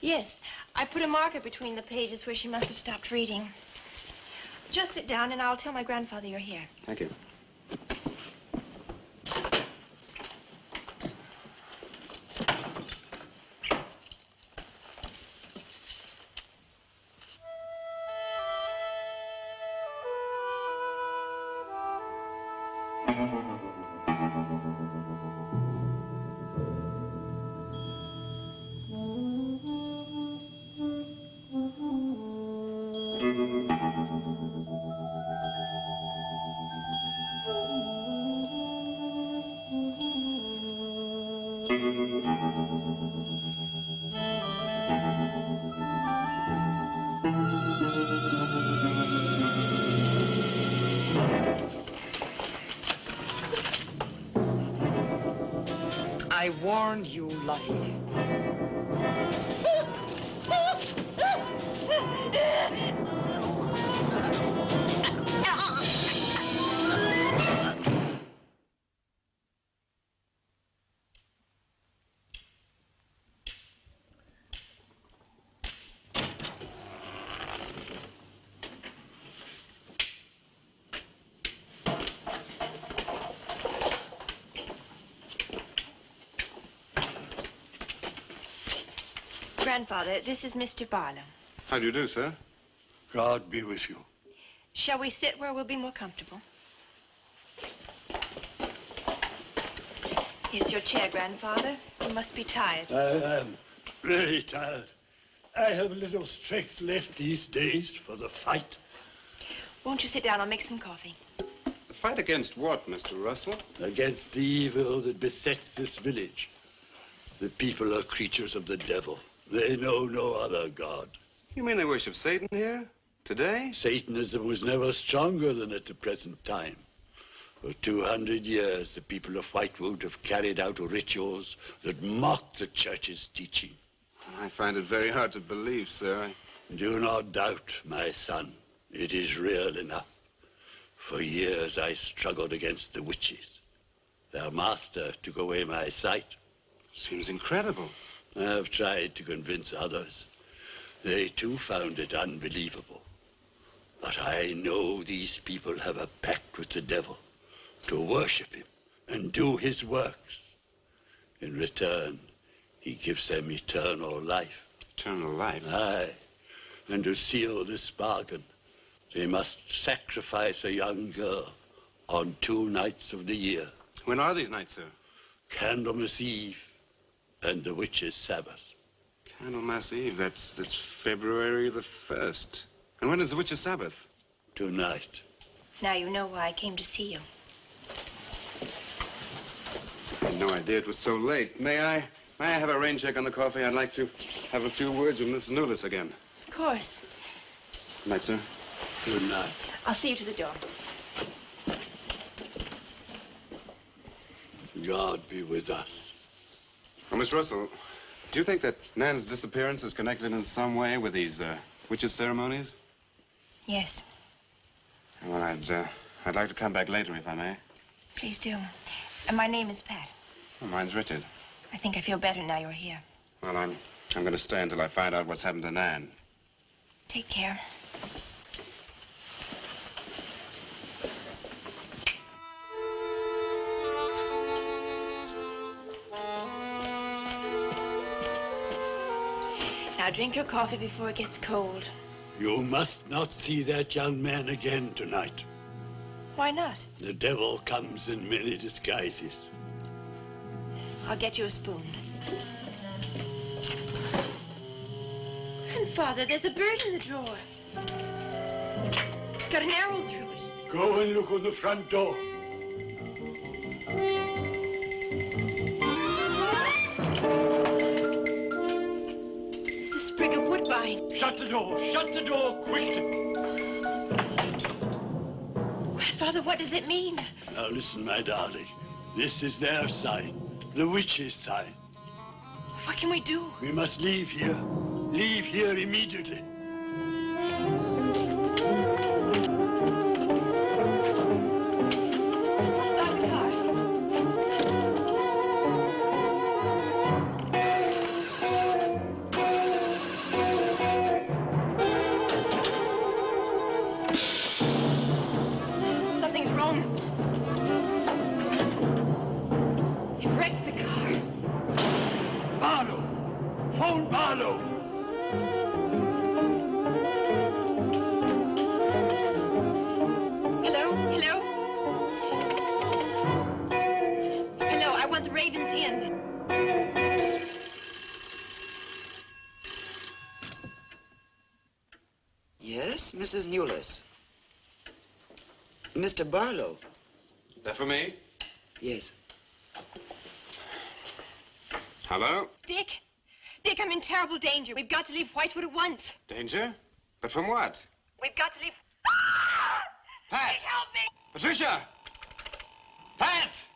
Yes, I put a marker between the pages where she must have stopped reading. Just sit down and I'll tell my grandfather you're here. Thank you. I warned you, Lucky. Grandfather, this is Mr. Barlow. How do you do, sir? God be with you. Shall we sit where we'll be more comfortable? Here's your chair, Grandfather. You must be tired. I am really tired. I have little strength left these days for the fight. Won't you sit down? I'll make some coffee. The fight against what, Mr. Russell? Against the evil that besets this village. The people are creatures of the devil. They know no other god. You mean they worship Satan here? Today? Satanism was never stronger than at the present time. For 200 years, the people of Whitewood have carried out rituals that mock the church's teaching. I find it very hard to believe, sir. Do not doubt, my son. It is real enough. For years, I struggled against the witches. Their master took away my sight. Seems incredible. I have tried to convince others. They too found it unbelievable. But I know these people have a pact with the devil to worship him and do his works. In return, he gives them eternal life. Eternal life? Aye. And to seal this bargain, they must sacrifice a young girl on 2 nights of the year. When are these nights, sir? Candlemas Eve and the witch's Sabbath. Candlemas Eve, that's February the 1st. And when is the witch's Sabbath? Tonight. Now you know why I came to see you. I had no idea it was so late. May I have a rain check on the coffee? I'd like to have a few words with Miss Newlis again. Of course. Good night, sir. Good night. I'll see you to the door. God be with us. Oh, Miss Russell, do you think that Nan's disappearance is connected in some way with these witches' ceremonies? Yes. Well, I'd like to come back later, if I may. Please do. And my name is Pat. Well, mine's Richard. I think I feel better now you're here. Well, I'm going to stay until I find out what's happened to Nan. Take care. Now drink your coffee before it gets cold. You must not see that young man again tonight. Why not? The devil comes in many disguises. I'll get you a spoon. Grandfather, there's a bird in the drawer. It's got an arrow through it. Go and look on the front door. It's a sprig of woodbine. sign. Shut the door! Shut the door, quickly! Grandfather, what does it mean? Now listen, my darling. This is their sign. The witch's sign. What can we do? We must leave here. Leave here immediately. Start the car. Something's wrong. They've wrecked the car. Barlow! Phone Barlow! Hello? Hello? Hello, I want the Ravens Inn. Yes, Mrs. Newless. Mr. Barlow. That for me? Yes. Hello? Dick? Dick, I'm in terrible danger. We've got to leave Whitewood at once. Danger? But from what? We've got to leave... Pat! Dick, help me! Patricia! Pat!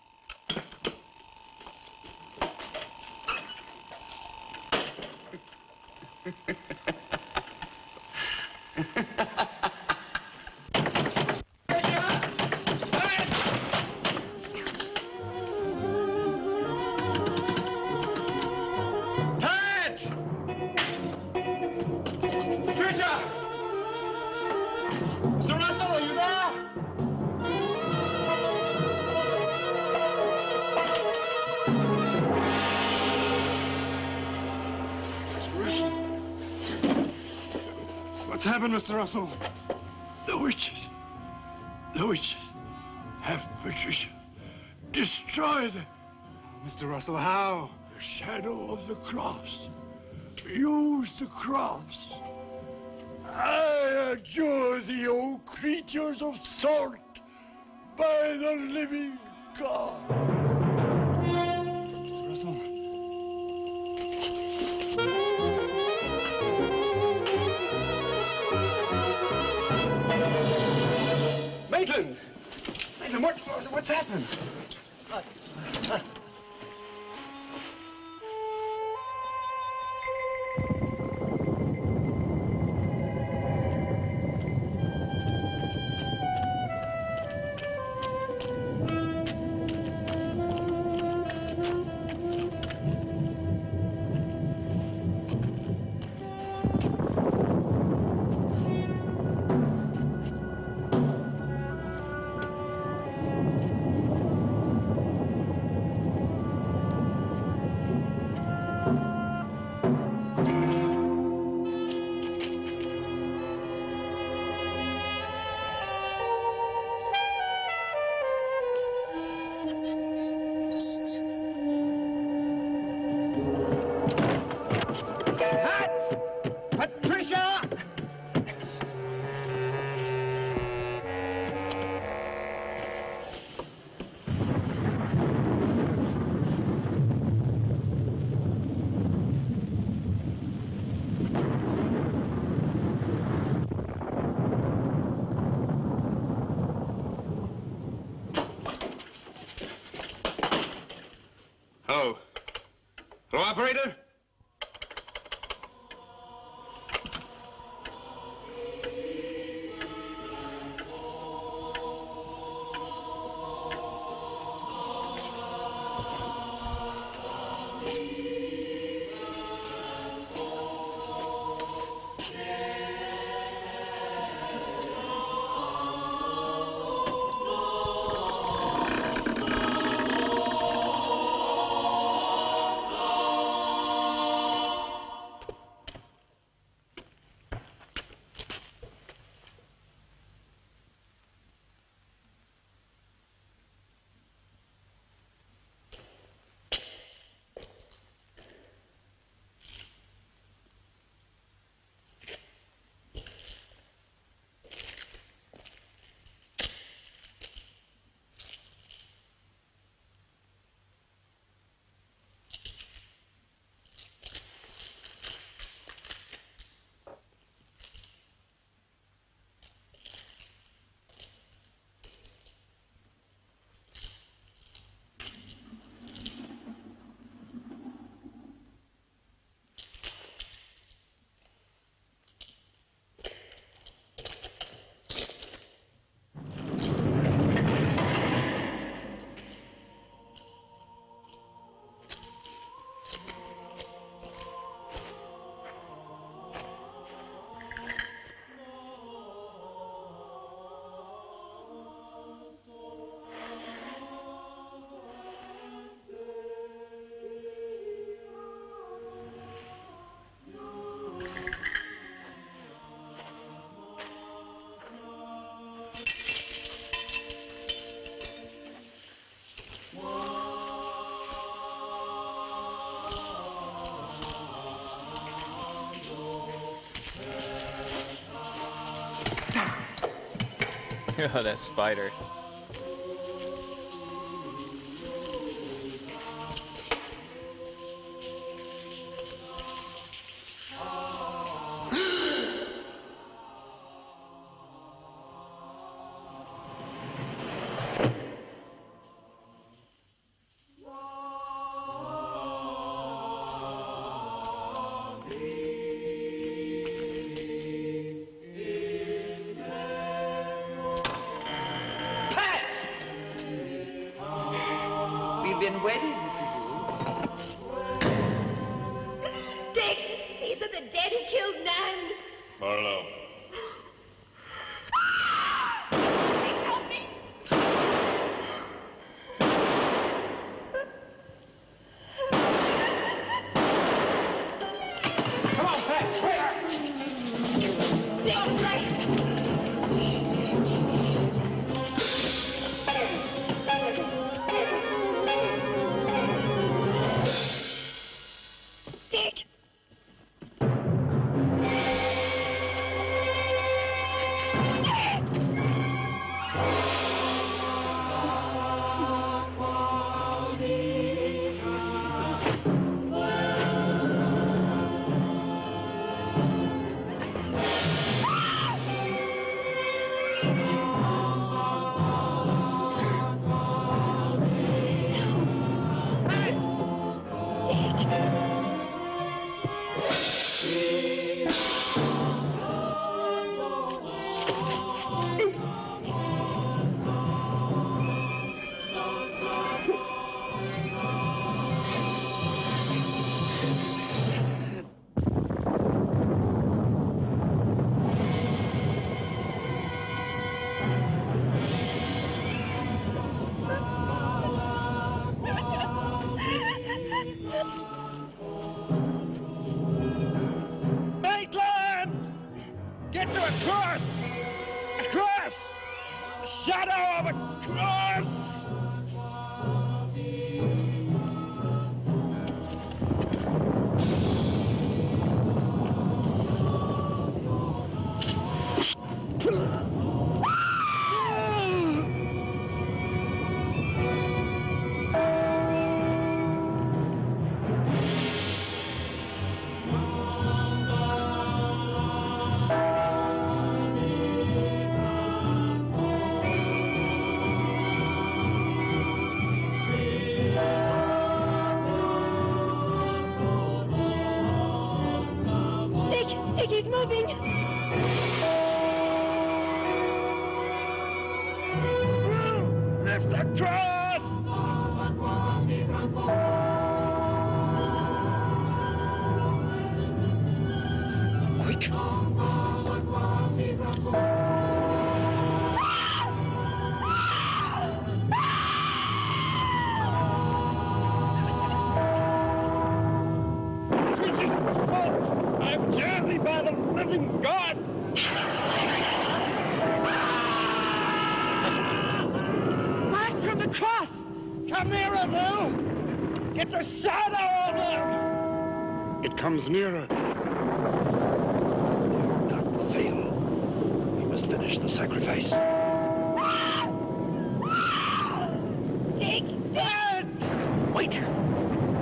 Pat! Patricia! Mr. Russell, are you there? Mr. Russell. What's happened, Mr. Russell? The witches. The witches have Patricia. Destroy them. Mr. Russell, how? The shadow of the cross. Use the cross. I adjure thee, O creatures of salt, by the living God. Mr. Russell. Maitland! Maitland, what's happened? Patricia! Hello. Hello, operator? Oh, that spider. We've been waiting for you. Dick, these are the dead who killed Nan. Barlow. Help me. Come on, Pat, quick! Dick, right. Dick! Maitland! Get to a cross! A cross! A shadow of a cross! Dick, he's moving. Lift the cross! Quick. I'm jersey by the living God! Mark from the cross. Come nearer, Bill! Get the shadow of him! It comes nearer. Not fail. We must finish the sacrifice. Dick, Dead! Wait!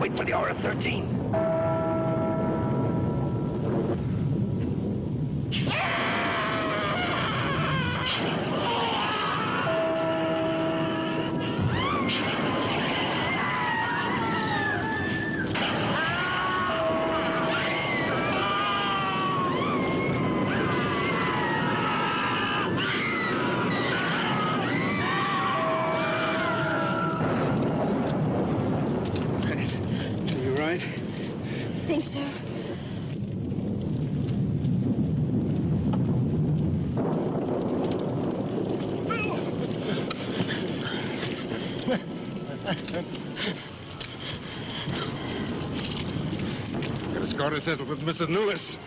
Wait for the hour of 13. You right? I think so. Get a score to settle with Mrs. Lewis.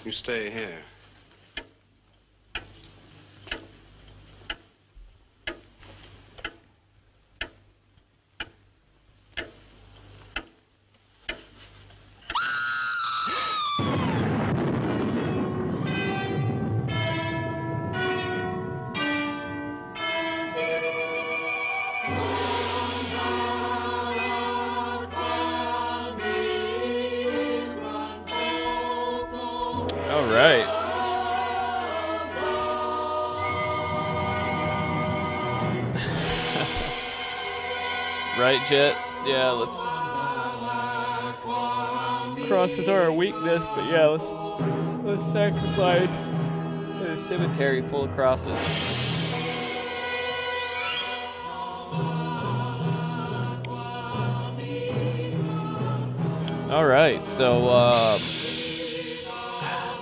You stay here. Right, Jet? Yeah, let's... Crosses are a weakness, but yeah, let's sacrifice in a cemetery full of crosses. Alright, so,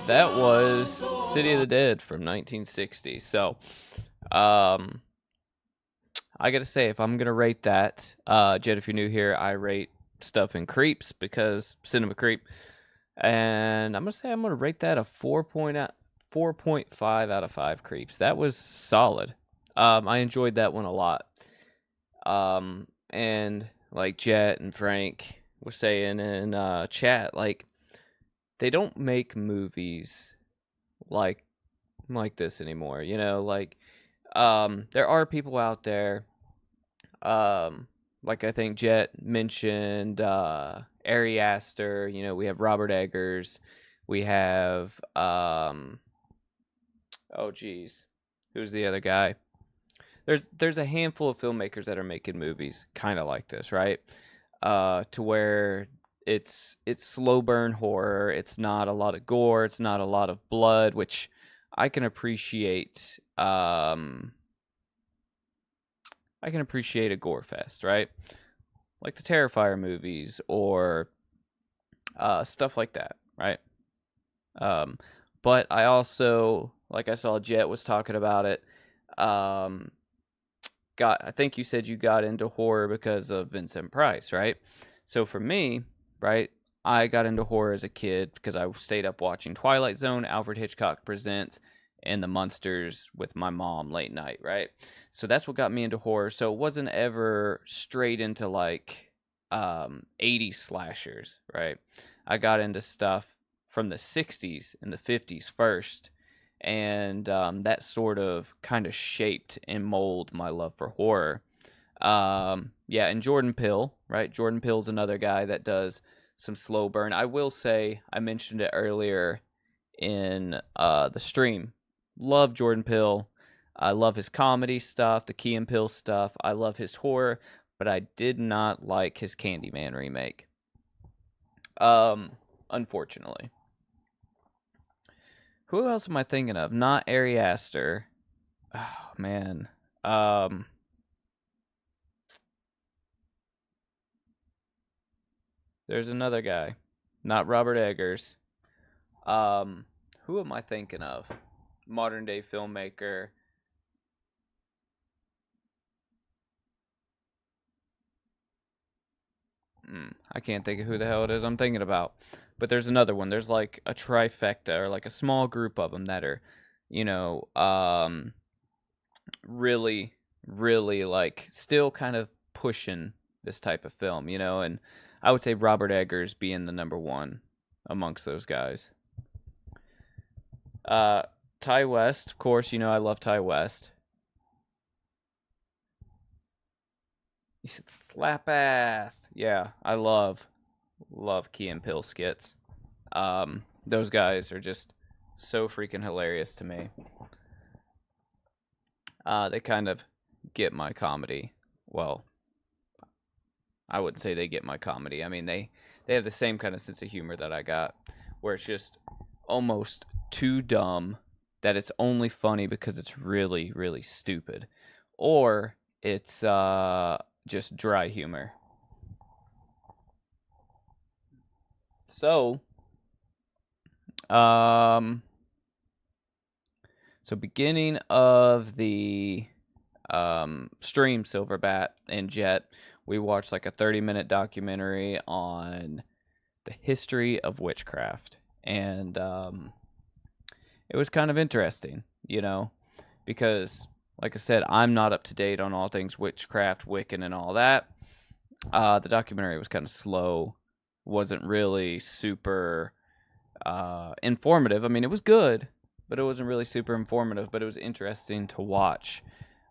that was City of the Dead from 1960. So, I gotta say, if I'm gonna rate that, Jed, if you're new here, I rate stuff in creeps because cinema creep. And I'm gonna rate that a 4.5 out of 5 creeps. That was solid. I enjoyed that one a lot. And like Jet and Frank were saying in chat, like they don't make movies like this anymore. You know, like there are people out there. Like I think Jet mentioned Ari Aster. You know, we have Robert Eggers. We have oh geez, who's the other guy? There's a handful of filmmakers that are making movies kind of like this, right? To where it's slow burn horror. It's not a lot of gore. It's not a lot of blood, which I can appreciate. I can appreciate a gore fest, right? Like the Terrifier movies or stuff like that, right? But I also, like I saw Jet was talking about it. I think you said you got into horror because of Vincent Price, right? So for me, right, I got into horror as a kid because I stayed up watching Twilight Zone, Alfred Hitchcock Presents, and The Munsters with my mom late night, right? So that's what got me into horror. So it wasn't ever straight into like 80s slashers, right? I got into stuff from the 60s and the 50s first, and that sort of kind of shaped and molded my love for horror. Yeah, and Jordan Peele, right? Jordan Peele's another guy that does some slow burn. I will say, I mentioned it earlier in the stream. Love Jordan Peele. I love his comedy stuff, the Key and Peele stuff. I love his horror, but I did not like his Candyman remake. Unfortunately. Who else am I thinking of? Not Ari Aster. Oh, man. There's another guy. Not Robert Eggers. Who am I thinking of? Modern day filmmaker. I can't think of who the hell it is I'm thinking about. But there's another one. There's like a trifecta or like a small group of them that are, you know, really, really like still kind of pushing this type of film, you know, and I would say Robert Eggers being the number one amongst those guys. Ty West, of course, you know I love Ty West. Slap ass. Yeah, I love Key and Peele skits. Those guys are just so freaking hilarious to me. They kind of get my comedy. Well, I wouldn't say they get my comedy. I mean, they have the same kind of sense of humor that I got, where it's just almost too dumb that it's only funny because it's really, really stupid. Or it's just dry humor. So, beginning of the stream, Silverbat and Jet, we watched like a 30-minute documentary on the history of witchcraft. And it was kind of interesting, you know, because, like I said, I'm not up to date on all things witchcraft, Wiccan, and all that. The documentary was kind of slow, wasn't really super informative. I mean, it was good, but it wasn't really super informative, but it was interesting to watch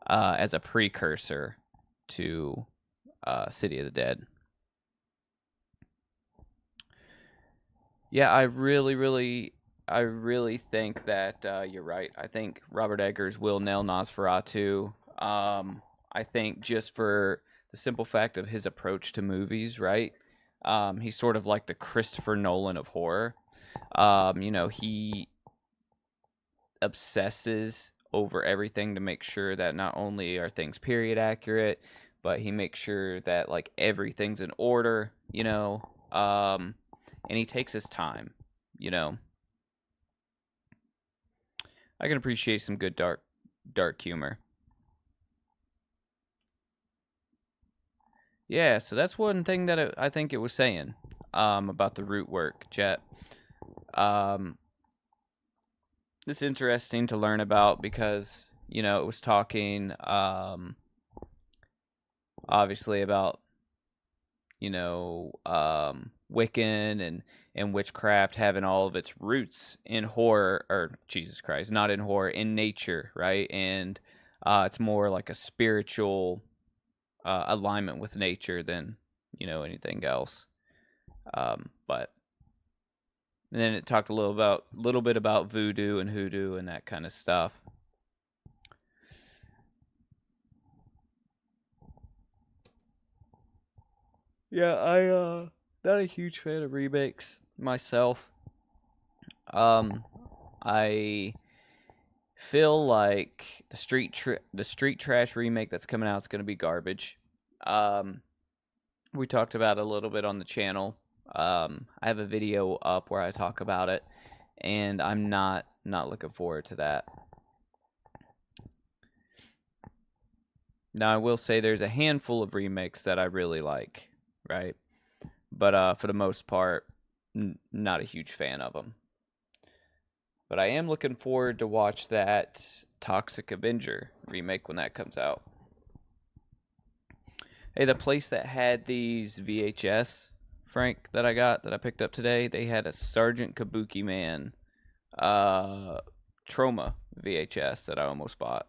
as a precursor to City of the Dead. Yeah, I really think that you're right. I think Robert Eggers will nail Nosferatu. I think just for the simple fact of his approach to movies, right? He's sort of like the Christopher Nolan of horror. You know, he obsesses over everything to make sure that not only are things period accurate, but he makes sure that like everything's in order, you know. And he takes his time, you know. I can appreciate some good dark humor. Yeah, so that's one thing that I think it was saying about the root work, Jet. It's interesting to learn about because, you know, it was talking obviously about, you know, Wiccan and witchcraft having all of its roots in horror, or Jesus Christ, not in horror, in nature, right? And it's more like a spiritual alignment with nature than, you know, anything else. But and then it talked a little bit about voodoo and hoodoo and that kind of stuff. Yeah, not a huge fan of remakes myself. I feel like the street trash remake that's coming out is going to be garbage. We talked about it a little bit on the channel. I have a video up where I talk about it, and I'm not looking forward to that. Now, I will say there's a handful of remakes that I really like, right? But for the most part, not a huge fan of them. But I am looking forward to watch that Toxic Avenger remake when that comes out. Hey, the place that had these VHS, Frank, that I picked up today, they had a Sergeant Kabuki Man Trauma VHS that I almost bought.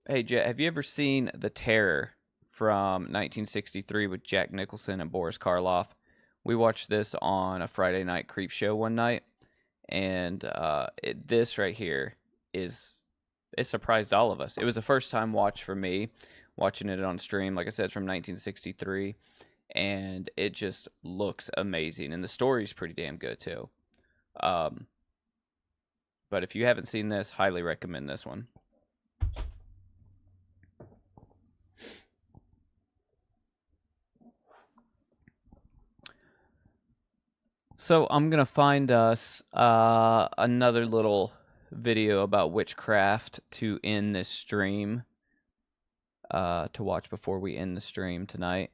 Hey, Jet, have you ever seen The Terror from 1963 with Jack Nicholson and Boris Karloff? We watched this on a Friday night creep show one night, and this right here it surprised all of us. It was a first time watch for me, watching it on stream. Like I said, it's from 1963, and it just looks amazing, and the story's pretty damn good too. But if you haven't seen this, highly recommend this one. So I'm going to find us another little video about witchcraft to end this stream, to watch before we end the stream tonight.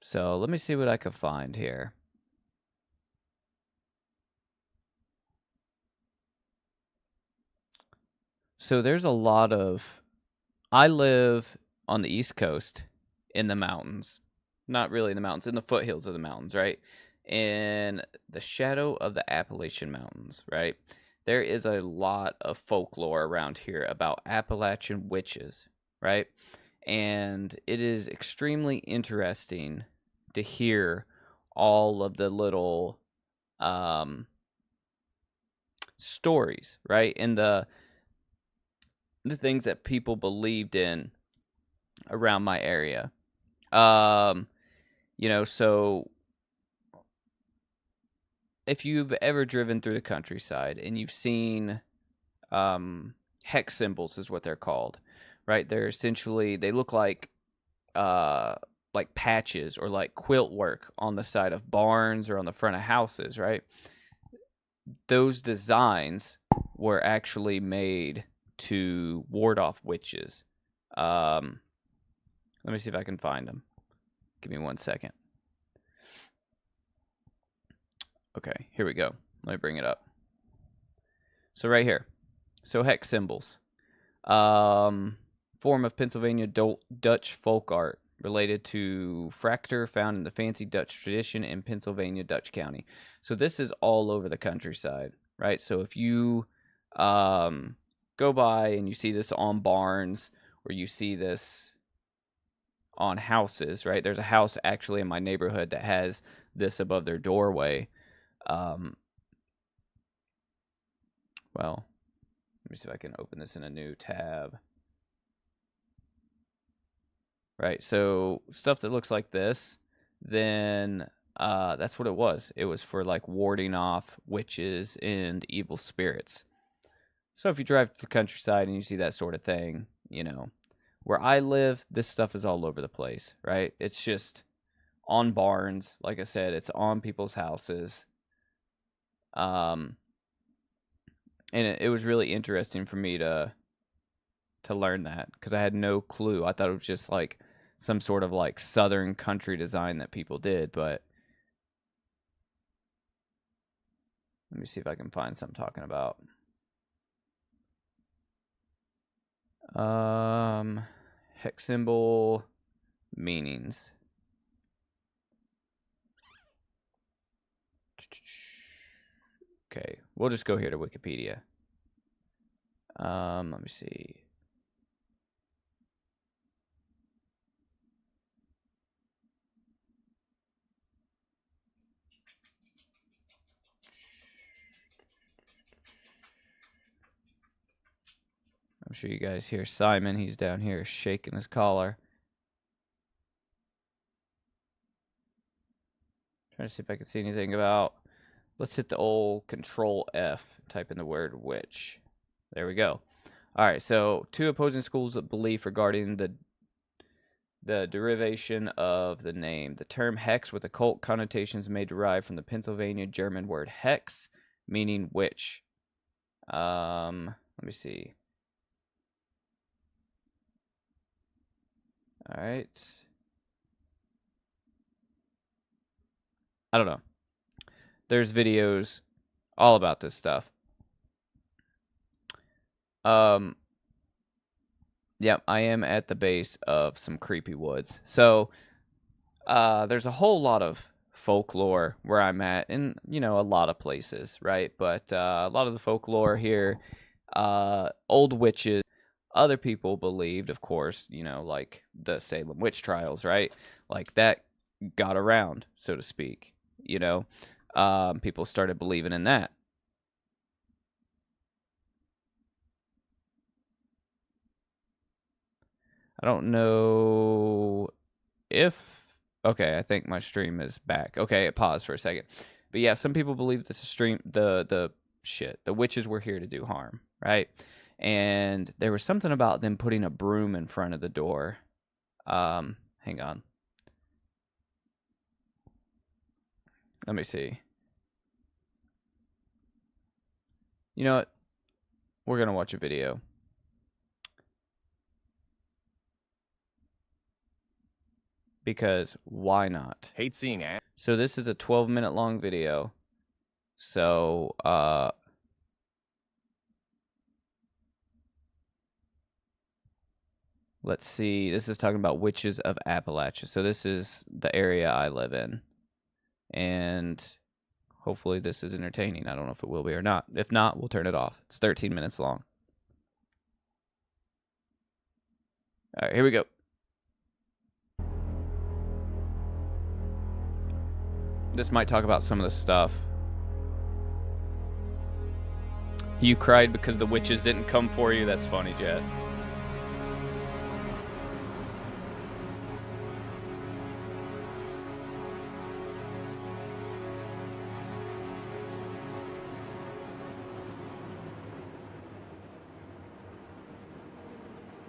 So let me see what I can find here. So there's a lot of... I live on the East Coast in the mountains. Not really in the mountains, in the foothills of the mountains, right? In the shadow of the Appalachian Mountains, right? There is a lot of folklore around here about Appalachian witches, right? And it is extremely interesting to hear all of the little stories, right? And the things that people believed in around my area. You know, so if you've ever driven through the countryside and you've seen hex symbols is what they're called, right? They're essentially, they look like patches or like quilt work on the side of barns or on the front of houses, right? Those designs were actually made to ward off witches. Let me see if I can find them. Give me 1 second. Okay, here we go. Let me bring it up. So right here. So hex symbols. Form of Pennsylvania Dutch folk art related to fracture found in the fancy Dutch tradition in Pennsylvania, Dutch County. So this is all over the countryside, right? So if you go by and you see this on barns or you see this on houses, right? There's a house actually in my neighborhood that has this above their doorway. Well, let me see if I can open this in a new tab. right? So stuff that looks like this, then that's what it was. It was for like warding off witches and evil spirits. So if you drive to the countryside and you see that sort of thing, you know, where I live, this stuff is all over the place, right? It's just on barns. Like I said, it's on people's houses. And it was really interesting for me to learn that, because I had no clue. I thought it was just like some sort of like southern country design that people did, but let me see if I can find something talking about. Hex symbol meanings. Okay, we'll just go here to Wikipedia. Let me see. I'm sure you guys hear Simon. He's down here shaking his collar. Trying to see if I can see anything about. Let's hit the old Control F. Type in the word witch. There we go. All right. So 2 opposing schools of belief regarding the derivation of the name. The term hex with occult connotations may derive from the Pennsylvania German word hex, meaning witch. Let me see. All right. I don't know. There's videos all about this stuff. Yeah, I am at the base of some creepy woods. So, there's a whole lot of folklore where I'm at, in, you know, a lot of places, right? But a lot of the folklore here, old witches. Other people believed, of course, you know, like the Salem witch trials, right? Like that got around, so to speak. You know, people started believing in that. I don't know if... Okay, I think my stream is back. Okay, it paused for a second. But yeah, some people believe that the witches were here to do harm, right? And there was something about them putting a broom in front of the door. Hang on. Let me see. You know what? We're going to watch a video. Because why not? Hate seeing ads. So this is a 12-minute long video. So, let's see. This is talking about witches of Appalachia. So this is the area I live in. And hopefully this is entertaining. I don't know if it will be or not. If not, we'll turn it off. It's 13 minutes long. All right, here we go. This might talk about some of the stuff. You cried because the witches didn't come for you? That's funny, Jet.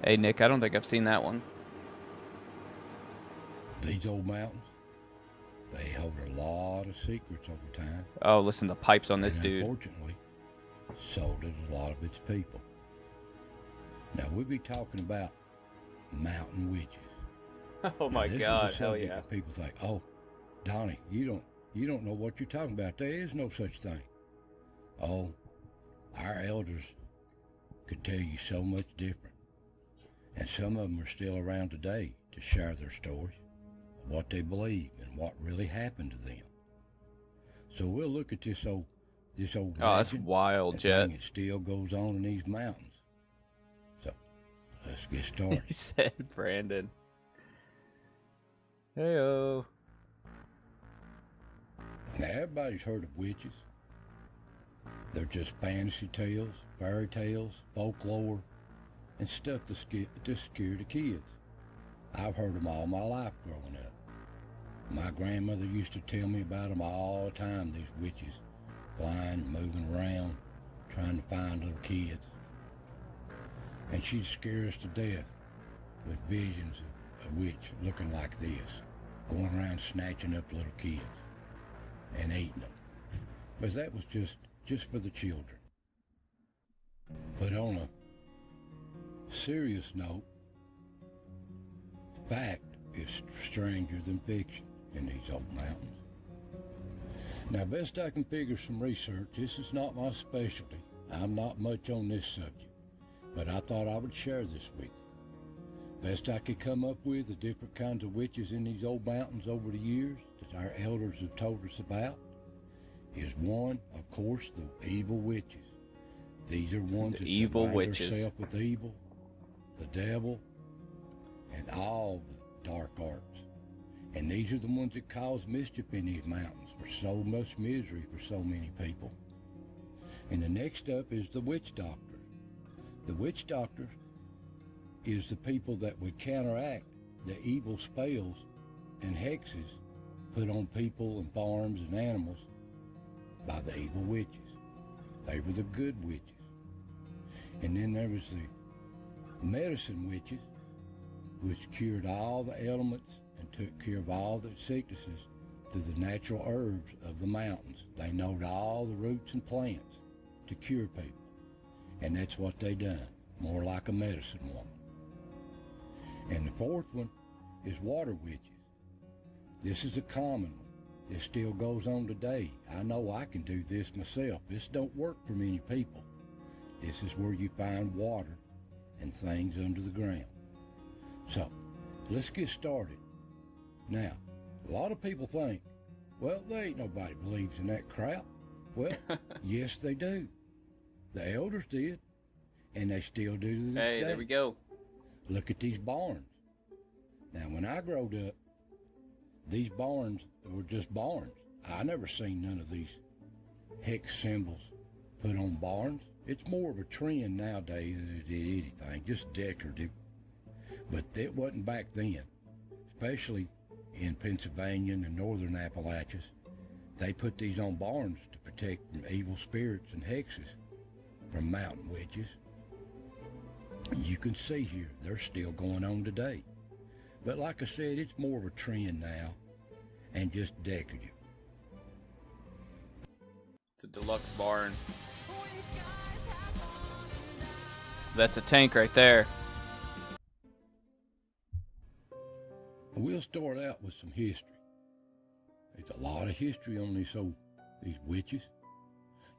Hey, Nick, I don't think I've seen that one. These old mountains, they hold a lot of secrets over time. Oh, listen to pipes on this and dude. Unfortunately, so does a lot of its people. Now, we'll be talking about mountain witches. Oh my God, hell yeah. People think, oh, Donnie, you don't know what you're talking about. There is no such thing. Oh, our elders could tell you so much different. And some of them are still around today to share their stories, what they believe, and what really happened to them. So we'll look at this old oh, that's wild, Jet. It still goes on in these mountains. So let's get started. He said, Brandon. Heyo. Now everybody's heard of witches. They're just fantasy tales, fairy tales, folklore, and stuff to scare the kids. I've heard them all my life growing up. My grandmother used to tell me about them all the time, these witches, flying and moving around, trying to find little kids. And she'd scare us to death with visions of a witch looking like this, going around snatching up little kids and eating them. But that was just for the children. But on a serious note, fact is stranger than fiction in these old mountains. Now, best I can figure some research, this is not my specialty. I'm not much on this subject, but I thought I would share this with you. Best I could come up with the different kinds of witches in these old mountains over the years that our elders have told us about is one, of course, the evil witches. These are ones that evil witches themselves with evil, the devil, and all the dark arts. And these are the ones that cause mischief in these mountains for so much misery for so many people. And the next up is the witch doctor. The witch doctor is the people that would counteract the evil spells and hexes put on people and farms and animals by the evil witches. They were the good witches. And then there was the medicine witches, which cured all the ailments and took care of all the sicknesses through the natural herbs of the mountains. They knowed all the roots and plants to cure people. And that's what they done, more like a medicine woman. And the fourth one is water witches. This is a common one. This still goes on today. I know I can do this myself. This don't work for many people. This is where you find water and things under the ground. So, let's get started. Now, a lot of people think, well, there ain't nobody believes in that crap. Well, yes, they do. The elders did, and they still do to this day. Hey, there we go. Look at these barns. Now, when I growed up, these barns were just barns. I never seen none of these hex symbols put on barns. It's more of a trend nowadays than it did anything, just decorative. But it wasn't back then, especially in Pennsylvania and the northern Appalachians. They put these on barns to protect from evil spirits and hexes from mountain witches. You can see here, they're still going on today. But like I said, it's more of a trend now and just decorative. It's a deluxe barn. That's a tank right there. We'll start out with some history. There's a lot of history on these witches.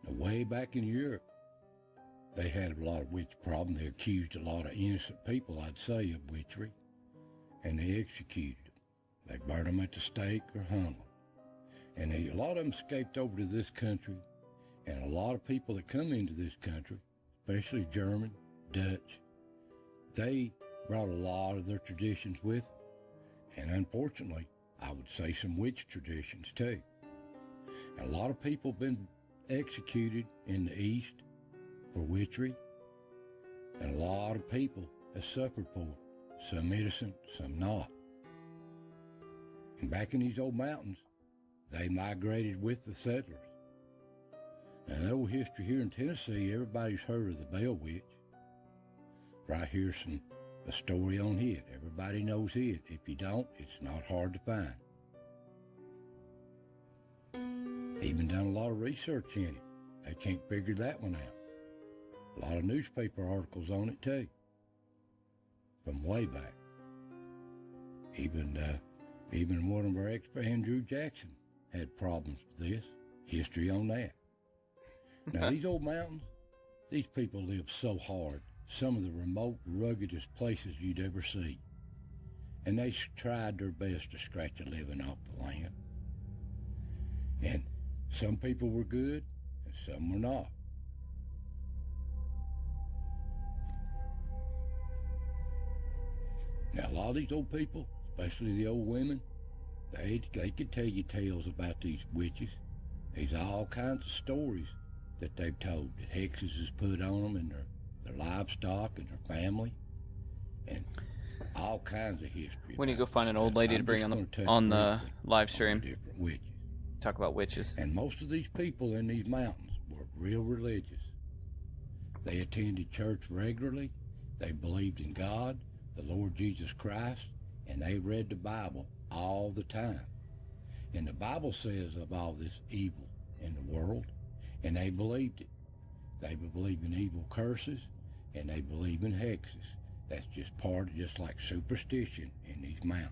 Now, way back in Europe, they had a lot of witch problems. They accused a lot of innocent people, I'd say, of witchery, and they executed them. They burned them at the stake or hung them. And a lot of them escaped over to this country, and a lot of people that come into this country, especially German, Dutch, they brought a lot of their traditions with them. And unfortunately, I would say some witch traditions too. And a lot of people have been executed in the East for witchery, and a lot of people have suffered for it, some innocent, some not. And back in these old mountains, they migrated with the settlers. And old history here in Tennessee, everybody's heard of the Bell Witch. Right here's a story on it. Everybody knows it. If you don't, it's not hard to find. Even done a lot of research in it. They can't figure that one out. A lot of newspaper articles on it too, from way back. Even one of our experts, Andrew Jackson, had problems with this. History on that. Now, these old mountains, these people live so hard. Some of the remote, ruggedest places you'd ever see. And they tried their best to scratch a living off the land. And some people were good, and some were not. Now, a lot of these old people, especially the old women, they could tell you tales about these witches. There's all kinds of stories that they've told, that hexes is put on them and their livestock and their family. And all kinds of history. We need to go find an old lady to bring on the live stream. Different witches. Talk about witches. And most of these people in these mountains were real religious. They attended church regularly. They believed in God, the Lord Jesus Christ, and they read the Bible all the time. And the Bible says of all this evil in the world, and they believed it. They believe in evil curses, and they believe in hexes. That's just part of just like superstition in these mountains.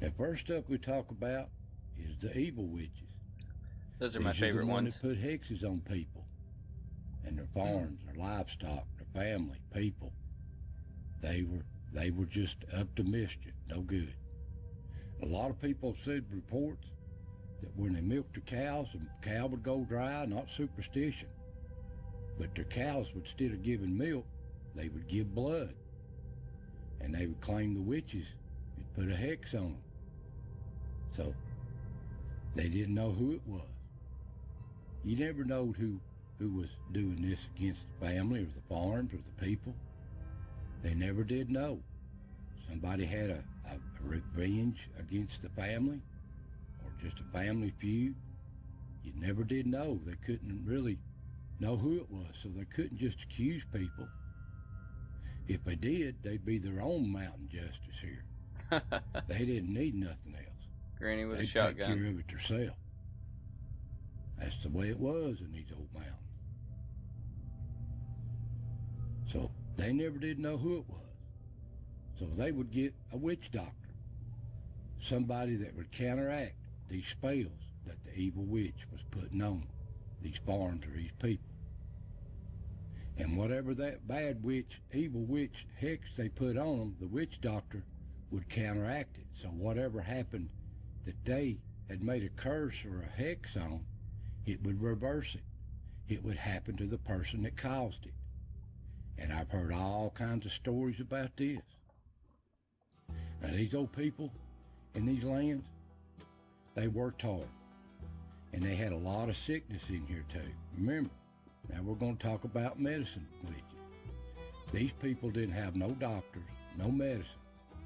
Now, first up we talk about is the evil witches. Those are my favorite ones. That put hexes on people and their farms, their livestock, their family, people. They were just up to mischief, no good. A lot of people said reports that when they milked their cows, the cow would go dry, not superstition. But their cows would, instead of giving milk, they would give blood. And they would claim the witches had put a hex on them. So they didn't know who it was. You never know who was doing this against the family or the farms or the people. They never did know. Somebody had a revenge against the family or just a family feud. You never did know. They couldn't really know who it was, so they couldn't just accuse people. If they did, they'd be their own mountain justice here. They didn't need nothing else. Granny with They'd a shotgun. take care of it themselves. That's the way it was in these old mountains. So they never did know who it was. So they would get a witch doctor, somebody that would counteract these spells that the evil witch was putting on these farms or these people. And whatever that bad witch, evil witch hex they put on them, the witch doctor would counteract it. So whatever happened that they had made a curse or a hex on, it would reverse it. It would happen to the person that caused it. And I've heard all kinds of stories about this. Now these old people in these lands, they worked hard. And they had a lot of sickness in here too. Remember, now we're going to talk about medicine with you. These people didn't have no doctors, no medicine.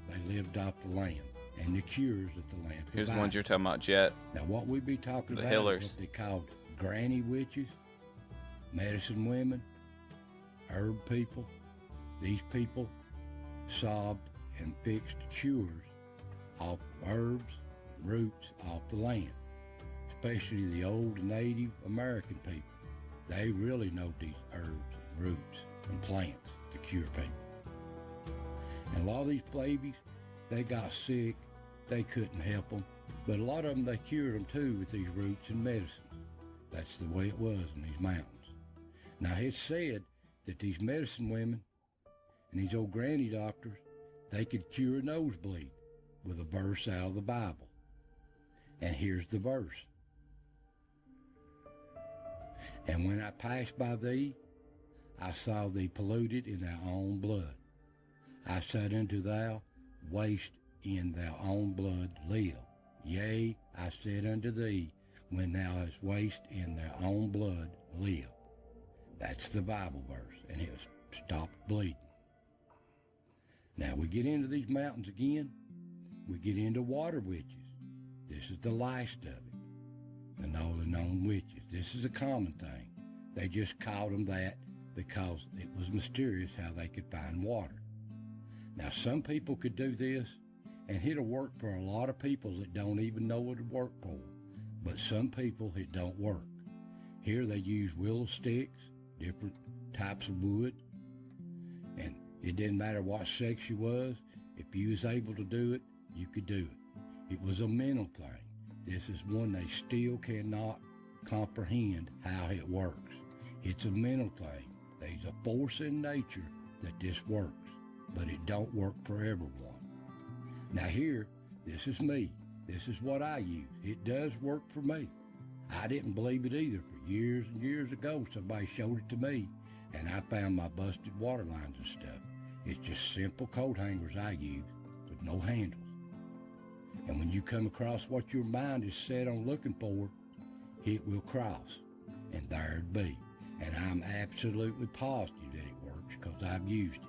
They lived off the land and the cures that the land provided. Here's the ones you're talking about, Jet. Now what we be talking the about Hillers. is what they called granny witches, medicine women, herb people. These people solved and fixed cures off herbs, roots off the land, especially the old Native American people. They really know these herbs, roots, and plants to cure people. And a lot of these babies, they got sick, they couldn't help them, but a lot of them, they cured them too with these roots and medicine. That's the way it was in these mountains. Now it's said that these medicine women and these old granny doctors, they could cure a nosebleed with a verse out of the Bible. And here's the verse. And when I passed by thee, I saw thee polluted in thy own blood. I said unto thou, waste in thy own blood live. Yea, I said unto thee, when thou hast waste in thy own blood live. That's the Bible verse, and it stopped bleeding. Now we get into these mountains again. We get into water witches. This is the last of it. And all the known witches. This is a common thing. They just called them that because it was mysterious how they could find water. Now some people could do this, and it'll work for a lot of people that don't even know it'll work for them. But some people, it don't work. Here they use willow sticks, different types of wood, and it didn't matter what sex you was. If you was able to do it, you could do it. It was a mental thing. This is one they still cannot comprehend how it works. It's a mental thing. There's a force in nature that this works, but it don't work for everyone. Now here, this is me. This is what I use. It does work for me. I didn't believe it either. For years and years ago, somebody showed it to me, and I found my busted water lines and stuff. It's just simple coat hangers I use with no handles. And when you come across what your mind is set on looking for, it will cross, and there it be. And I'm absolutely positive that it works because I've used it.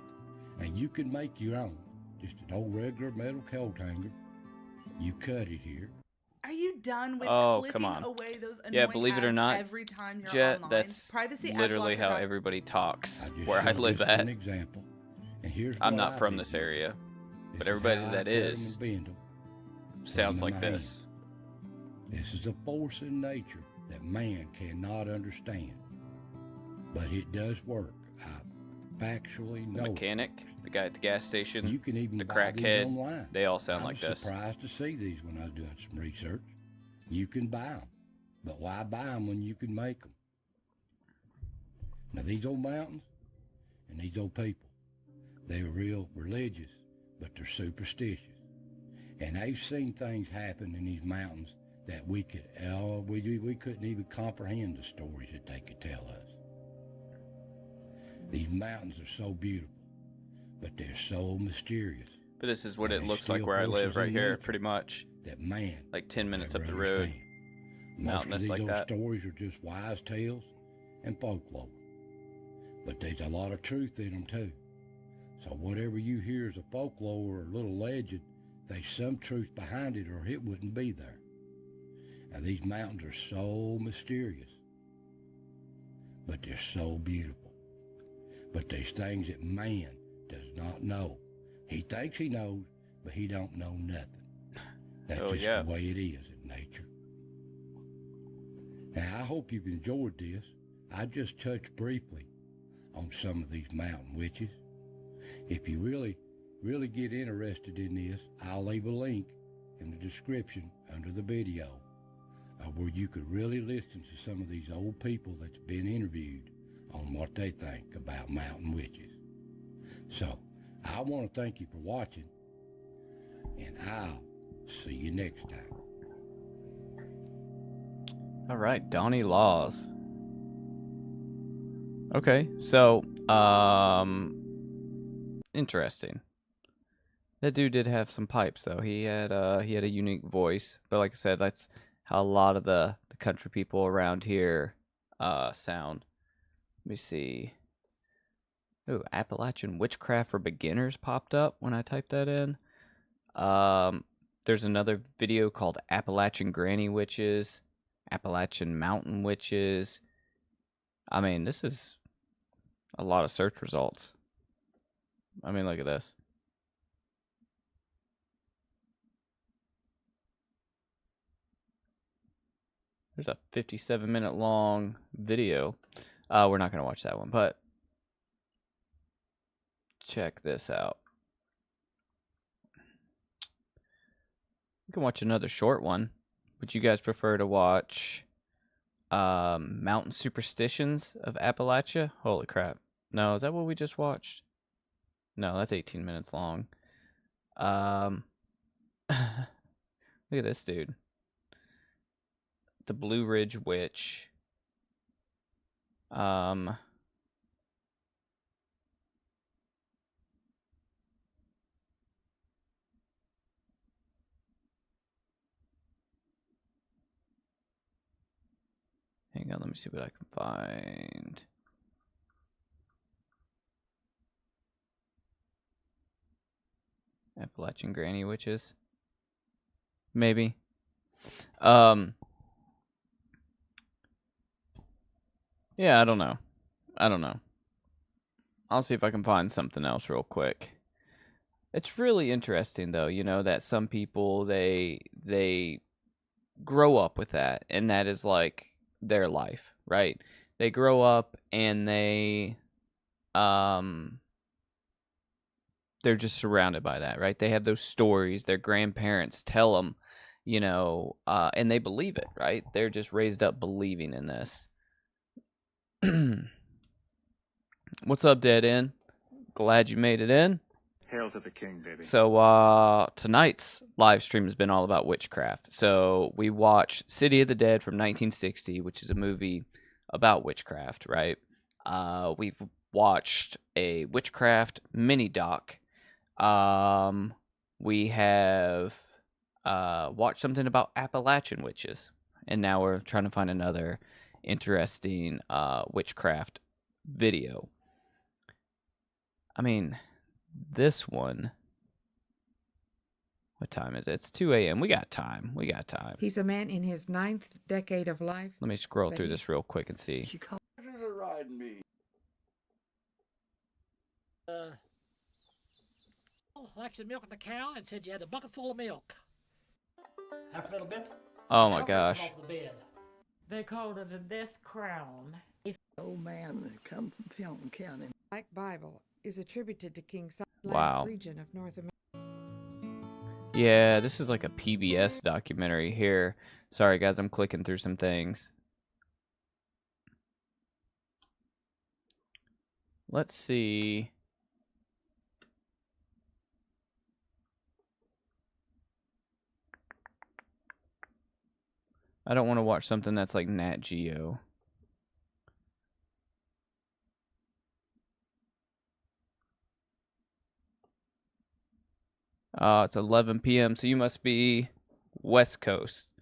And you can make your own. Just an old regular metal coat hanger. You cut it here. Are you done with Oh, come clicking on. away those annoying Yeah, believe it or ads not, every time you're Jet, online? that's literally how everybody talks where I live just at. an example. And here's I'm what not I from do. this area, This but is everybody how I that cut 'em is and bend 'em. sounds Put 'em like in my this. This is a force in nature that man cannot understand. But it does work. I factually The know. mechanic, the guy at the gas station, You can even the buy these crackhead, online. they all sound I like was this. surprised to see these when I was doing some research. You can buy them. But why buy them when you can make them? Now, these old mountains and these old people, they're real religious, but they're superstitious. And they've seen things happen in these mountains that we couldn't even comprehend the stories that they could tell us. These mountains are so beautiful, but they're so mysterious. But this is what And it they looks like still where I live forces right in here, nature pretty much. That man like 10 minutes up never the road. understand. Most Mountainous of these like old that. stories are just wise tales and folklore. But there's a lot of truth in them too. So whatever you hear as a folklore or a little legend, there's some truth behind it or it wouldn't be there. Now these mountains are so mysterious, but they're so beautiful. But there's things that man does not know. He thinks he knows, but he don't know nothing. That's just the way it is in nature. Now I hope you've enjoyed this. I just touched briefly on some of these mountain witches. If you really get interested in this, I'll leave a link in the description under the video where you could really listen to some of these old people that's been interviewed on what they think about mountain witches. So, I want to thank you for watching, and I'll see you next time. All right, Donnie Laws. Okay, so, interesting. That dude did have some pipes, though. He had a unique voice, but like I said, that's how a lot of the country people around here sound. Let me see. Oh, Appalachian Witchcraft for Beginners popped up when I typed that in. There's another video called Appalachian Granny Witches, Appalachian Mountain Witches. I mean, this is a lot of search results. I mean, look at this. There's a 57-minute long video. We're not going to watch that one, but check this out. You can watch another short one. Would you guys prefer to watch Mountain Superstitions of Appalachia? Holy crap. No, is that what we just watched? No, that's 18 minutes long. Look at this dude. The Blue Ridge Witch. Hang on, let me see what I can find. Appalachian Granny Witches. Maybe. Yeah, I don't know. I'll see if I can find something else real quick. It's really interesting, though, you know, that some people, they grow up with that, and that is, like, their life, right? They grow up, and they're just surrounded by that, right? They have those stories, their grandparents tell them, you know, and they believe it, right? They're just raised up believing in this. What's up, Dead End? Glad you made it in. Hail to the king, baby. So, tonight's live stream has been all about witchcraft. So, we watched City of the Dead from 1960, which is a movie about witchcraft, right? We've watched a witchcraft mini-doc. We have watched something about Appalachian witches. And now we're trying to find another witchcraft video. I mean, this one. What time is it? It's 2 a.m. We got time. We got time. He's a man in his 9th decade of life. Let me scroll through this real quick and see. She called her to ride me. Like the milk of the cow and said you had a bucket full of milk. After a little bit. Oh my gosh. Off the bed. They called it a death crown. Old man that come from Pelton County. Black Bible is attributed to King Solomon Wow. region of North America. Yeah, this is like a PBS documentary here. Sorry, guys, I'm clicking through some things. Let's see. I don't want to watch something that's like Nat Geo. It's 11 p.m., so you must be West Coast.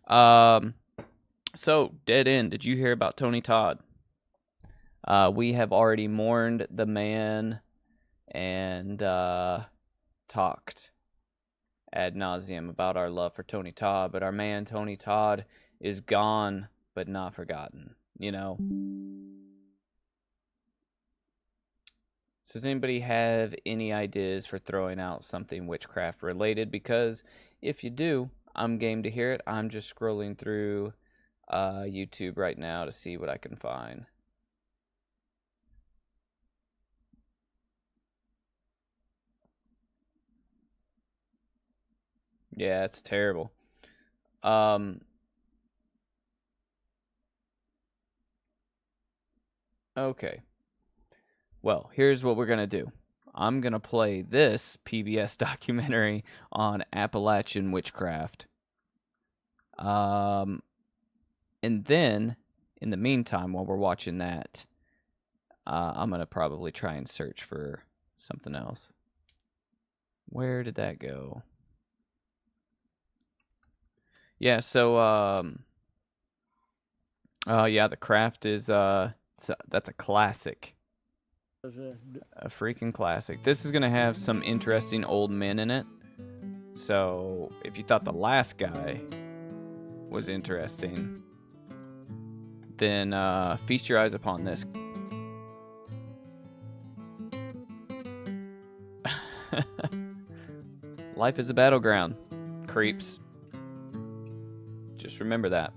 So, dead end. Did you hear about Tony Todd? We have already mourned the man and talked ad nauseum about our love for Tony Todd, but our man Tony Todd is gone but not forgotten, you know? So does anybody have any ideas for throwing out something witchcraft related? Because if you do, I'm game to hear it. I'm just scrolling through YouTube right now to see what I can find. Yeah, it's terrible. Okay. Well, here's what we're going to do. I'm going to play this PBS documentary on Appalachian witchcraft. And then, in the meantime, while we're watching that, I'm going to probably try and search for something else. Where did that go? Yeah, so, yeah, The Craft is, that's a classic. A freaking classic. This is going to have some interesting old men in it. So, if you thought the last guy was interesting, then feast your eyes upon this. Life is a battleground, creeps. Just remember that.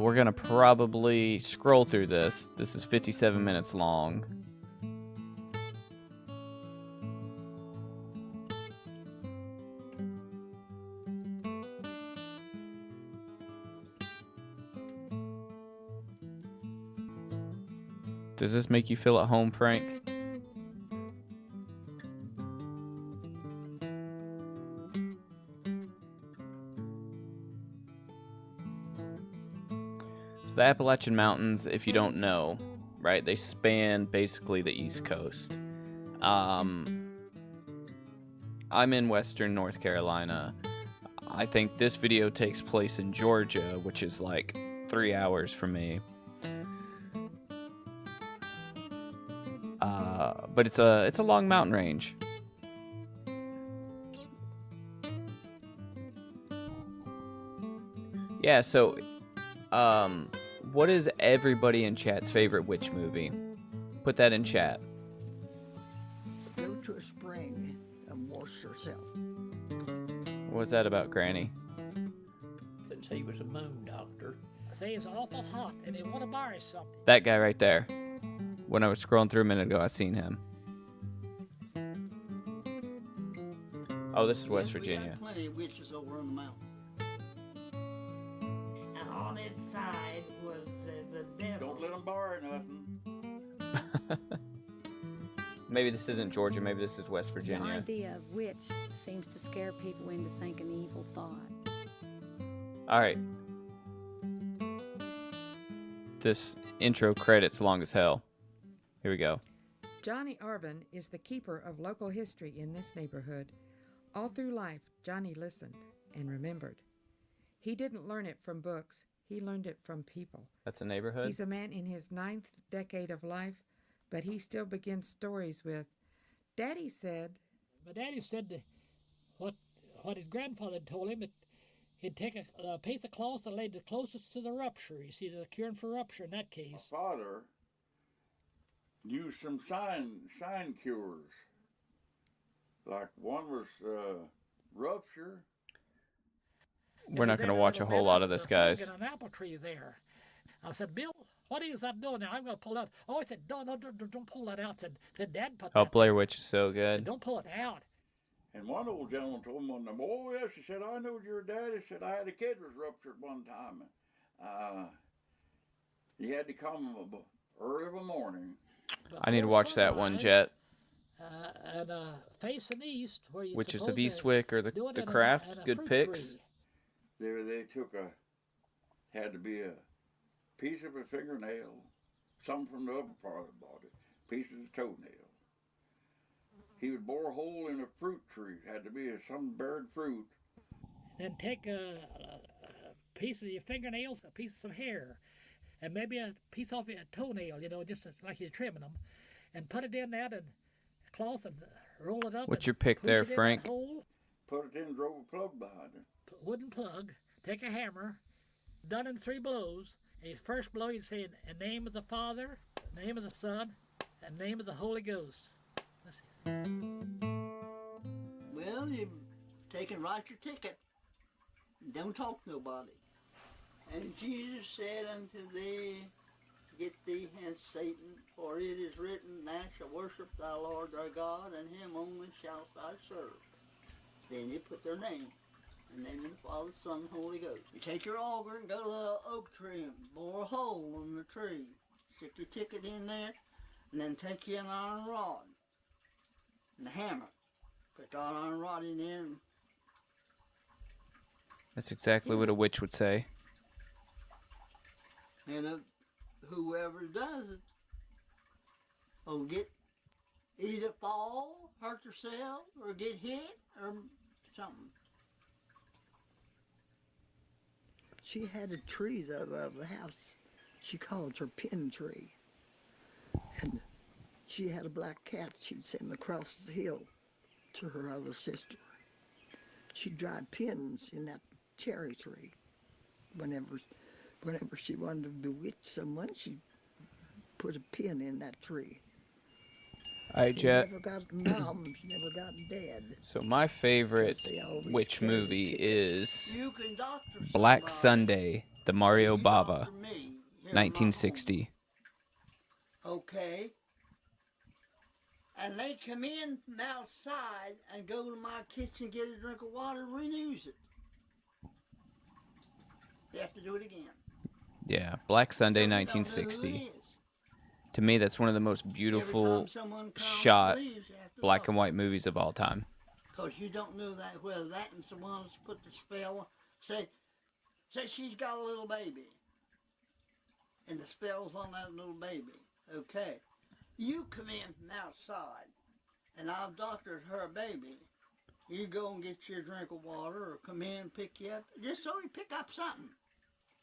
We're going to probably scroll through this. This is 57 minutes long. Does this make you feel at home, Frank? The Appalachian Mountains, if you don't know, right, they span basically the East Coast. I'm in Western North Carolina. I think this video takes place in Georgia, which is like 3 hours from me. But it's a long mountain range. Yeah, so what is everybody in chat's favorite witch movie? Put that in chat. Go to a spring and wash yourself. What was that about, Granny? Since he was a moon doctor. Say it's awful hot and they want to buy something. That guy right there. When I was scrolling through a minute ago, I seen him. Oh, this is West Virginia. We got plenty of witches over on the mountain. And on its side was the devil. Don't let them borrow nothing. Maybe this isn't Georgia. Maybe this is West The Virginia. idea of witch seems to scare people into thinking evil thought. All right. This intro credit's long as hell. Here we go. Johnny Arvin is the keeper of local history in this neighborhood. All through life, Johnny listened and remembered. He didn't learn it from books. He learned it from people. That's a neighborhood? He's a man in his 9th decade of life, but he still begins stories with, Daddy said. My daddy said that what his grandfather told him, that he'd take a piece of cloth and laid it closest to the rupture. You see, the curing for rupture in that case. My father used some sign cures. Like one was rupture. We're not going to watch a whole lot of this, guys. An apple tree there. I said, Bill, what is that doing now? I'm going to pull that. Oh, I said, don't pull that out. Said Dad put Oh, that Blair there. Witch is so good. Said, don't pull it out. And one old gentleman told me one of them, oh, yes, he said, I know your dad. He said, I had a kid was ruptured one time. He had to come early in the morning. I need to watch that one, Jet. And facing east, where you Witches of Eastwick or the Craft, good picks. They took had to be a piece of a fingernail, some from the upper part of the body, piece of the toenail. He would bore a hole in a fruit tree, had to be some bared fruit. Then take a piece of your fingernails, a piece of some hair, and maybe a piece off your toenail, just like you're trimming them, and put it in that and cloth and roll it up. What's your pick there, Frank? Put it in, drove a plug behind it. Wooden plug, take a hammer, done in 3 blows. And your first blow, you'd say, in the name of the Father, name of the Son, and name of the Holy Ghost. Well, you take and write your ticket. Don't talk to nobody. And Jesus said unto thee, Get thee hence, Satan, for it is written, Thou shalt worship thy Lord thy God, and him only shalt thou serve. Then you put their name. In the name of the Father, Son, and Holy Ghost. You take your auger and go to the oak tree and bore a hole in the tree. Stick your ticket in there, and then take you an iron rod and a hammer. Put the iron rod in there. And that's exactly what a witch would say. And whoever does it will either fall, hurt yourself, or get hit, or something. She had a tree of the house. She called her pin tree. And she had a black cat she'd send across the hill to her other sister. She'd drive pins in that cherry tree. Whenever she wanted to bewitch someone, she'd put a pin in that tree. All right, Jet. She never got mom, she never got dead. So my favorite witch movie is Black Sunday, the Mario Bava, 1960. Okay. And they come in from outside and go to my kitchen, get a drink of water, and reuse it. They have to do it again. Yeah, Black Sunday, 1960. To me, that's one of the most beautiful shot black and white movies of all time. Because you don't know that whether that and someone's put the spell. Say she's got a little baby. And the spell's on that little baby. Okay. You come in from outside, and I've doctored her baby. You go and get your drink of water, or come in and pick you up. Just so you pick up something.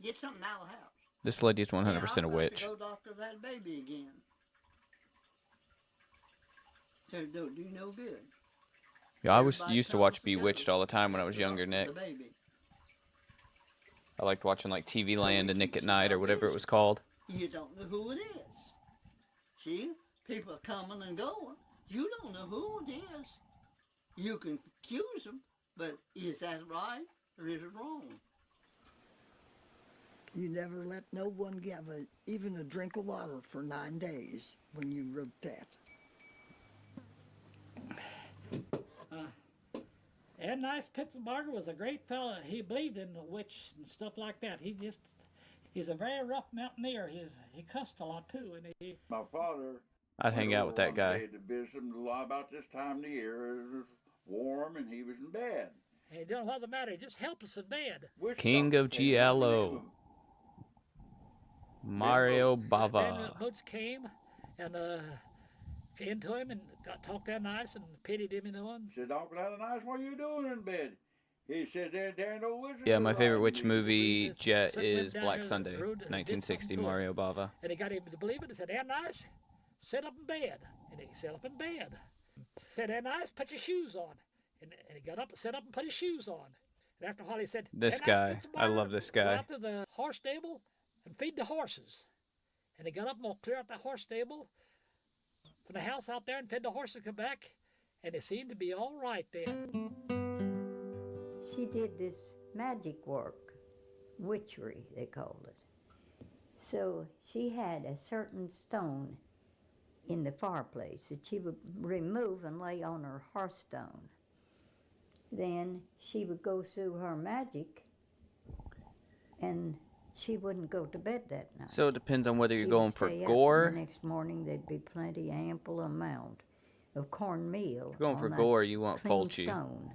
Get something out of the house. This lady is 100% a witch. Go doctor that baby again. So don't do no good. Yeah, I used to watch Bewitched all the time when I was younger, Nick. I liked watching like TV Land and Nick at Night or whatever it was called. You don't know who it is. See? People are coming and going. You don't know who it is. You can accuse them, but is that right or is it wrong? You never let no one give even a drink of water for 9 days when you wrote that. Ed Nice Pittsburgher was a great fella. He believed in the witch and stuff like that. He's a very rough mountaineer. He cussed a lot too. And My father... I'd hang out with that guy. To visit him about this time of the year. It was warm and he was in bed. Hey, it don't the matter. He just helped us in bed. King of Giallo. Mario Bava. Then Boots came and came to him and talked that nice and pitied him, Said, Uncle Nice, what are you doing in bed? He said there no wizard. Yeah, my favorite witch He movie, just Jet, sent him is down Black there Sunday, the road, did 1960, something to him. Mario Bava. And he got him to believe it. He said, Ananias, sit up in bed. And he sat up in bed. Said, Ananias, put your shoes on. And he got up and sat up and put his shoes on. And after a while he said, This Ananias, guy, get some I water, love this go guy. out to the horse stable and feed the horses. And he got up and clear out the horse stable from the house out there and fed the horses and come back. And it seemed to be all right then. She did this magic work, witchery they called it. So she had a certain stone in the fireplace that she would remove and lay on her hearthstone. Then she would go through her magic and she wouldn't go to bed that night. So it depends on whether you're She going would for stay up, gore. and the next morning there'd be plenty, ample amount of cornmeal. If you're going on for that gore, you want clean Fulci. stone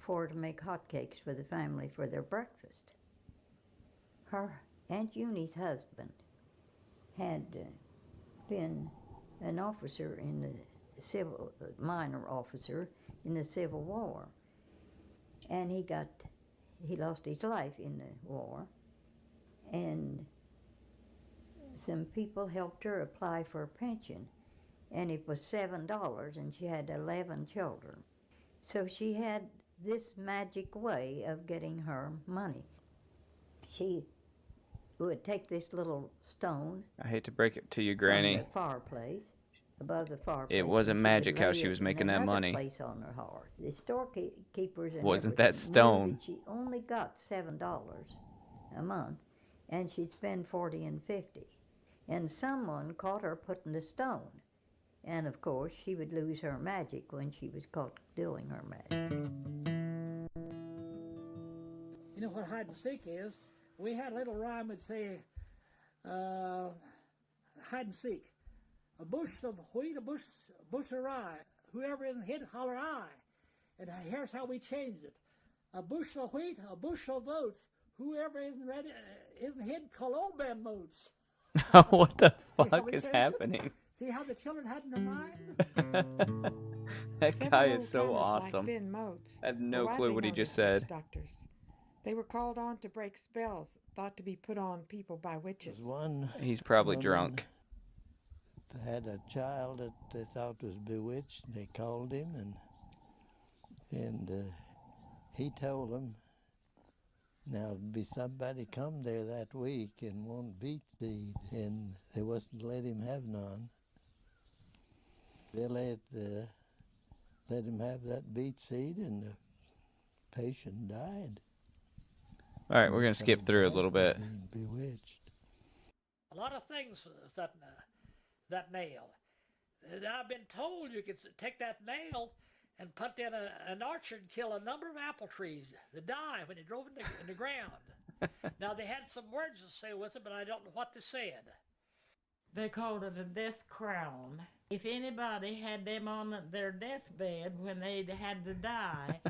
for her to make hotcakes for the family for their breakfast. Her Aunt Eunie's husband had been an officer in the civil, minor officer in the Civil War, and he lost his life in the war, and some people helped her apply for a pension, and it was $7, and she had 11 children. So she had this magic way of getting her money. She would take this little stone I hate to break it to you, from Granny. the fireplace, above the fireplace. It wasn't and magic would how lay she it was in making that another money. place on her hearth. The storekeepers and Wasn't that everything knew stone. that she only got $7 a month, and she'd spend 40 and 50. And someone caught her putting the stone. And of course, she would lose her magic when she was caught doing her magic. You know what hide and seek is? We had a little rhyme that say, hide and seek. A bush of wheat, a bush of rye. Whoever isn't hid, holler I. And here's how we changed it. A bushel of wheat, a bushel of oats. Whoever isn't hid, call old Ben Moats. What the how fuck we is changed it? happening? See how the children had in their mind? That Several guy is so old-timers awesome. Like Ben Moats I have were no clue widely what he known just as said. witch doctors. They were called on to break spells thought to be put on people by witches. One He's probably woman drunk. had a child that they thought was bewitched. They called him, and he told them, now there'd be somebody come there that week and want beet seed, and they wasn't let him have none. They let him have that beet seed, and the patient died. All right, we're going to skip through a little bit. Bewitched. A lot of things with that nail. I've been told you could take that nail and put in an orchard and kill a number of apple trees that die when you drove in the ground. Now, they had some words to say with it, but I don't know what they said. They called it a death crown. If anybody had them on their deathbed when they had to die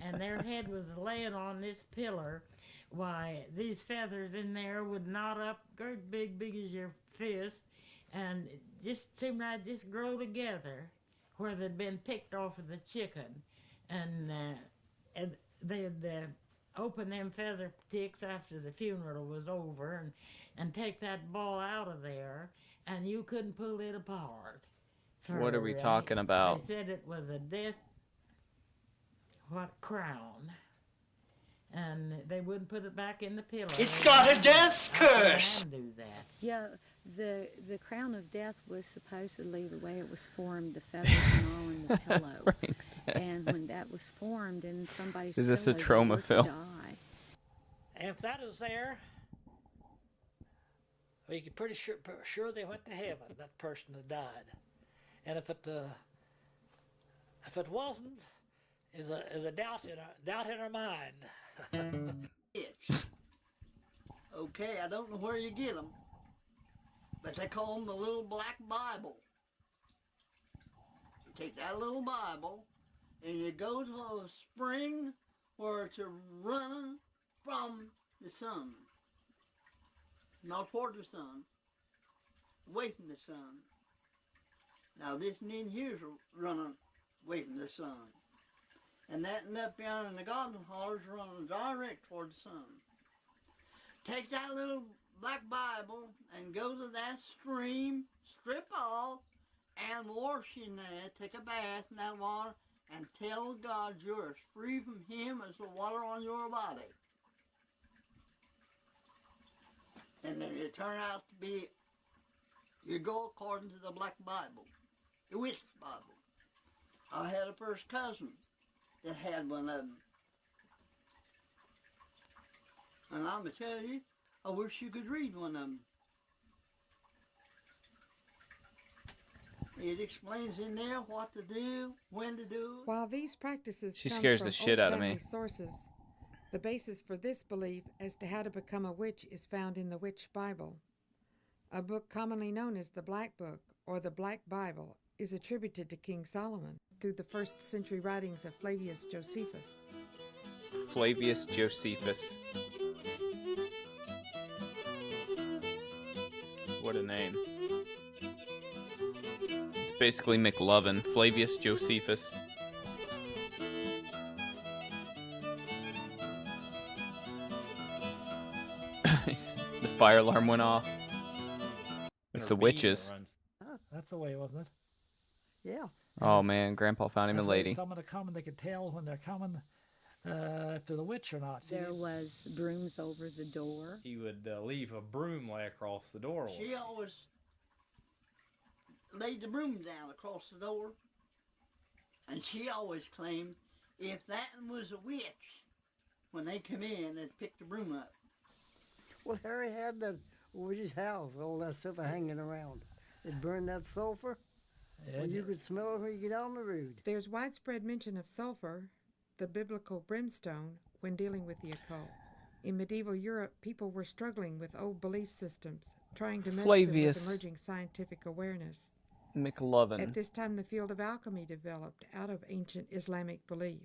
and their head was laying on this pillar, why, these feathers in there would knot up great big as your fist, and it just seemed like just grow together where they'd been picked off of the chicken. And they'd open them feather ticks after the funeral was over and take that ball out of there, and you couldn't pull it apart. What are we talking about? They said it was a death crown. And they wouldn't put it back in the pillow. It's got a death curse. Do that. Yeah, the crown of death was supposedly the way it was formed, the feathers and all in the pillow. And when that was formed in somebody's Is this a pillow, trauma they were to film? die. And if that is there, well, you can pretty sure they went to heaven, that person that died. And if it wasn't, is a doubt in our mind. Okay, I don't know where you get them, but they call them the little black Bible. You take that little Bible and you go to a spring where it's running from the sun. Not toward the sun, away from the sun. Now this in here's running away from the sun. and that end up down in the garden hollers running direct toward the sun. Take that little black Bible and go to that stream, strip off, and wash in there. Take a bath in that water and tell God you're as free from Him as the water on your body. And then it turn out to be, you go according to the black Bible, the witch Bible. I had a first cousin that had one of them. And I'm going to tell you, I wish you could read one of them. It explains in there what to do, when to do it. While these practices She come scares from the shit old out of family me. sources, the basis for this belief as to how to become a witch is found in the Witch Bible. A book commonly known as the Black Book or the Black Bible is attributed to King Solomon through the 1st century writings of Flavius Josephus. Flavius Josephus. What a name. It's basically McLovin. Flavius Josephus. The fire alarm went off. It's the witches. That's the way, wasn't it? Yeah. Oh man, Grandpa found him a That's why lady. someone to come and they could tell when they're coming if they're the witch or not. There was brooms over the door. He would leave a broom lay across the door. She always laid the broom down across the door. And she always claimed if that was a witch, when they come in, they'd pick the broom up. Well, Harry had that witch's house, all that stuff hanging around. It burned that sulfur. Yeah, Well, you could smell it when you get on the road. There's widespread mention of sulfur, the biblical brimstone, when dealing with the occult. In medieval Europe, people were struggling with old belief systems, trying to mesh them Flavius with emerging scientific awareness. McLovin. At this time, the field of alchemy developed out of ancient Islamic belief.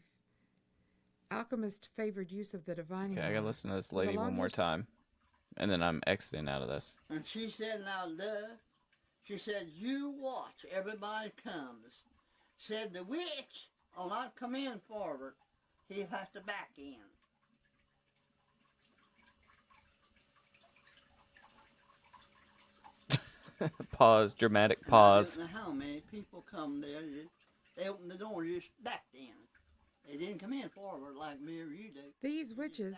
Alchemists favored use of the divining Okay, I gotta rod. listen to this With a lady long one more time. And then I'm exiting out of this. And she said, now, duh. She said, you watch, everybody comes. Said, the witch will not come in forward. He'll have to back in. Pause, dramatic And pause. I don't know how many people come there. They opened the door and just backed in. They didn't come in forward like me or you do. These witches,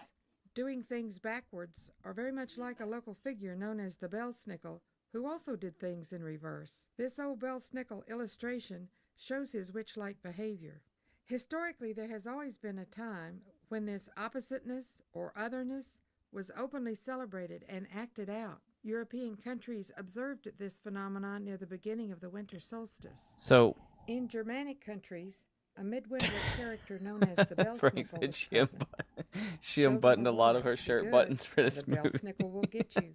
doing things backwards, are very much like a local figure known as the Belsnickel, who also did things in reverse. This old Belsnickel illustration shows his witch-like behavior. Historically, there has always been a time when this oppositeness or otherness was openly celebrated and acted out. European countries observed this phenomenon near the beginning of the winter solstice. So, In Germanic countries, a midwinter character known as the Frank Belsnickel said was she, present. she Show them unbuttoned a lot of war. her Be shirt good. buttons for this The movie. Belsnickel will get you.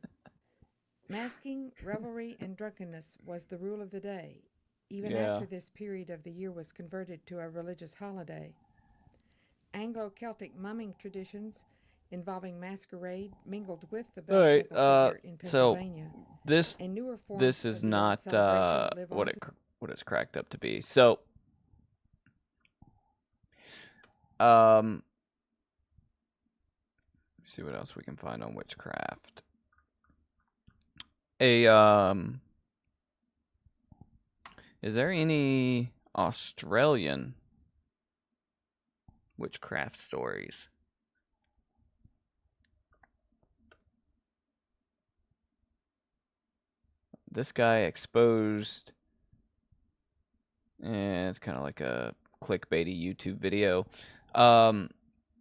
Masking, revelry, and drunkenness was the rule of the day, even Yeah. after this period of the year was converted to a religious holiday. Anglo-Celtic mumming traditions involving masquerade mingled with the All right, Belsnickel figure in so Pennsylvania. this and newer forms this of is the old not celebration live what on what it's cracked up to be. So, let's see what else we can find on witchcraft. Is there any Australian witchcraft stories? This guy exposed, and it's kind of like a clickbaity YouTube video.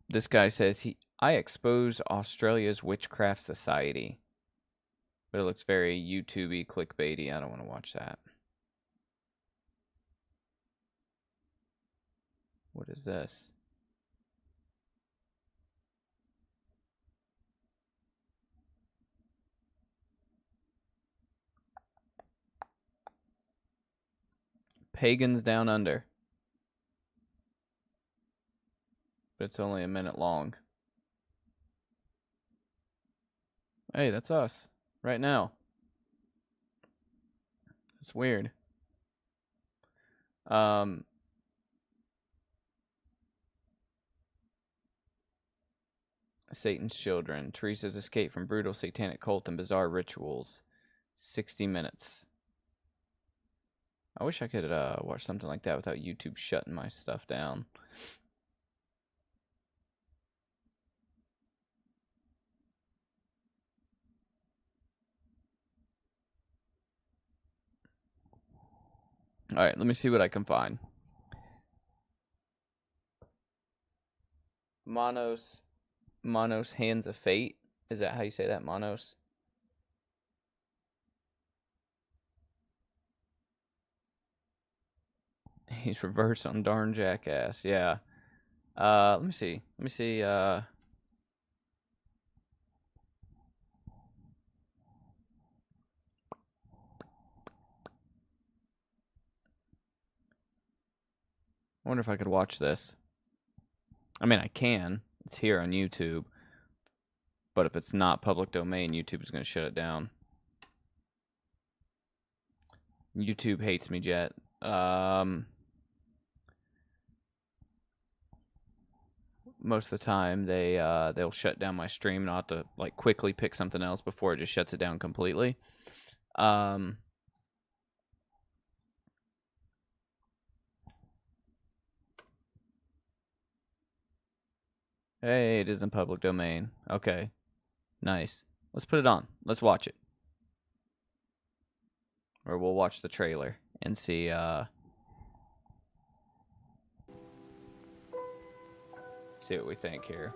This guy says I expose Australia's witchcraft society, but it looks very YouTubey, clickbaity. I don't want to watch that. What is this? Pagans Down Under. But it's only a minute long. Hey, that's us. Right now. It's weird. Satan's Children. Teresa's escape from brutal satanic cult and bizarre rituals. 60 minutes. I wish I could watch something like that without YouTube shutting my stuff down. Alright, let me see what I can find. Monos Hands of Fate. Is that how you say that? Monos? He's reverse on darn jackass. Yeah. Let me see. I wonder if I could watch this. I mean, I can. It's here on YouTube. But if it's not public domain, YouTube is going to shut it down. YouTube hates me, Jet. Most of the time, they'll shut down my stream, and I'll have to like quickly pick something else before it just shuts it down completely. Hey, it is in public domain. Okay. Nice. Let's put it on. Let's watch it. Or we'll watch the trailer and see, see what we think here.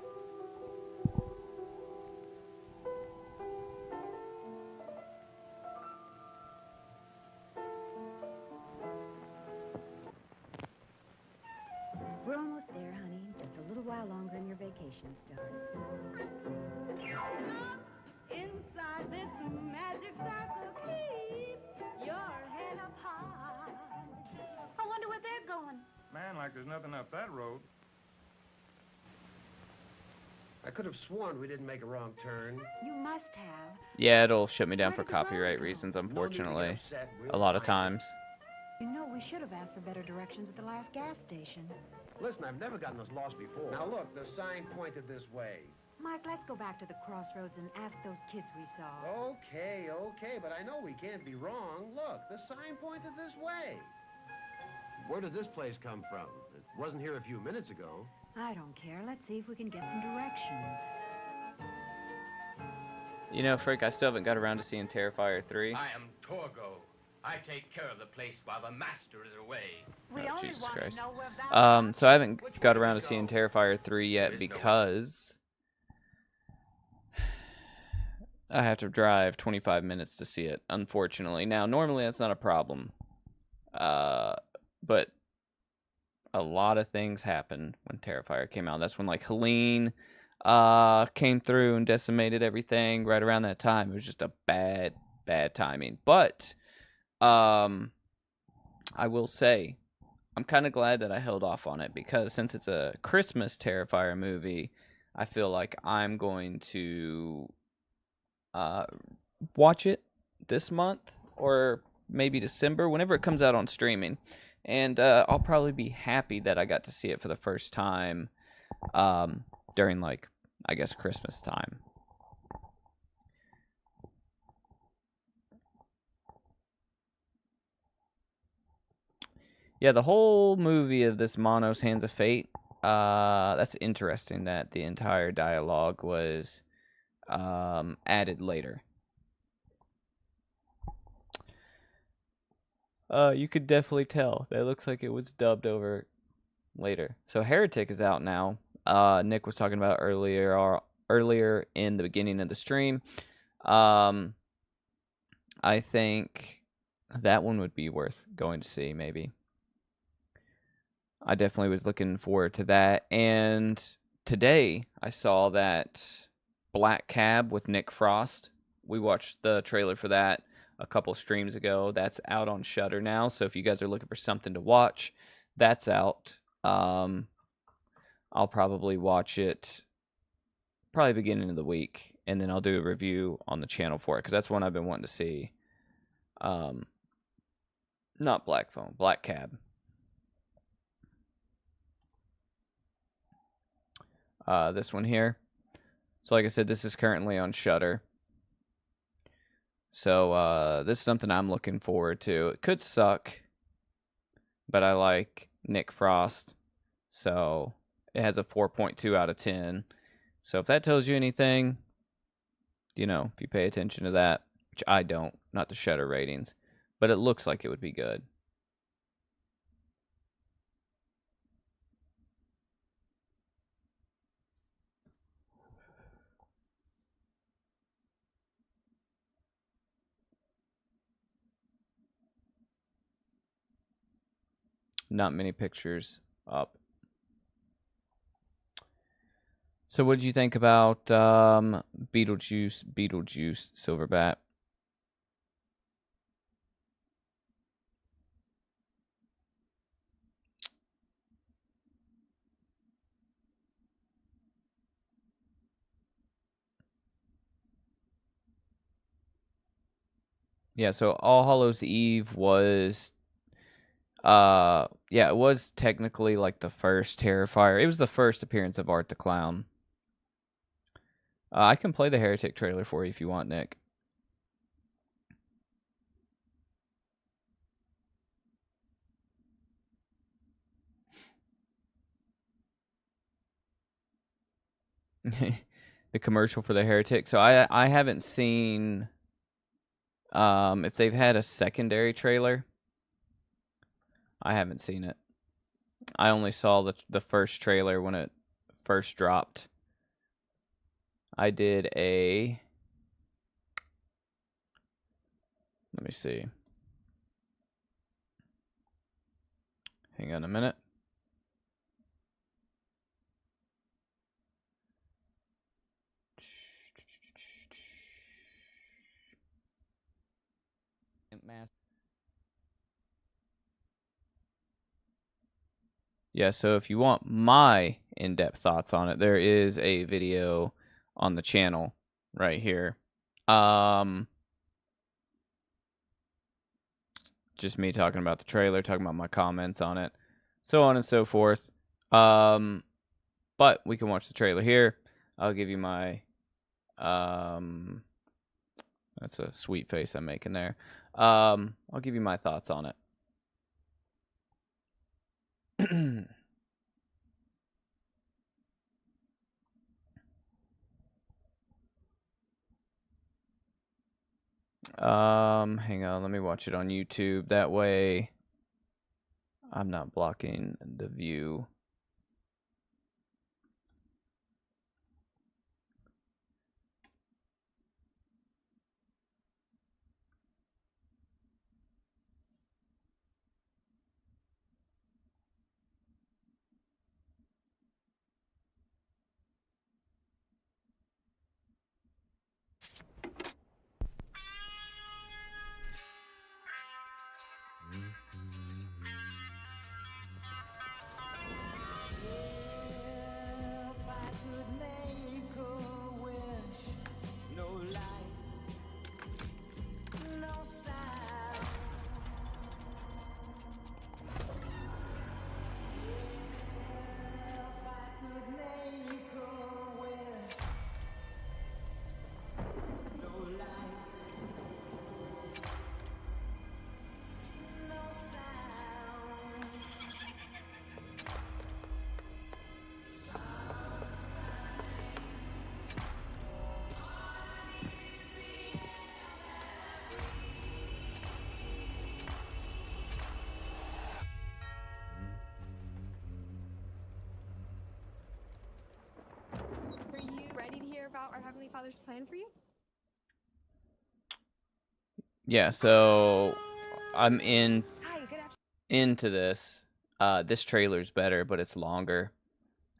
We're almost there, honey. Just a little while longer and your vacation starts. Inside this magic circle, keep your head up high. I wonder where they're going. Man, like there's nothing up that road. I could have sworn we didn't make a wrong turn. You must have. Yeah, it'll shut me down for copyright reasons, unfortunately. A lot of times. You know, we should have asked for better directions at the last gas station. Listen, I've never gotten us lost before. Now look, the sign pointed this way. Mike, let's go back to the crossroads and ask those kids we saw. Okay, but I know we can't be wrong. Look, the sign pointed this way. Where did this place come from? It wasn't here a few minutes ago. I don't care. Let's see if we can get some directions. You know, Frank, I still haven't got around to seeing Terrifier 3. I am Torgo. I take care of the place while the master is away. Oh, Jesus Christ. So I haven't got around to seeing Terrifier 3 yet because I have to drive 25 minutes to see it, unfortunately. Now, normally that's not a problem. But a lot of things happened when Terrifier came out. That's when, like, Helene came through and decimated everything right around that time. It was just a bad timing. But I will say, I'm kind of glad that I held off on it, because since it's a Christmas Terrifier movie, I feel like I'm going to watch it this month or maybe December, whenever it comes out on streaming. And I'll probably be happy that I got to see it for the first time during, like, I guess, Christmas time. Yeah, the whole movie of this Monos Hands of Fate, that's interesting that the entire dialogue was added later. You could definitely tell. That looks like it was dubbed over later. So Heretic is out now. Nick was talking about earlier in the beginning of the stream. I think that one would be worth going to see, maybe. I definitely was looking forward to that. And today I saw that Black Cab with Nick Frost. We watched the trailer for that a couple streams ago. That's out on Shudder now. So if you guys are looking for something to watch, that's out. I'll probably watch it probably beginning of the week, and then I'll do a review on the channel for it, because that's one I've been wanting to see. Not Black Phone, Black Cab. This one here. So like I said, this is currently on Shudder. So this is something I'm looking forward to. It could suck, but I like Nick Frost. So it has a 4.2 out of 10. So if that tells you anything, you know, if you pay attention to that, which I don't, not the Shudder ratings, but it looks like it would be good. Not many pictures up. So what did you think about Beetlejuice Silverbat? Yeah, so All Hallows Eve was yeah, it was technically like the first Terrifier. It was the first appearance of Art the Clown. I can play the Heretic trailer for you if you want, Nick. The commercial for the Heretic. So I haven't seen if they've had a secondary trailer. I haven't seen it. I only saw the first trailer when it first dropped. I did a... Let me see. Hang on a minute. Yeah, so if you want my in-depth thoughts on it, there is a video on the channel right here. Just me talking about the trailer, talking about my comments on it, so on and so forth. But we can watch the trailer here. I'll give you my that's a sweet face I'm making there. I'll give you my thoughts on it. Hang on, let me watch it on YouTube. That way I'm not blocking the view. Are you ready to hear about our Heavenly Father's plan for you? Yeah, so I'm into this. This trailer's better, but it's longer.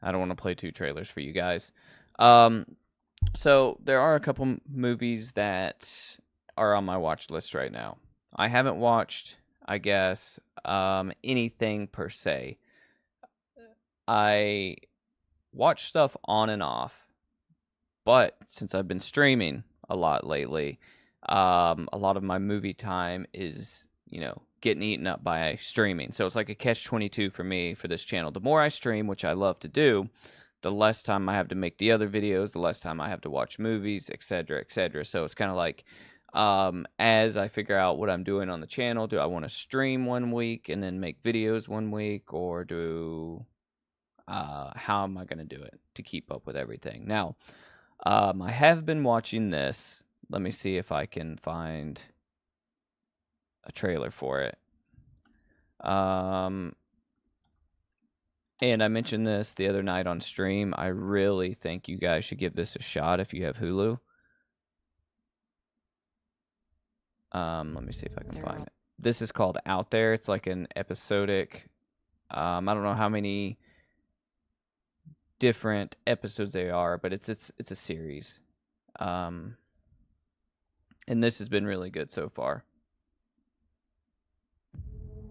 I don't want to play two trailers for you guys. So there are a couple movies that are on my watch list right now. I haven't watched, I guess, anything per se. I watch stuff on and off, but since I've been streaming a lot lately, a lot of my movie time is, you know, getting eaten up by streaming. So it's like a catch-22 for me for this channel. The more I stream, which I love to do, the less time I have to make the other videos, the less time I have to watch movies, etc., etc. So it's kind of like, as I figure out what I'm doing on the channel, do I want to stream one week and then make videos one week, or how am I going to do it to keep up with everything? Now, I have been watching this. Let me see if I can find a trailer for it. And I mentioned this the other night on stream. I really think you guys should give this a shot if you have Hulu. Let me see if I can find it. This is called Out There. It's like an episodic. I don't know how many different episodes they are, but it's a series. And this has been really good so far.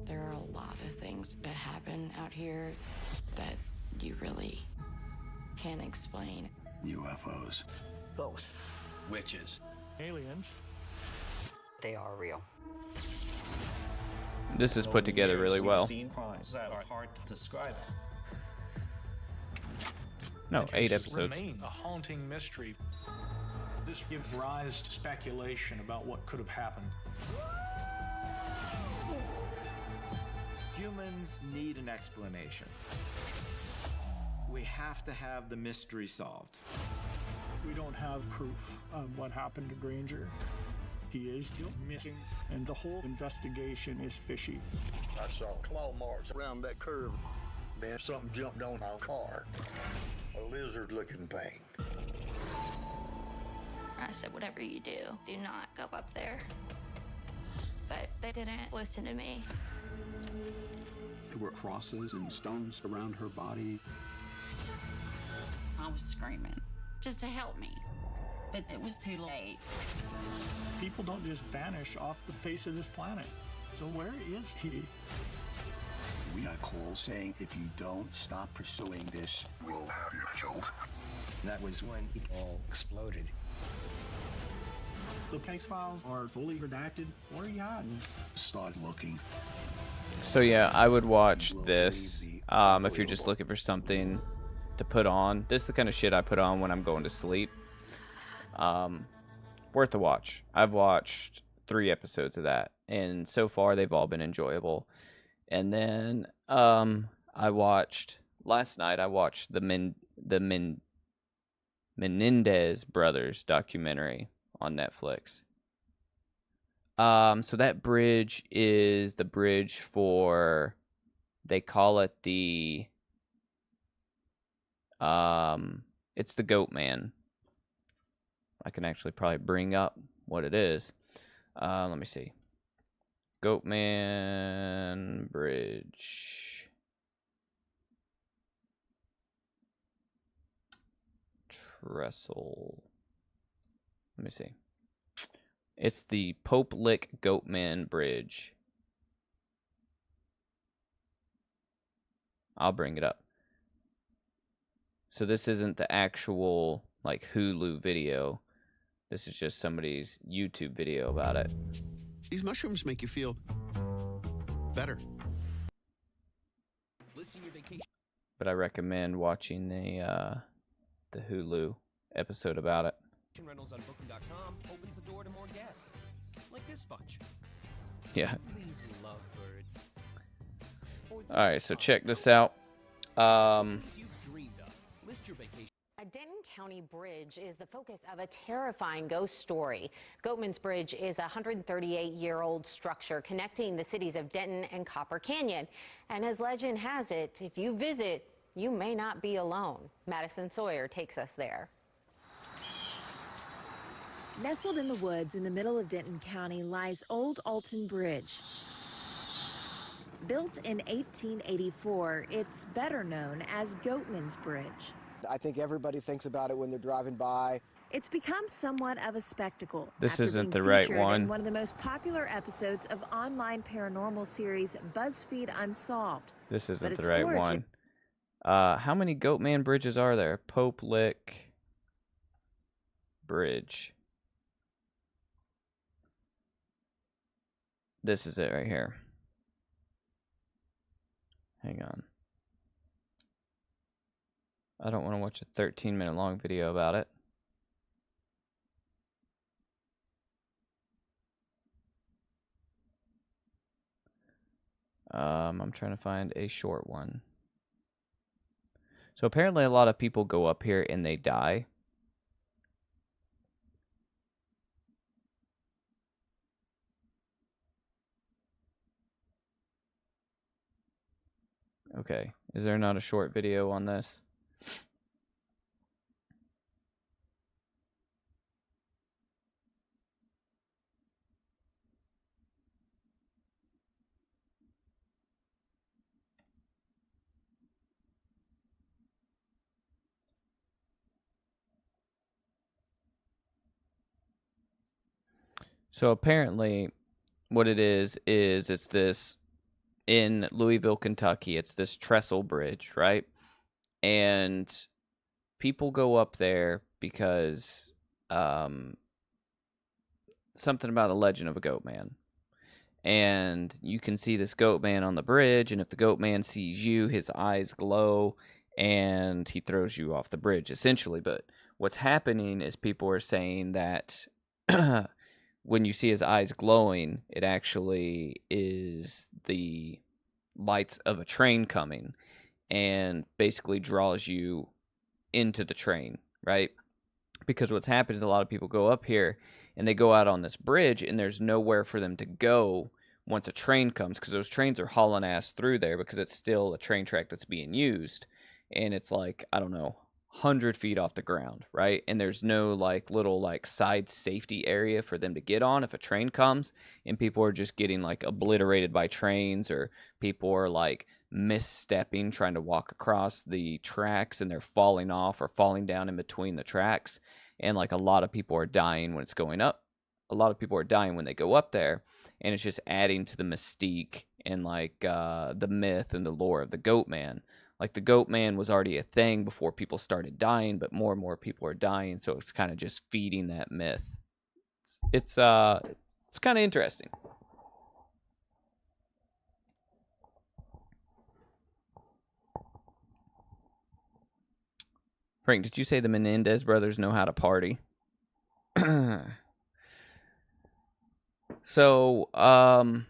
There are a lot of things that happen out here that you really can't explain. UFOs. Ghosts. Witches. Aliens. They are real. This is put together really well. Crimes that are hard to describe. No, The 8 cases episodes. remain a haunting mystery. This gives rise to speculation about what could have happened. Humans need an explanation. We have to have the mystery solved. We don't have proof of what happened to Granger. He is still missing, and the whole investigation is fishy. I saw claw marks around that curve. Then something jumped on our car. A lizard-looking thing. I said, whatever you do, do not go up there. But they didn't listen to me. There were crosses and stones around her body. I was screaming just to help me, but it was too late. People don't just vanish off the face of this planet. So where is he? We got calls saying if you don't stop pursuing this, we'll have you killed. That was when it all exploded. The case files are fully redacted. Where are you hiding? Start looking. So yeah, I would watch this if you're just looking for something to put on. This is the kind of shit I put on when I'm going to sleep. Worth a watch. I've watched 3 episodes of that, and so far they've all been enjoyable. And then last night I watched the Menendez brothers documentary on Netflix. So that bridge is the bridge for, they call it the it's the Goat Man. I can actually probably bring up what it is. Let me see. Goatman Bridge. Trestle. Let me see. It's the Pope Lick Goatman Bridge. I'll bring it up. So this isn't the actual like Hulu video. This is just somebody's YouTube video about it. These mushrooms make you feel better. But I recommend watching the Hulu episode about it. Rentals on Booking.com opens the door to more guests, like this bunch. Yeah. These lovebirds. All right, so check this out. A Denton County bridge is the focus of a terrifying ghost story. Goatman's Bridge is a 138-year-old structure connecting the cities of Denton and Copper Canyon. And as legend has it, if you visit, you may not be alone. Madison Sawyer takes us there. Nestled in the woods in the middle of Denton County lies Old Alton Bridge. Built in 1884, it's better known as Goatman's Bridge. I think everybody thinks about it when they're driving by. It's become somewhat of a spectacle. This after isn't being the right featured one. in one of the most popular episodes of online paranormal series BuzzFeed Unsolved. This But isn't its the right origin- one. How many Goatman bridges are there? Pope Lick Bridge. This is it right here. Hang on. I don't want to watch a 13-minute long video about it. I'm trying to find a short one. So apparently a lot of people go up here and they die. Okay, is there not a short video on this? So apparently what it is it's this, in Louisville, Kentucky, it's this trestle bridge, right? And people go up there because something about a legend of a goat man. And you can see this goat man on the bridge, and if the goat man sees you, his eyes glow and he throws you off the bridge, essentially. But what's happening is people are saying that when you see his eyes glowing, it actually is the lights of a train coming and basically draws you into the train, right? Because what's happened is a lot of people go up here and they go out on this bridge and there's nowhere for them to go once a train comes, because those trains are hauling ass through there because it's still a train track that's being used. And it's like, I don't know, 100 feet off the ground, right? And there's no like little like side safety area for them to get on if a train comes, and people are just getting like obliterated by trains, or people are like misstepping trying to walk across the tracks and they're falling off or falling down in between the tracks. And like a lot of people are dying when it's going up. A lot of people are dying when they go up there, and it's just adding to the mystique and like the myth and the lore of the goat man. Like the goat man was already a thing before people started dying, but more and more people are dying, so it's kind of just feeding that myth. It's kind of interesting. Frank, did you say the Menendez brothers know how to party? So, haunted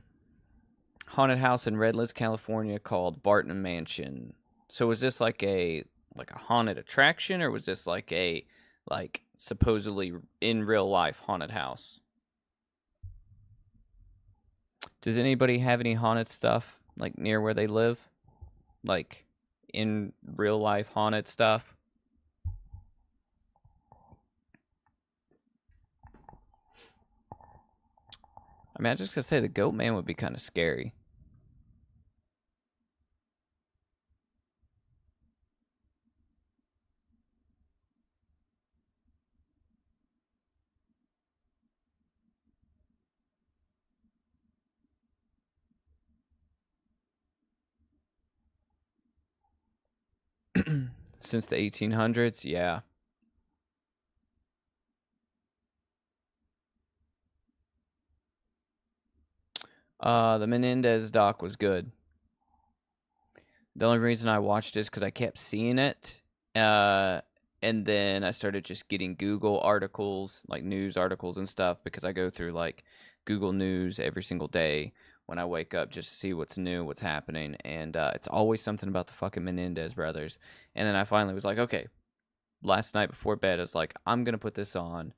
house in Redlands, California called Barton Mansion. So was this like a haunted attraction, or was this like a supposedly in real life haunted house? Does anybody have any haunted stuff like near where they live? Like in real life haunted stuff? I mean, I just gotta say the goat man would be kind of scary. Since the 1800s, yeah. The Menendez doc was good. The only reason I watched is because I kept seeing it. And then I started just getting Google articles, like news articles and stuff, because I go through like Google News every single day when I wake up just to see what's new, what's happening. And it's always something about the fucking Menendez brothers. And then I finally was like, okay, last night before bed, I was like, I'm going to put this on.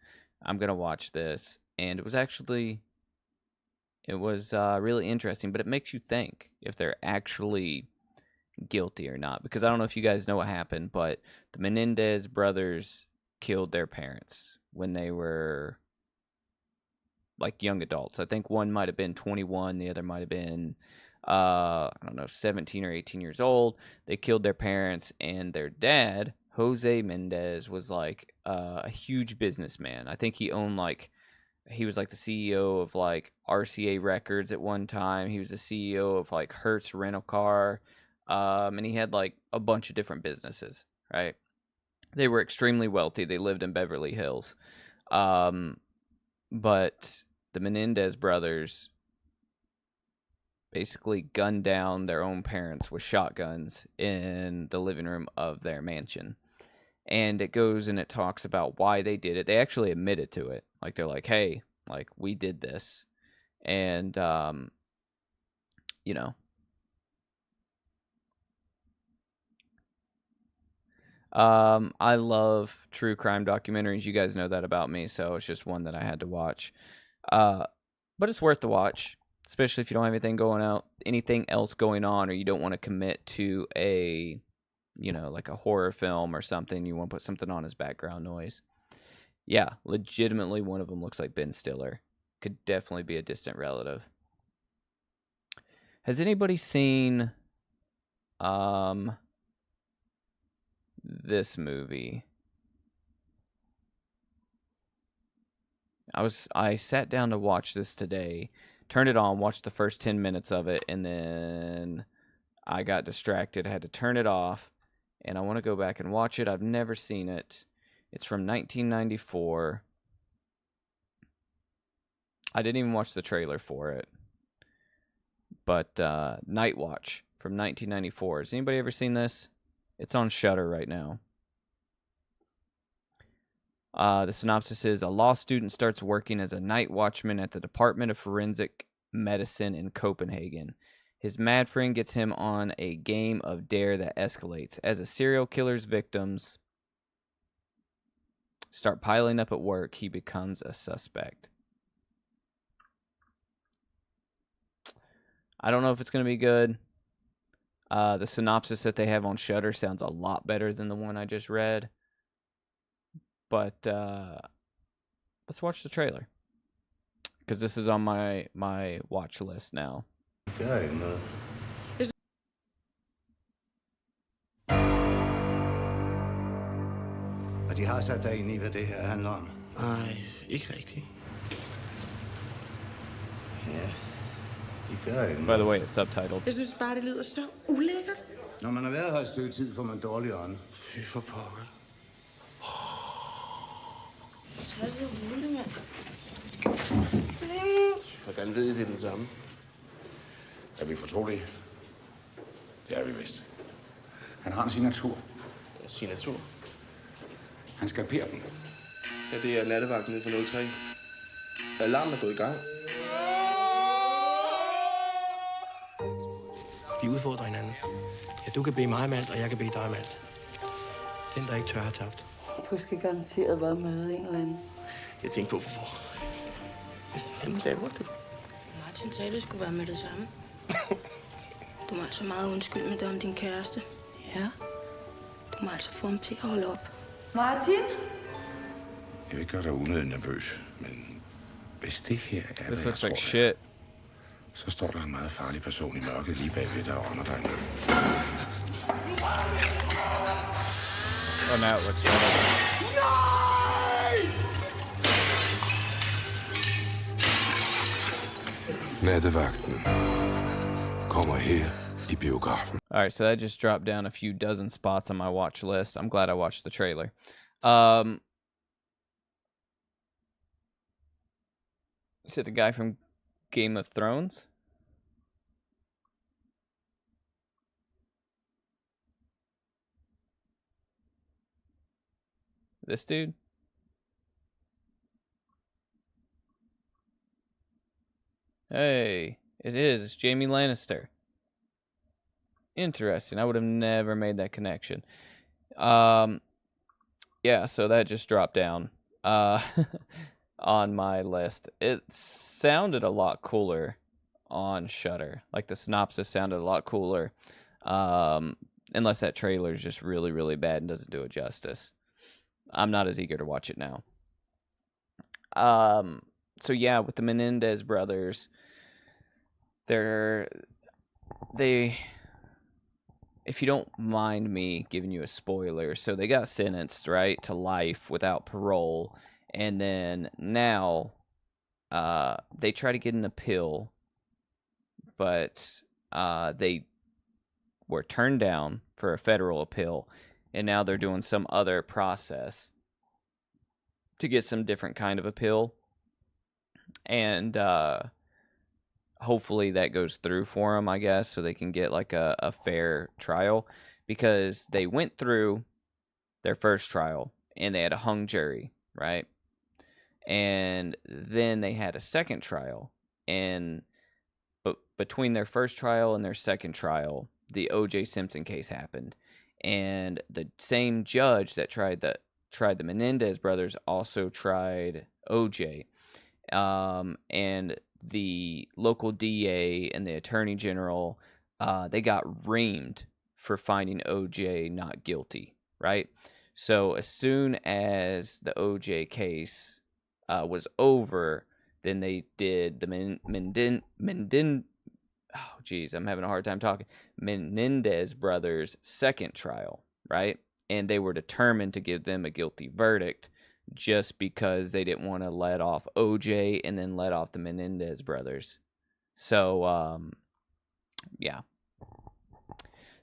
I'm going to watch this. And it was really interesting, but it makes you think if they're actually guilty or not, because I don't know if you guys know what happened, but the Menendez brothers killed their parents when they were like young adults. I think one might have been 21, the other might have been I don't know, 17 or 18 years old. They killed their parents, and their dad, Jose Mendez, was like a huge businessman. I think he was like the CEO of like RCA Records at one time. He was the CEO of like Hertz Rental Car. And he had like a bunch of different businesses, right? They were extremely wealthy. They lived in Beverly Hills. But the Menendez brothers basically gunned down their own parents with shotguns in the living room of their mansion. And it goes and it talks about why they did it. They actually admitted to it. Like, they're like, hey, like, we did this. And, you know, I love true crime documentaries. You guys know that about me, so it's just one that I had to watch. But it's worth the watch, especially if you don't have anything else going on, or you don't want to commit to a, you know, like a horror film or something. You want to put something on as background noise. Yeah, legitimately one of them looks like Ben Stiller. Could definitely be a distant relative. Has anybody seen this movie? I sat down to watch this today, turned it on, watched the first 10 minutes of it, and then I got distracted. I had to turn it off, and I want to go back and watch it. I've never seen it. It's from 1994. I didn't even watch the trailer for it. But Night Watch from 1994. Has anybody ever seen this? It's on Shudder right now. The synopsis is: a law student starts working as a night watchman at the Department of Forensic Medicine in Copenhagen. His mad friend gets him on a game of dare that escalates. As a serial killer's victims start piling up at work, he becomes a suspect. I don't know if it's going to be good. The synopsis that they have on Shudder sounds a lot better than the one I just read. But let's watch the trailer, because this is on my watch list now. Good. Og de har sat dig ind i, hvad det her handler om. Nej, ikke rigtigt. Ja, de gør ikke. By the way, it's subtitled. Jeg synes bare, det lyder så ulækkert. Når man har været her et stykke tid, får man dårlig ånd. Fy for pokker. Så er det roligt, mand. Hvordan ved I, det er den samme? Er vi fortrolige? Det er vi vist. Han har en signatur. Ja, signatur? Han skaperer den. Ja, det er nattevagten nede for 03. Alarmen er gået i gang. De udfordrer hinanden. Ja, du kan bede mig om alt, og jeg kan bede dig om alt. Den, der ikke tør, har tabt. Du skal garanteret bare møde en eller anden. Jeg tænkte på, hvorfor. Hvad fanden laver du? Martin sagde, det skulle være med det samme. Du må altså meget undskylde med det om din kæreste. Ja. Du må altså få ham til at holde op. Martin? Jeg vil ikke gøre dig unødigt nervøs, men hvis det her er, This hvad looks jeg like tror, shit. så står der en meget farlig person i mørket lige bagved dig og ånder dig ned. Oh, now it looks better. Nattevagten kommer her i biografen. All right, so that just dropped down a few dozen spots on my watch list. I'm glad I watched the trailer. Is it the guy from Game of Thrones? This dude? Hey, it is. It's Jaime Lannister. Interesting. I would have never made that connection. Yeah, so that just dropped down on my list. It sounded a lot cooler on Shudder. Like, the synopsis sounded a lot cooler. Unless that trailer is just really, really bad and doesn't do it justice. I'm not as eager to watch it now. So yeah, with the Menendez brothers, they, if you don't mind me giving you a spoiler, so they got sentenced, right, to life without parole, and then now they try to get an appeal, but they were turned down for a federal appeal, and now they're doing some other process to get some different kind of appeal. And hopefully that goes through for them, I guess, so they can get like a fair trial, because they went through their first trial and they had a hung jury, right? And then they had a second trial, and but between their first trial and their second trial, the O.J. Simpson case happened, and the same judge that tried the Menendez brothers also tried O.J. And the local DA and the attorney general, they got reamed for finding OJ not guilty, right? So as soon as the OJ case was over, then they did the oh geez, I'm having a hard time talking. Menendez brothers' second trial, right? And they were determined to give them a guilty verdict, just because they didn't want to let off OJ and then let off the Menendez brothers. So, yeah.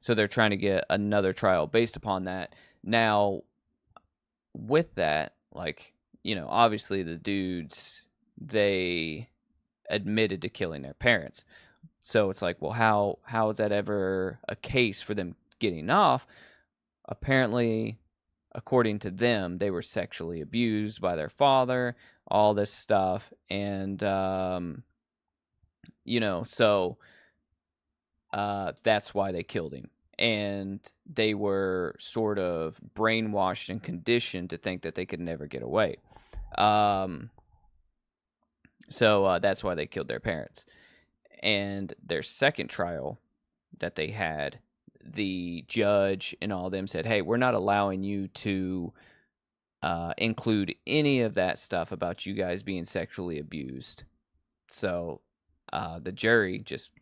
So they're trying to get another trial based upon that. Now, with that, like, you know, obviously the dudes, they admitted to killing their parents. So it's like, well, how is that ever a case for them getting off? Apparently, according to them, they were sexually abused by their father, all this stuff. And, you know, so that's why they killed him. And they were sort of brainwashed and conditioned to think that they could never get away. So that's why they killed their parents. And their second trial that they had, the judge and all of them said, hey, we're not allowing you to include any of that stuff about you guys being sexually abused. So the jury, just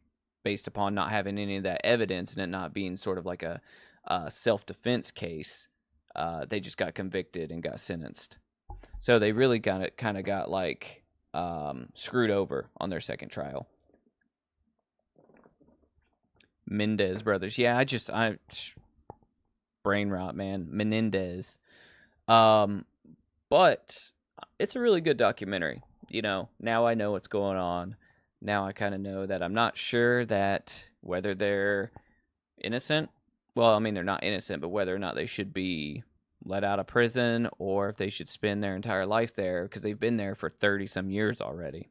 based upon not having any of that evidence and it not being sort of like a self-defense case, they just got convicted and got sentenced. So they really kind of got like screwed over on their second trial. Mendez brothers. Yeah, I brain rot, man. Menendez. But it's a really good documentary. You know, now I know what's going on. Now I kind of know that I'm not sure that whether they're innocent. Well, I mean, they're not innocent, but whether or not they should be let out of prison or if they should spend their entire life there, because they've been there for 30 some years already.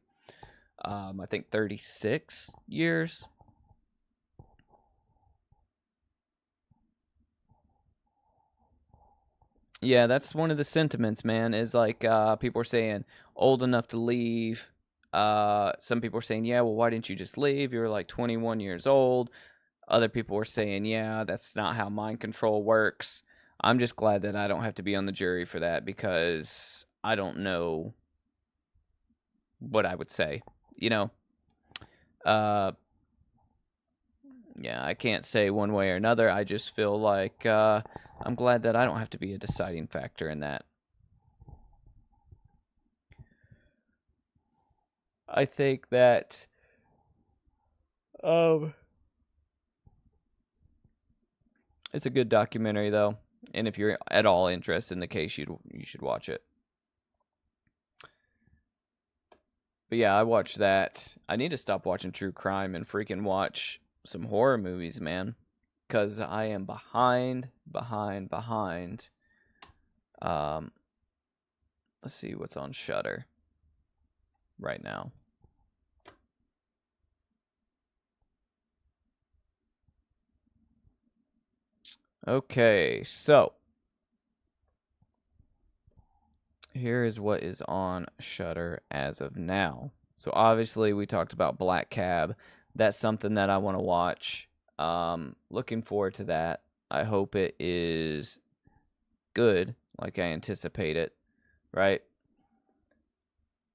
I think 36 years. Yeah, that's one of the sentiments, man, is like people are saying old enough to leave. Some people are saying, yeah, well, why didn't you just leave? You were like 21 years old. Other people were saying, yeah, that's not how mind control works. I'm just glad that I don't have to be on the jury for that, because I don't know what I would say, you know? Yeah, I can't say one way or another. I just feel like I'm glad that I don't have to be a deciding factor in that. I think that it's a good documentary, though, and if you're at all interested in the case, you should watch it. But yeah, I watched that. I need to stop watching true crime and freaking watch some horror movies, man, because I am behind. Let's see what's on Shudder right now. Okay, so here is what is on Shudder as of now. So obviously we talked about Black Cab. That's something that I want to watch. Looking forward to that. I hope it is good, like I anticipate it, right?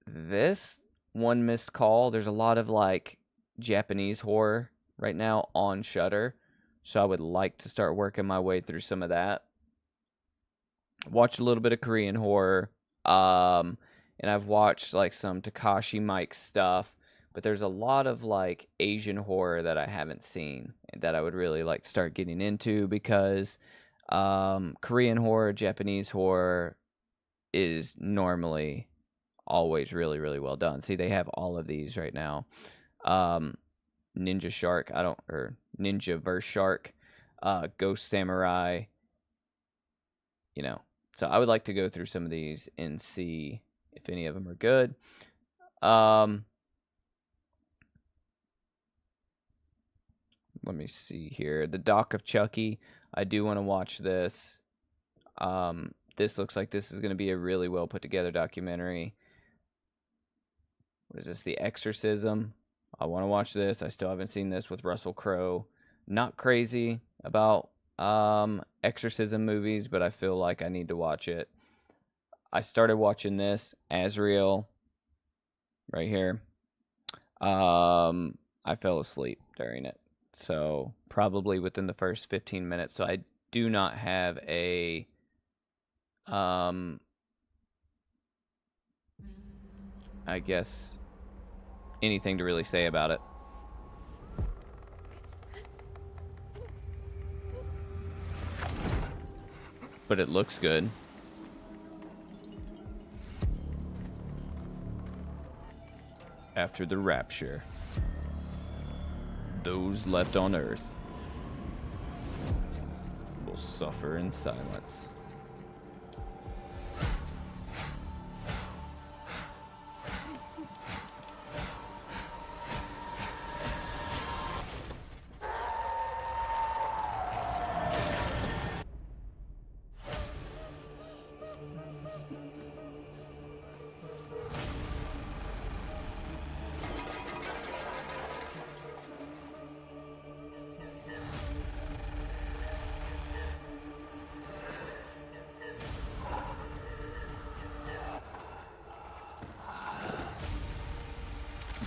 This One Missed Call, there's a lot of like Japanese horror right now on Shudder, so I would like to start working my way through some of that. Watch a little bit of Korean horror, and I've watched like some Takashi Mike stuff, but there's a lot of like Asian horror that I haven't seen that I would really like to start getting into, because Korean horror, Japanese horror is normally always really, really well done. See, they have all of these right now. Ninja Shark, or Ninja vs. Shark, Ghost Samurai, you know. So I would like to go through some of these and see if any of them are good. Let me see here. The Doc of Chucky. I do want to watch this. This looks like this is going to be a really well put together documentary. What is this? The Exorcism. I want to watch this. I still haven't seen this with Russell Crowe. Not crazy about exorcism movies, but I feel like I need to watch it. I started watching this, Azrael, right here. I fell asleep during it. So probably within the first 15 minutes. So I do not have a I guess anything to really say about it. But it looks good. After the rapture, those left on Earth will suffer in silence.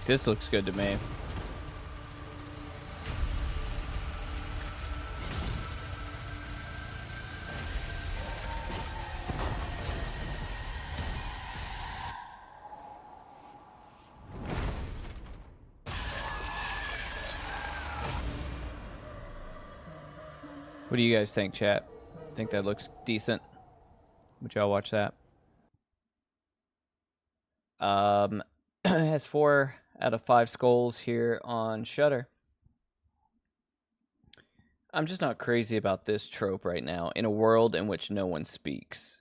This looks good to me. What do you guys think, chat? Think that looks decent? Would y'all watch that? It has 4 out of 5 skulls here on Shudder. I'm just not crazy about this trope right now in a world in which no one speaks.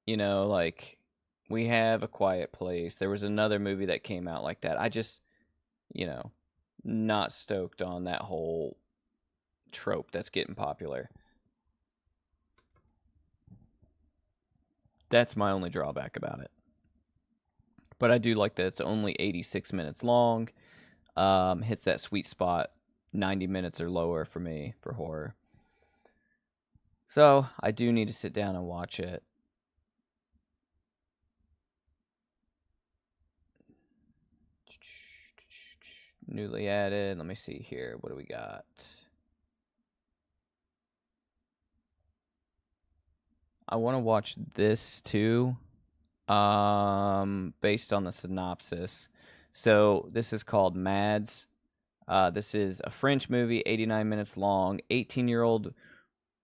You know, like, we have A Quiet Place. There was another movie that came out like that. I just, you know, not stoked on that whole trope that's getting popular. That's my only drawback about it. But I do like that it's only 86 minutes long. Hits that sweet spot, 90 minutes or lower for me for horror. So I do need to sit down and watch it. Newly added. Let me see here. What do we got? I want to watch this too. Based on the synopsis. So this is called Mads. This is a French movie, 89 minutes long. 18-year-old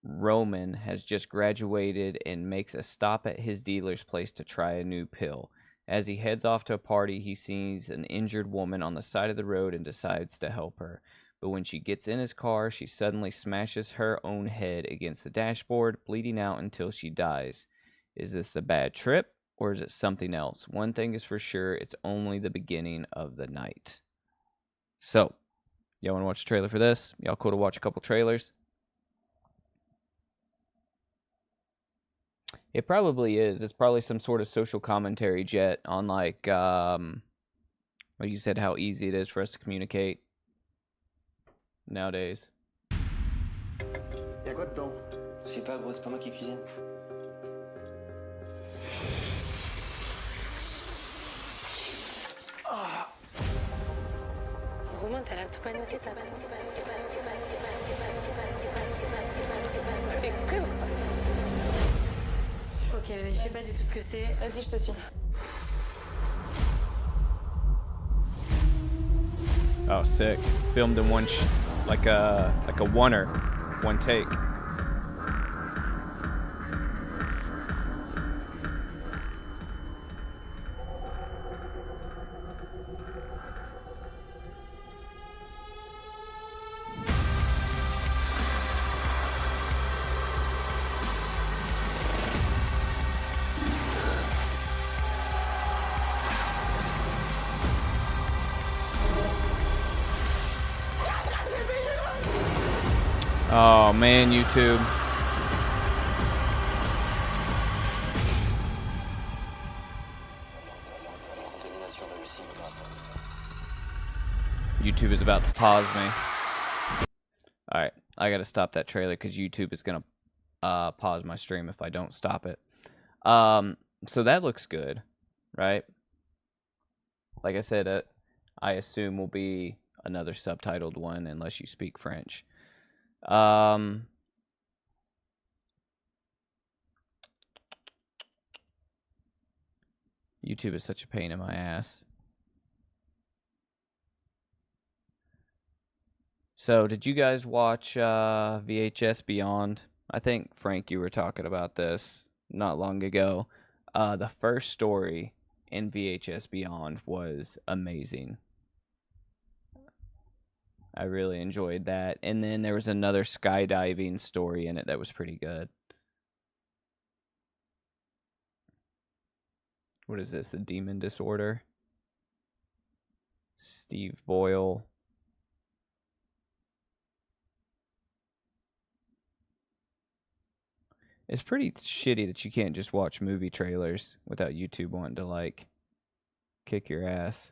Roman has just graduated and makes a stop at his dealer's place to try a new pill. As he heads off to a party, he sees an injured woman on the side of the road and decides to help her. But when she gets in his car, she suddenly smashes her own head against the dashboard, bleeding out until she dies. Is this a bad trip, or is it something else? One thing is for sure, it's only the beginning of the night. So, y'all want to watch a trailer for this? Y'all cool to watch a couple trailers? It probably is. It's probably some sort of social commentary jet on, like you said, how easy it is for us to communicate nowadays. Y'a quoi dedans? Je sais pas, gros, c'est pas moi qui cuisine. Romain, t'as l'air tout paniqué, t'as fait exprès ou quoi? Ok, je sais pas du tout ce que c'est. Vas-y, je te suis. Oh, sick. Filmed in one like a one take. Oh man, YouTube. YouTube is about to pause me. Alright, I gotta stop that trailer because YouTube is gonna pause my stream if I don't stop it. So that looks good, right? Like I said, I assume will be another subtitled one unless you speak French. YouTube is such a pain in my ass. So, did you guys watch VHS Beyond? I think, Frank, you were talking about this not long ago. The first story in VHS Beyond was amazing. I really enjoyed that. And then there was another skydiving story in it that was pretty good. What is this? The Demon Disorder? Steve Boyle. It's pretty shitty that you can't just watch movie trailers without YouTube wanting to, like, kick your ass.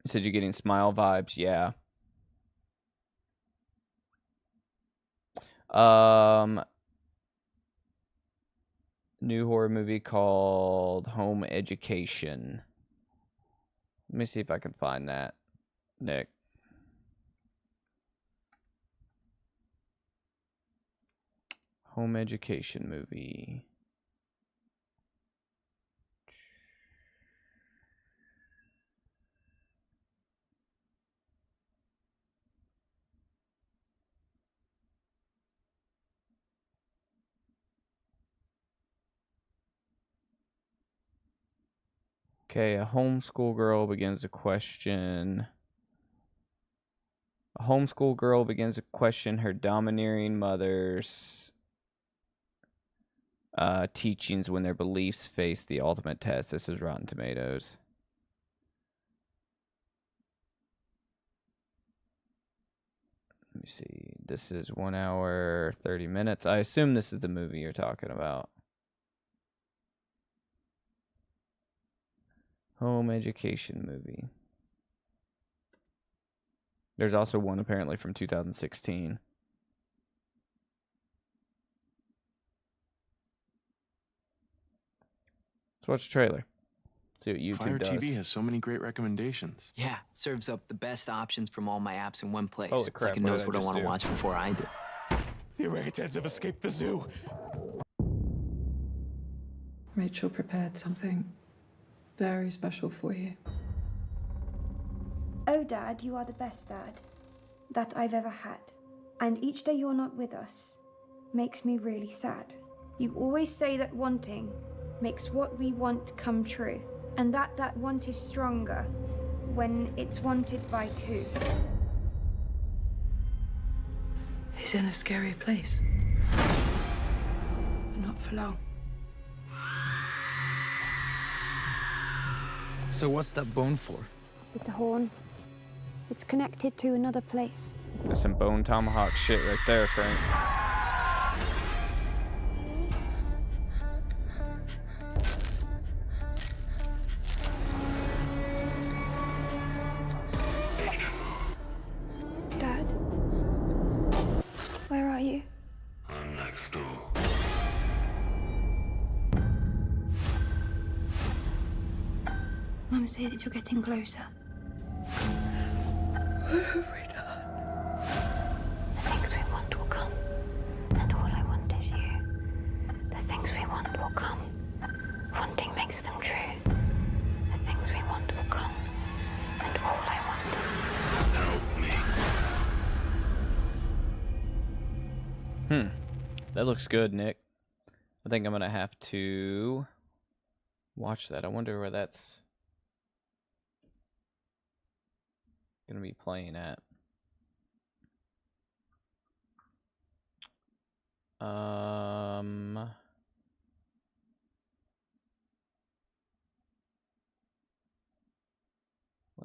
You said you're getting Smile vibes, yeah. New horror movie called Home Education. Let me see if I can find that, Nick. Home Education movie. Okay, a homeschool girl begins to question. A homeschool girl begins to question her domineering mother's teachings when their beliefs face the ultimate test. This is Rotten Tomatoes. Let me see. This is 1 hour, 30 minutes. I assume this is the movie you're talking about. Home Education movie. There's also one apparently from 2016. Let's watch the trailer. See what YouTube Fire does. TV has so many great recommendations. Yeah, it serves up the best options from all my apps in one place. Holy crap, It's like it what knows did I what I just want to do? watch before I do. The orangutans have escaped the zoo. Rachel prepared something very special for you. Oh, Dad, you are the best dad that I've ever had. And each day you're not with us makes me really sad. You always say that wanting makes what we want come true, and that want is stronger when it's wanted by two. He's in a scary place. But not for long. So what's that bone for? It's a horn. It's connected to another place. That's some Bone Tomahawk shit right there, Frank. Dad? Where are you? I'm next door. Mum says that you're getting closer. What have we done? The things we want will come, and all I want is you. The things we want will come. Wanting makes them true. The things we want will come, and all I want is you. Help me. That looks good, Nick. I think I'm gonna have to watch that. I wonder where that's gonna be playing at.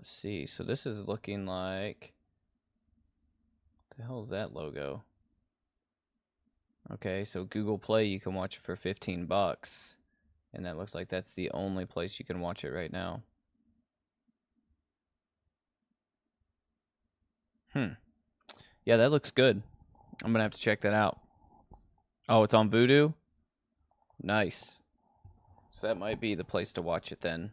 Let's see. So this is looking like... What the hell is that logo? Okay, so Google Play, you can watch it for 15 bucks. And that looks like that's the only place you can watch it right now. Yeah, that looks good. I'm going to have to check that out. Oh, it's on Vudu? Nice. So that might be the place to watch it then.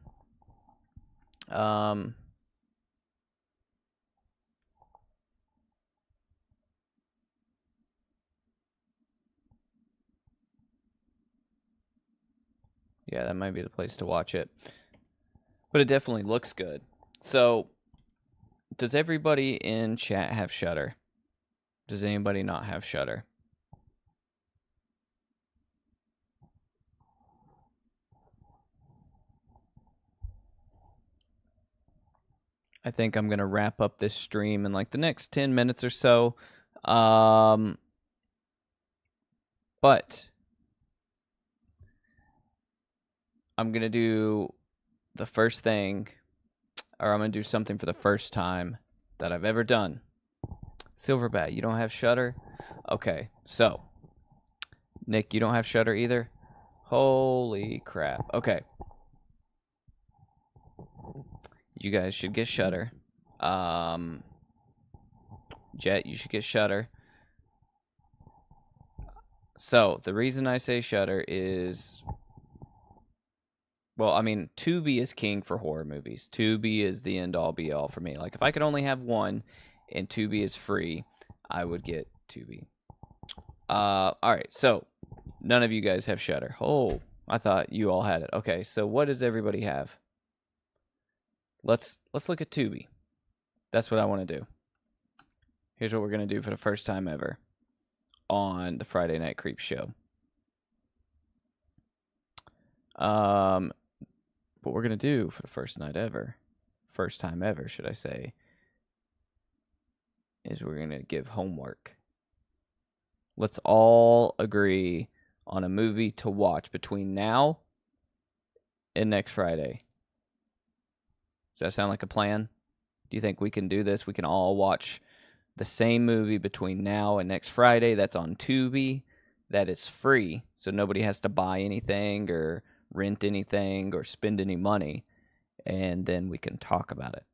Yeah, that might be the place to watch it. But it definitely looks good. So, does everybody in chat have Shudder? Does anybody not have Shudder? I think I'm going to wrap up this stream in like the next 10 minutes or so. But I'm going to do the first thing, or I'm going to do something for the first time that I've ever done. Silverbat, you don't have Shudder? Okay, so Nick, you don't have Shudder either? Holy crap. Okay. You guys should get Shudder. Jet, you should get Shudder. So, the reason I say Shudder is... Well, I mean, Tubi is king for horror movies. Tubi is the end-all, be-all for me. Like, if I could only have one and Tubi is free, I would get Tubi. Alright, so, none of you guys have Shudder. Oh, I thought you all had it. Okay, so what does everybody have? Let's look at Tubi. That's what I want to do. Here's what we're going to do for the first time ever on the Friday Night Creep Show. What we're going to do for the first time ever, should I say, is we're going to give homework. Let's all agree on a movie to watch between now and next Friday. Does that sound like a plan? Do you think we can do this? We can all watch the same movie between now and next Friday. That's on Tubi. That is free, so nobody has to buy anything or rent anything or spend any money. And then we can talk about it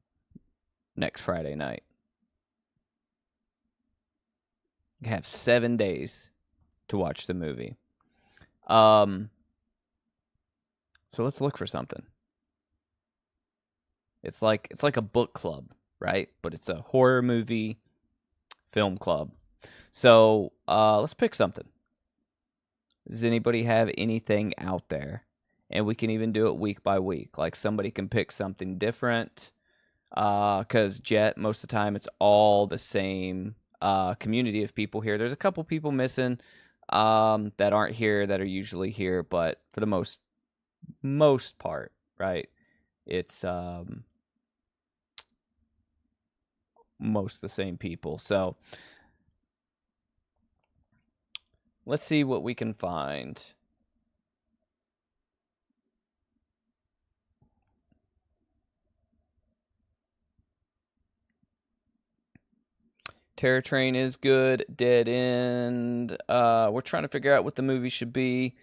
next Friday night. You have 7 days to watch the movie. So let's look for something. It's like a book club, right? But it's a horror movie film club. So let's pick something. Does anybody have anything out there? And we can even do it week by week. Like somebody can pick something different. Because Jet, most of the time, it's all the same community of people here. There's a couple people missing that aren't here that are usually here. But for the most part, right? It's most the same people. So let's see what we can find. Terror Train is good. Dead End. We're trying to figure out what the movie should be.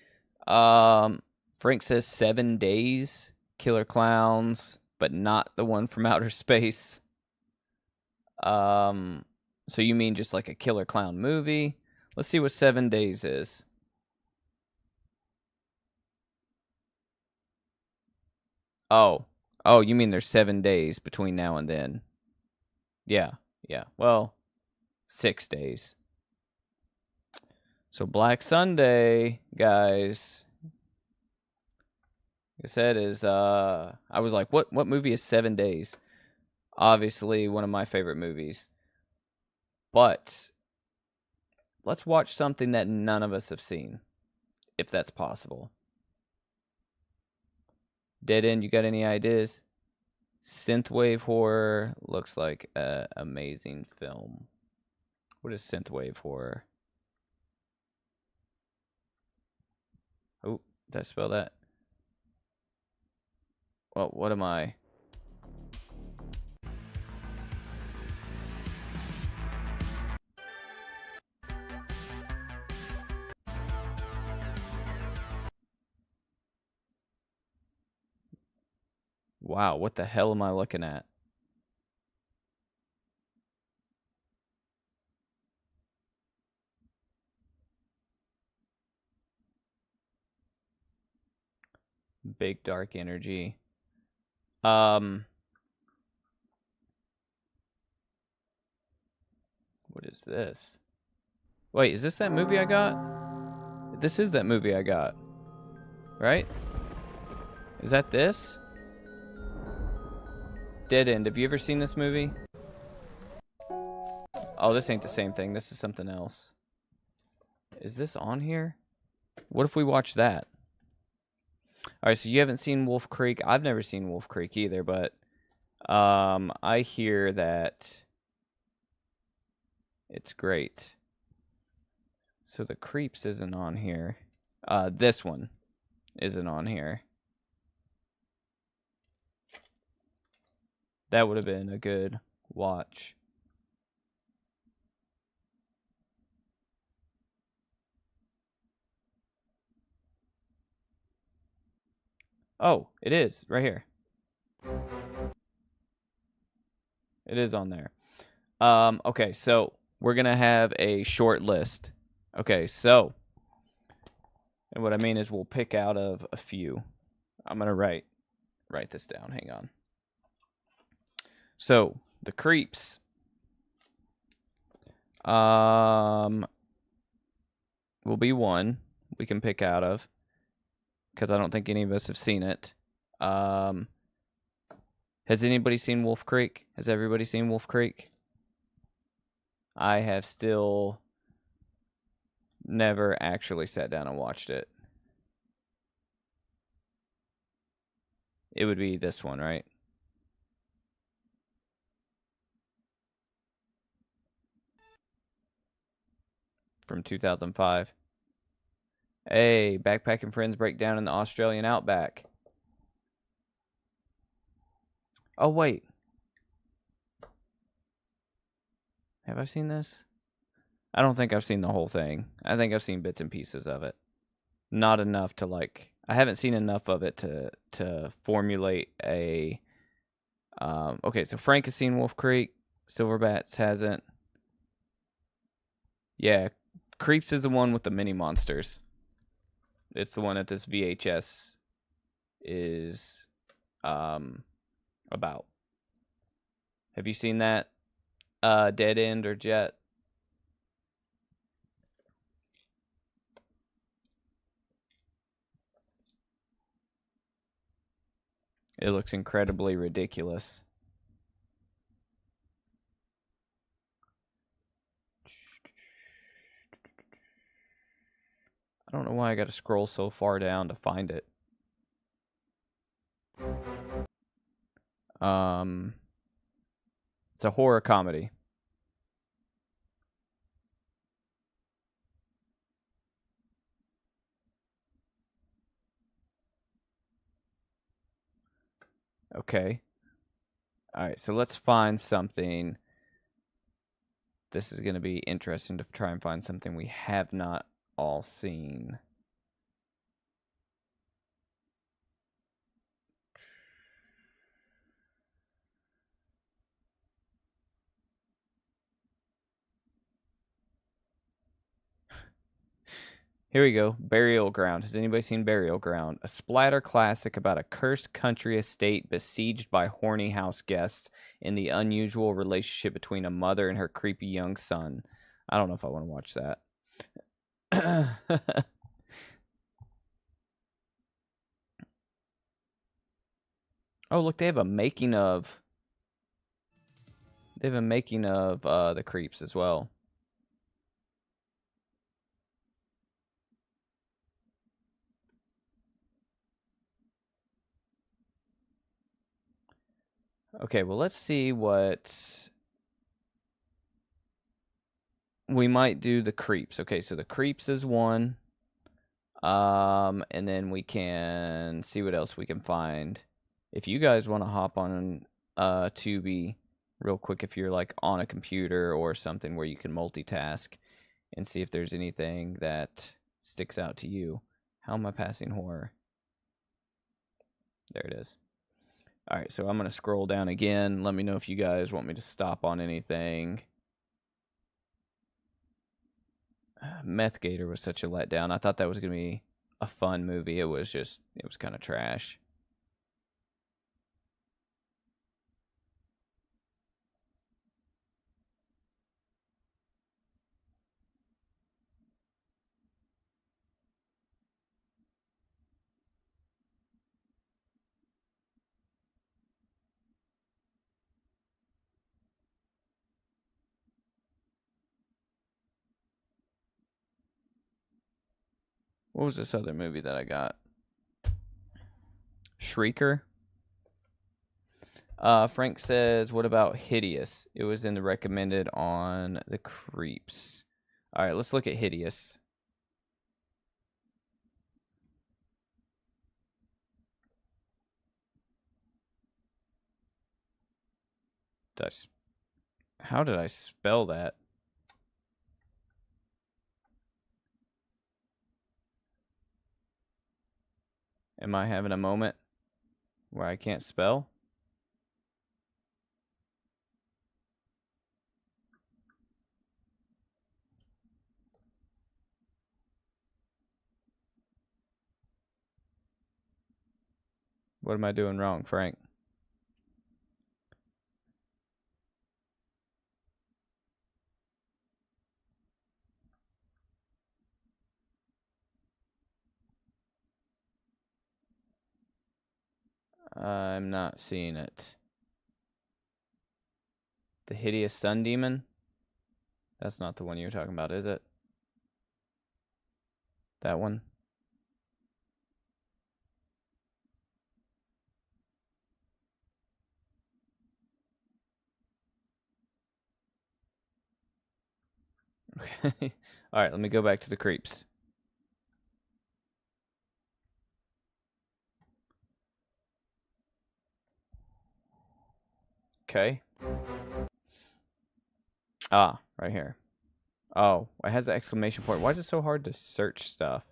Frank says 7 Days. Killer Clowns, but not the one from outer space. So you mean just like a killer clown movie? Let's see what 7 Days is. Oh, you mean there's 7 days between now and then? Yeah. Well, 6 days. So Black Sunday, guys. Like I said, is I was like, what movie is 7 Days? Obviously, one of my favorite movies. But let's watch something that none of us have seen, if that's possible. Dead End, you got any ideas? Synthwave horror looks like an amazing film. What is synthwave horror? Oh, did I spell that? Well, what am I? Wow, what the hell am I looking at? Big dark energy. What is this? Wait, is this that movie I got? This is that movie I got. Right? Is that this? Dead End. Have you ever seen this movie? Oh, this ain't the same thing. This is something else. Is this on here? What if we watch that? Alright, so you haven't seen Wolf Creek. I've never seen Wolf Creek either, but I hear that it's great. So the Creeps isn't on here. This one isn't on here. That would have been a good watch. Oh, it is right here. It is on there. Okay, so we're gonna have a short list. Okay, so, and what I mean is we'll pick out of a few. I'm gonna write this down. Hang on. So the Creeps. Will be one we can pick out of, because I don't think any of us have seen it. Has anybody seen Wolf Creek? Has everybody seen Wolf Creek? I have still never actually sat down and watched it. It would be this one, right? From 2005. Hey, backpacking friends break down in the Australian outback. Oh, wait. Have I seen this? I don't think I've seen the whole thing. I think I've seen bits and pieces of it. Not enough to, like... I haven't seen enough of it to formulate a... okay, so Frank has seen Wolf Creek. Silverbats hasn't. Yeah, Creeps is the one with the mini monsters. It's the one that this VHS is about. Have you seen that? Dead End or Jet? It looks incredibly ridiculous. I don't know why I got to scroll so far down to find it. It's a horror comedy. Okay. All right, so let's find something. This is going to be interesting to try and find something we have not all seen. Here we go. Burial Ground. Has anybody seen Burial Ground? A splatter classic about a cursed country estate besieged by horny house guests and the unusual relationship between a mother and her creepy young son. I don't know if I want to watch that. Oh, look, they have a making of... They have a making of the Creeps as well. Okay, well, let's see what... We might do the Creeps. Okay, so the Creeps is one. And then we can see what else we can find. If you guys want to hop on Tubi real quick, if you're like on a computer or something where you can multitask and see if there's anything that sticks out to you. How am I passing horror? There it is. All right, so I'm going to scroll down again. Let me know if you guys want me to stop on anything. Meth Gator was such a letdown. I thought that was going to be a fun movie. It was kind of trash. What was this other movie that I got? Shrieker. Frank says, what about Hideous? It was in the recommended on the Creeps. All right, let's look at Hideous. How did I spell that? Am I having a moment where I can't spell? What am I doing wrong, Frank? I'm not seeing it. The Hideous Sun Demon? That's not the one you were talking about, is it? That one? Okay. All right, let me go back to the Creeps. Okay. Ah, right here. Oh, it has the exclamation point. Why is it so hard to search stuff?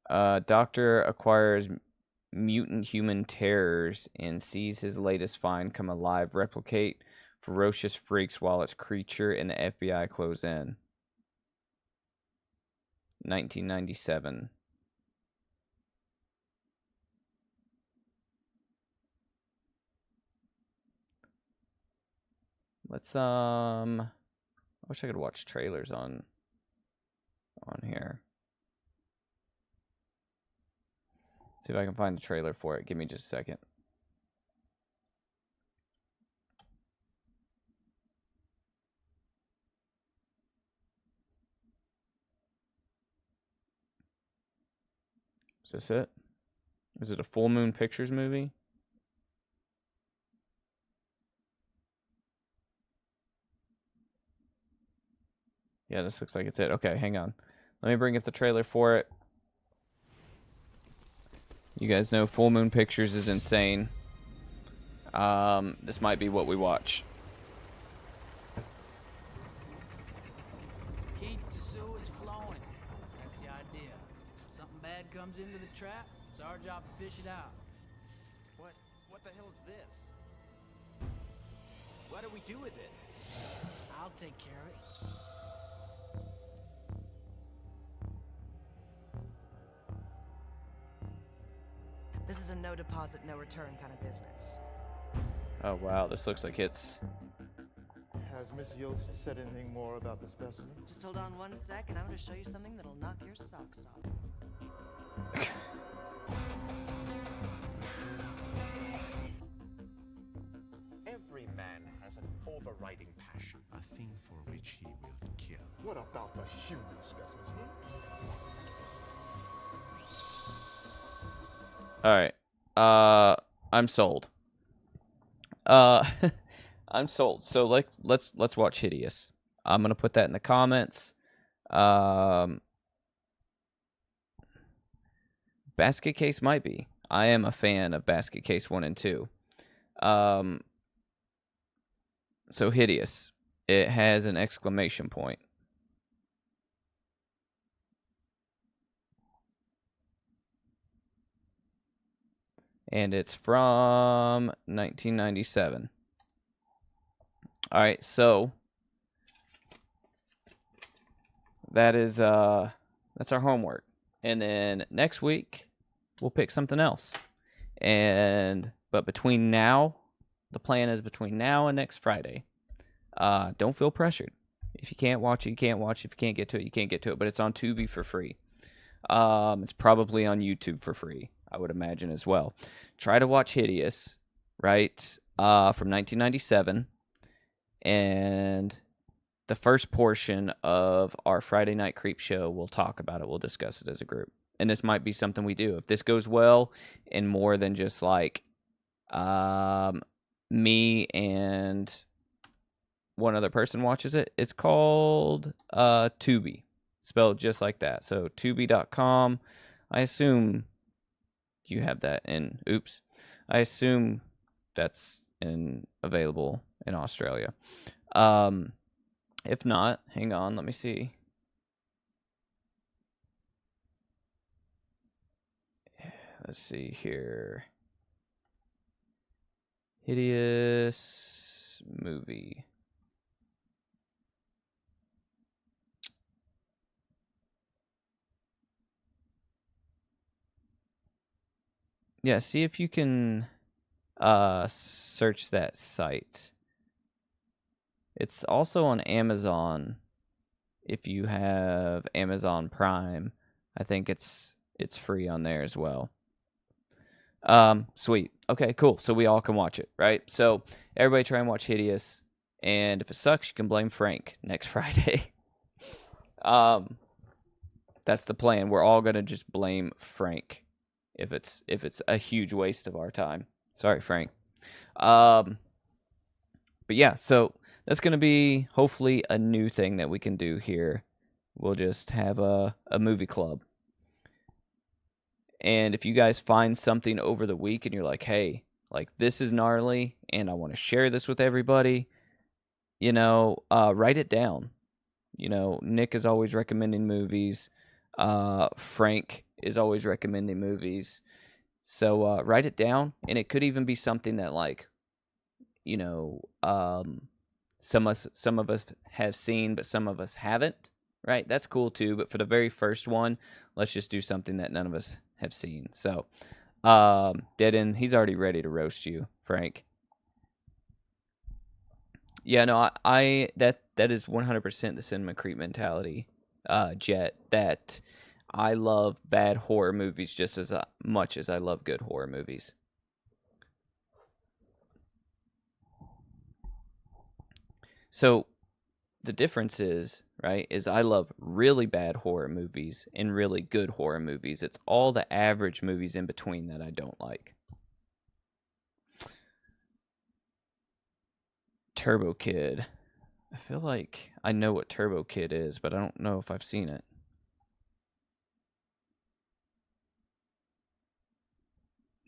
Doctor acquires mutant human terrors and sees his latest find come alive, replicate ferocious freaks while its creature and the FBI close in. 1997. Let's I wish I could watch trailers on here. See if I can find the trailer for it. Give me just a second. Is this it? Is it a Full Moon Pictures movie? Yeah, this looks like it's it. Okay, hang on. Let me bring up the trailer for it. You guys know Full Moon Pictures is insane. This might be what we watch. Keep the sewage flowing. That's the idea. Something bad comes into the trap, it's our job to fish it out. What the hell is this? What do we do with it? I'll take care of it. This is a no deposit, no return kind of business. Oh wow, this looks like it's... Has Miss Yost said anything more about the specimen? Just hold on one sec and I'm going to show you something that'll knock your socks off. Every man has an overriding passion, a thing for which he will kill. What about the human specimens? All right. I'm sold. I'm sold. So let's watch Hideous. I'm gonna put that in the comments. Basket Case might be. I am a fan of Basket Case 1 and 2. So Hideous. It has an exclamation point. and it's from 1997. All right, so that's our homework. And then next week we'll pick something else. But between now, the plan is between now and next Friday. Don't feel pressured. If you can't watch it, you can't watch it. If you can't get to it, you can't get to it. But it's on Tubi for free. It's probably on YouTube for free, I would imagine as well. Try to watch Hideous, right? From 1997. And the first portion of our Friday Night Creep Show, we'll talk about it. We'll discuss it as a group. And this might be something we do. If this goes well and more than just like me and one other person watches it, it's called Tubi, spelled just like that. So Tubi.com. I assume you have that in, I assume that's available in Australia. If not, hang on, let me see. Let's see here. Hideous movie. Yeah, see if you can search that site. It's also on Amazon. If you have Amazon Prime, I think it's free on there as well. Sweet. Okay, cool. So we all can watch it, right? So everybody try and watch Hideous, and if it sucks, you can blame Frank next Friday. That's the plan. We're all gonna just blame Frank if it's a huge waste of our time. Sorry, Frank. But yeah, so that's going to be hopefully a new thing that we can do here. We'll just have a movie club. And if you guys find something over the week and you're like, hey, like this is gnarly and I want to share this with everybody, write it down. Nick is always recommending movies. Frank is always recommending movies. So write it down, and it could even be something that like, some of us have seen, but some of us haven't, right? That's cool too. But for the very first one, let's just do something that none of us have seen. So, Dead End, he's already ready to roast you, Frank. Yeah, no, that is 100% the Cinema Creep mentality, Jet. That I love bad horror movies just as much as I love good horror movies. So the difference is, right, is I love really bad horror movies and really good horror movies. It's all the average movies in between that I don't like. Turbo Kid. I feel like I know what Turbo Kid is, but I don't know if I've seen it.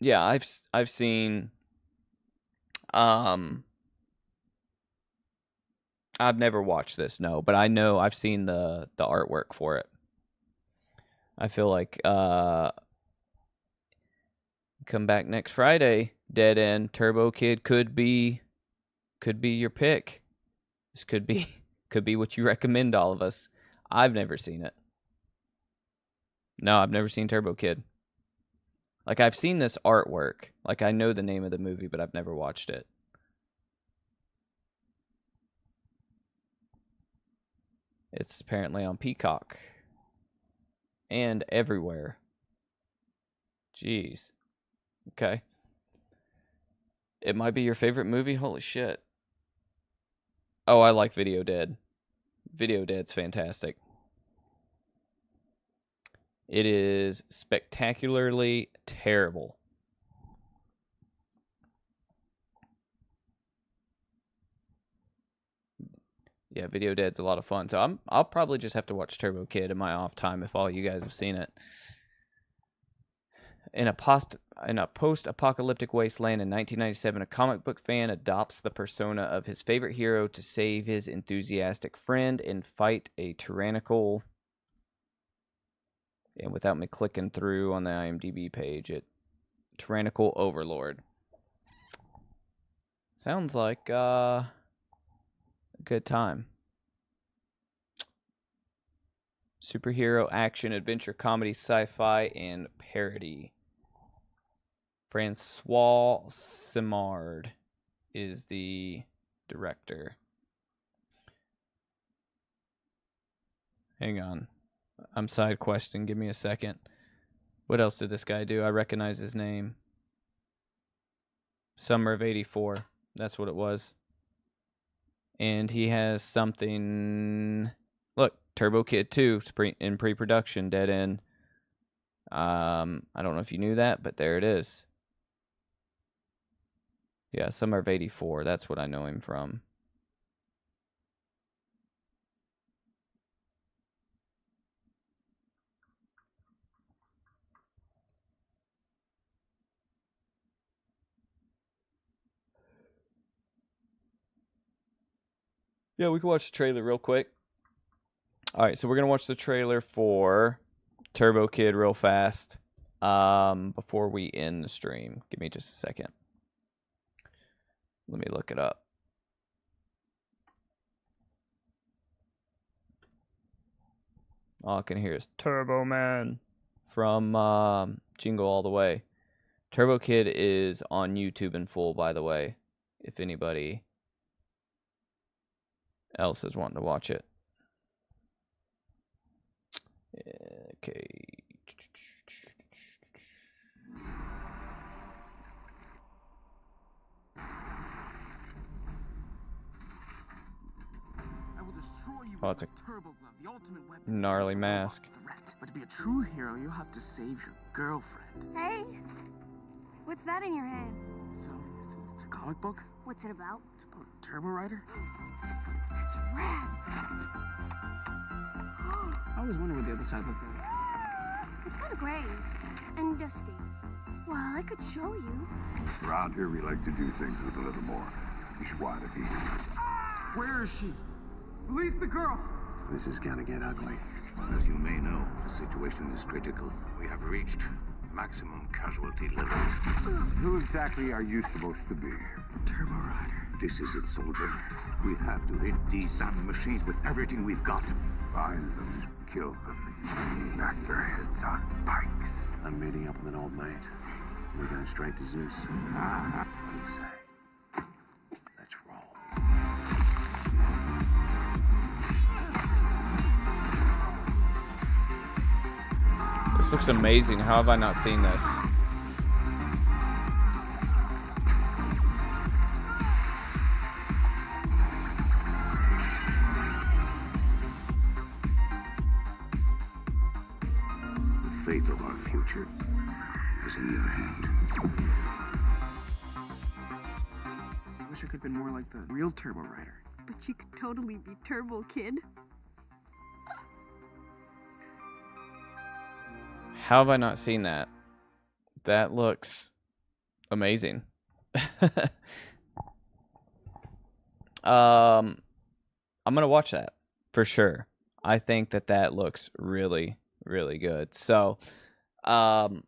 Yeah, I've seen I've never watched this, no, but I know I've seen the artwork for it. I feel like come back next Friday, Dead End, Turbo Kid could be your pick. This could be what you recommend all of us. I've never seen it. No, I've never seen Turbo Kid. Like I've seen this artwork. Like I know the name of the movie, but I've never watched it. It's apparently on Peacock. And everywhere. Jeez. Okay. It might be your favorite movie? Holy shit. Oh, I like Video Dead. Video Dead's fantastic. It is spectacularly terrible. Yeah, Video Dead's a lot of fun. So I'll probably just have to watch Turbo Kid in my off time if all you guys have seen it. In a post-apocalyptic wasteland in 1997, a comic book fan adopts the persona of his favorite hero to save his enthusiastic friend and fight a tyrannical... And without me clicking through on the IMDb page, it Tyrannical Overlord. Sounds like a good time. Superhero, action, adventure, comedy, sci-fi, and parody. Francois Simard is the director. Hang on. I'm side questing. Give me a second. What else did this guy do? I recognize his name. Summer of '84. That's what it was. And he has something... Look, Turbo Kid 2 in pre-production, Dead End. I don't know if you knew that, but there it is. Yeah, Summer of '84. That's what I know him from. Yeah, we can watch the trailer real quick. All right, so we're going to watch the trailer for Turbo Kid real fast before we end the stream. Give me just a second. Let me look it up. All I can hear is Turbo Man from Jingle All the Way. Turbo Kid is on YouTube in full, by the way, if anybody else is wanting to watch it. Okay. Oh, it's a gnarly mask. But to be a true hero, you'll have to save your girlfriend. Hey, what's that in your hand? It's a comic book. What's it about? It's about a Turbo Rider. That's rad. I always wondered what the other side looked like. It's kind of gray and dusty. Well, I could show you. Around here, we like to do things with a little more joie de vivre. Where is she? Release the girl. This is gonna get ugly. As you may know, the situation is critical. We have reached maximum casualty level. Who exactly are you supposed to be? Turbo Rider. This is it, soldier. We have to hit these damn machines with everything we've got. Find them, kill them, knock their heads on pikes. I'm meeting up with an old mate. We're going straight to Zeus. What do you say? Let's roll. This looks amazing. How have I not seen this? The fate of our future is in your hand. I wish I could have been more like the real Turbo Rider. But you could totally be Turbo Kid. How have I not seen that? That looks amazing. I'm gonna watch that for sure. I think that looks really, really good. So, Cinema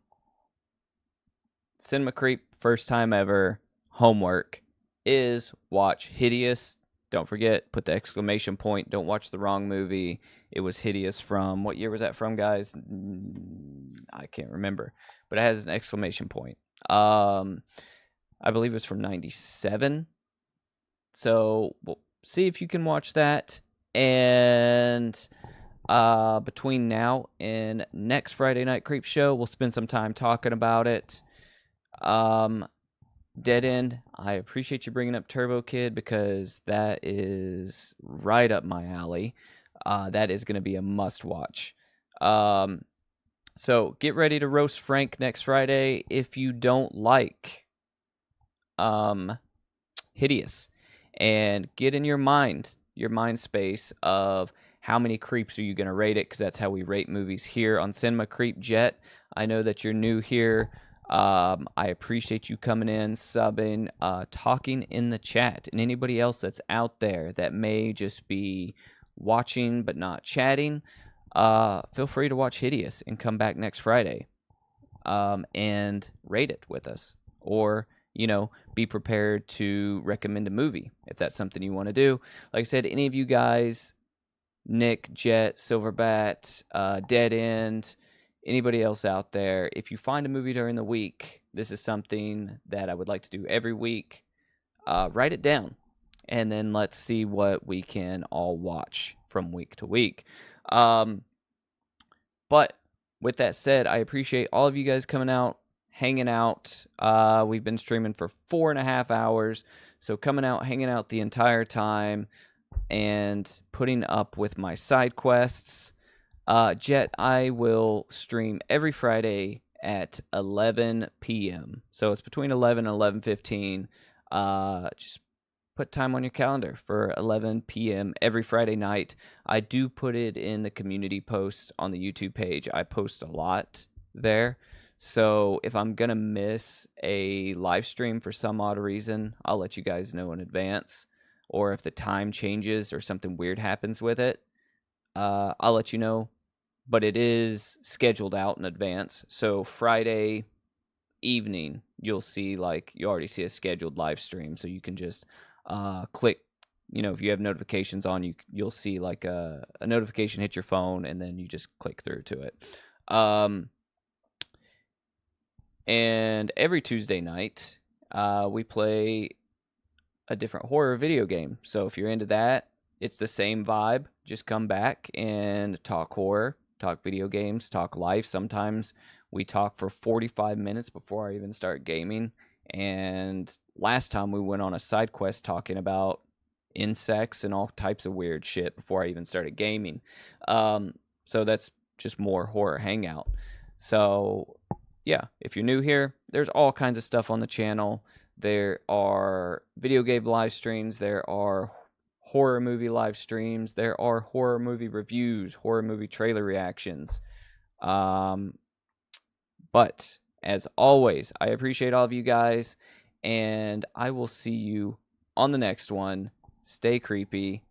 Creep, first time ever, homework is watch Hideous. Don't forget, put the exclamation point. Don't watch the wrong movie. It was Hideous from, what year was that from, guys? I can't remember. But it has an exclamation point. I believe it's from 97. So, we'll see if you can watch that. And between now and next Friday Night Creep Show, we'll spend some time talking about it. Dead End, I appreciate you bringing up Turbo Kid because that is right up my alley. That is going to be a must-watch. So get ready to roast Frank next Friday if you don't like Hideous. And get in your mind space of how many creeps are you going to rate it, because that's how we rate movies here on Cinema Creep Jet. I know that you're new here. I appreciate you coming in, subbing, talking in the chat. And anybody else that's out there that may just be watching but not chatting, feel free to watch Hideous and come back next Friday. and rate it with us. Or, you know, be prepared to recommend a movie if that's something you want to do. Like I said, any of you guys, Nick, Jet, Silverbat, Dead End, anybody else out there, if you find a movie during the week, this is something that I would like to do every week. Write it down, and then let's see what we can all watch from week to week. But with that said, I appreciate all of you guys coming out, hanging out. We've been streaming for 4.5 hours, so coming out, hanging out the entire time, and putting up with my side quests. Jet, I will stream every Friday at 11 p.m. So it's between 11 and 11:15. Just put time on your calendar for 11 p.m. every Friday night. I do put it in the community post on the YouTube page. I post a lot there. So if I'm going to miss a live stream for some odd reason, I'll let you guys know in advance. Or if the time changes or something weird happens with it, I'll let you know. But it is scheduled out in advance. So Friday evening, you'll see, like, you already see a scheduled live stream. So you can just click, you know, if you have notifications on, you'll see like a notification hit your phone, and then you just click through to it. And every Tuesday night, we play a different horror video game. So if you're into that, it's the same vibe. Just come back and talk horror, talk video games, talk life. Sometimes we talk for 45 minutes before I even start gaming. And last time we went on a side quest talking about insects and all types of weird shit before I even started gaming. So that's just more horror hangout. So yeah, if you're new here, there's all kinds of stuff on the channel. There are video game live streams. There are horror movie live streams. There are horror movie reviews, horror movie trailer reactions. But as always, I appreciate all of you guys, and I will see you on the next one. Stay creepy.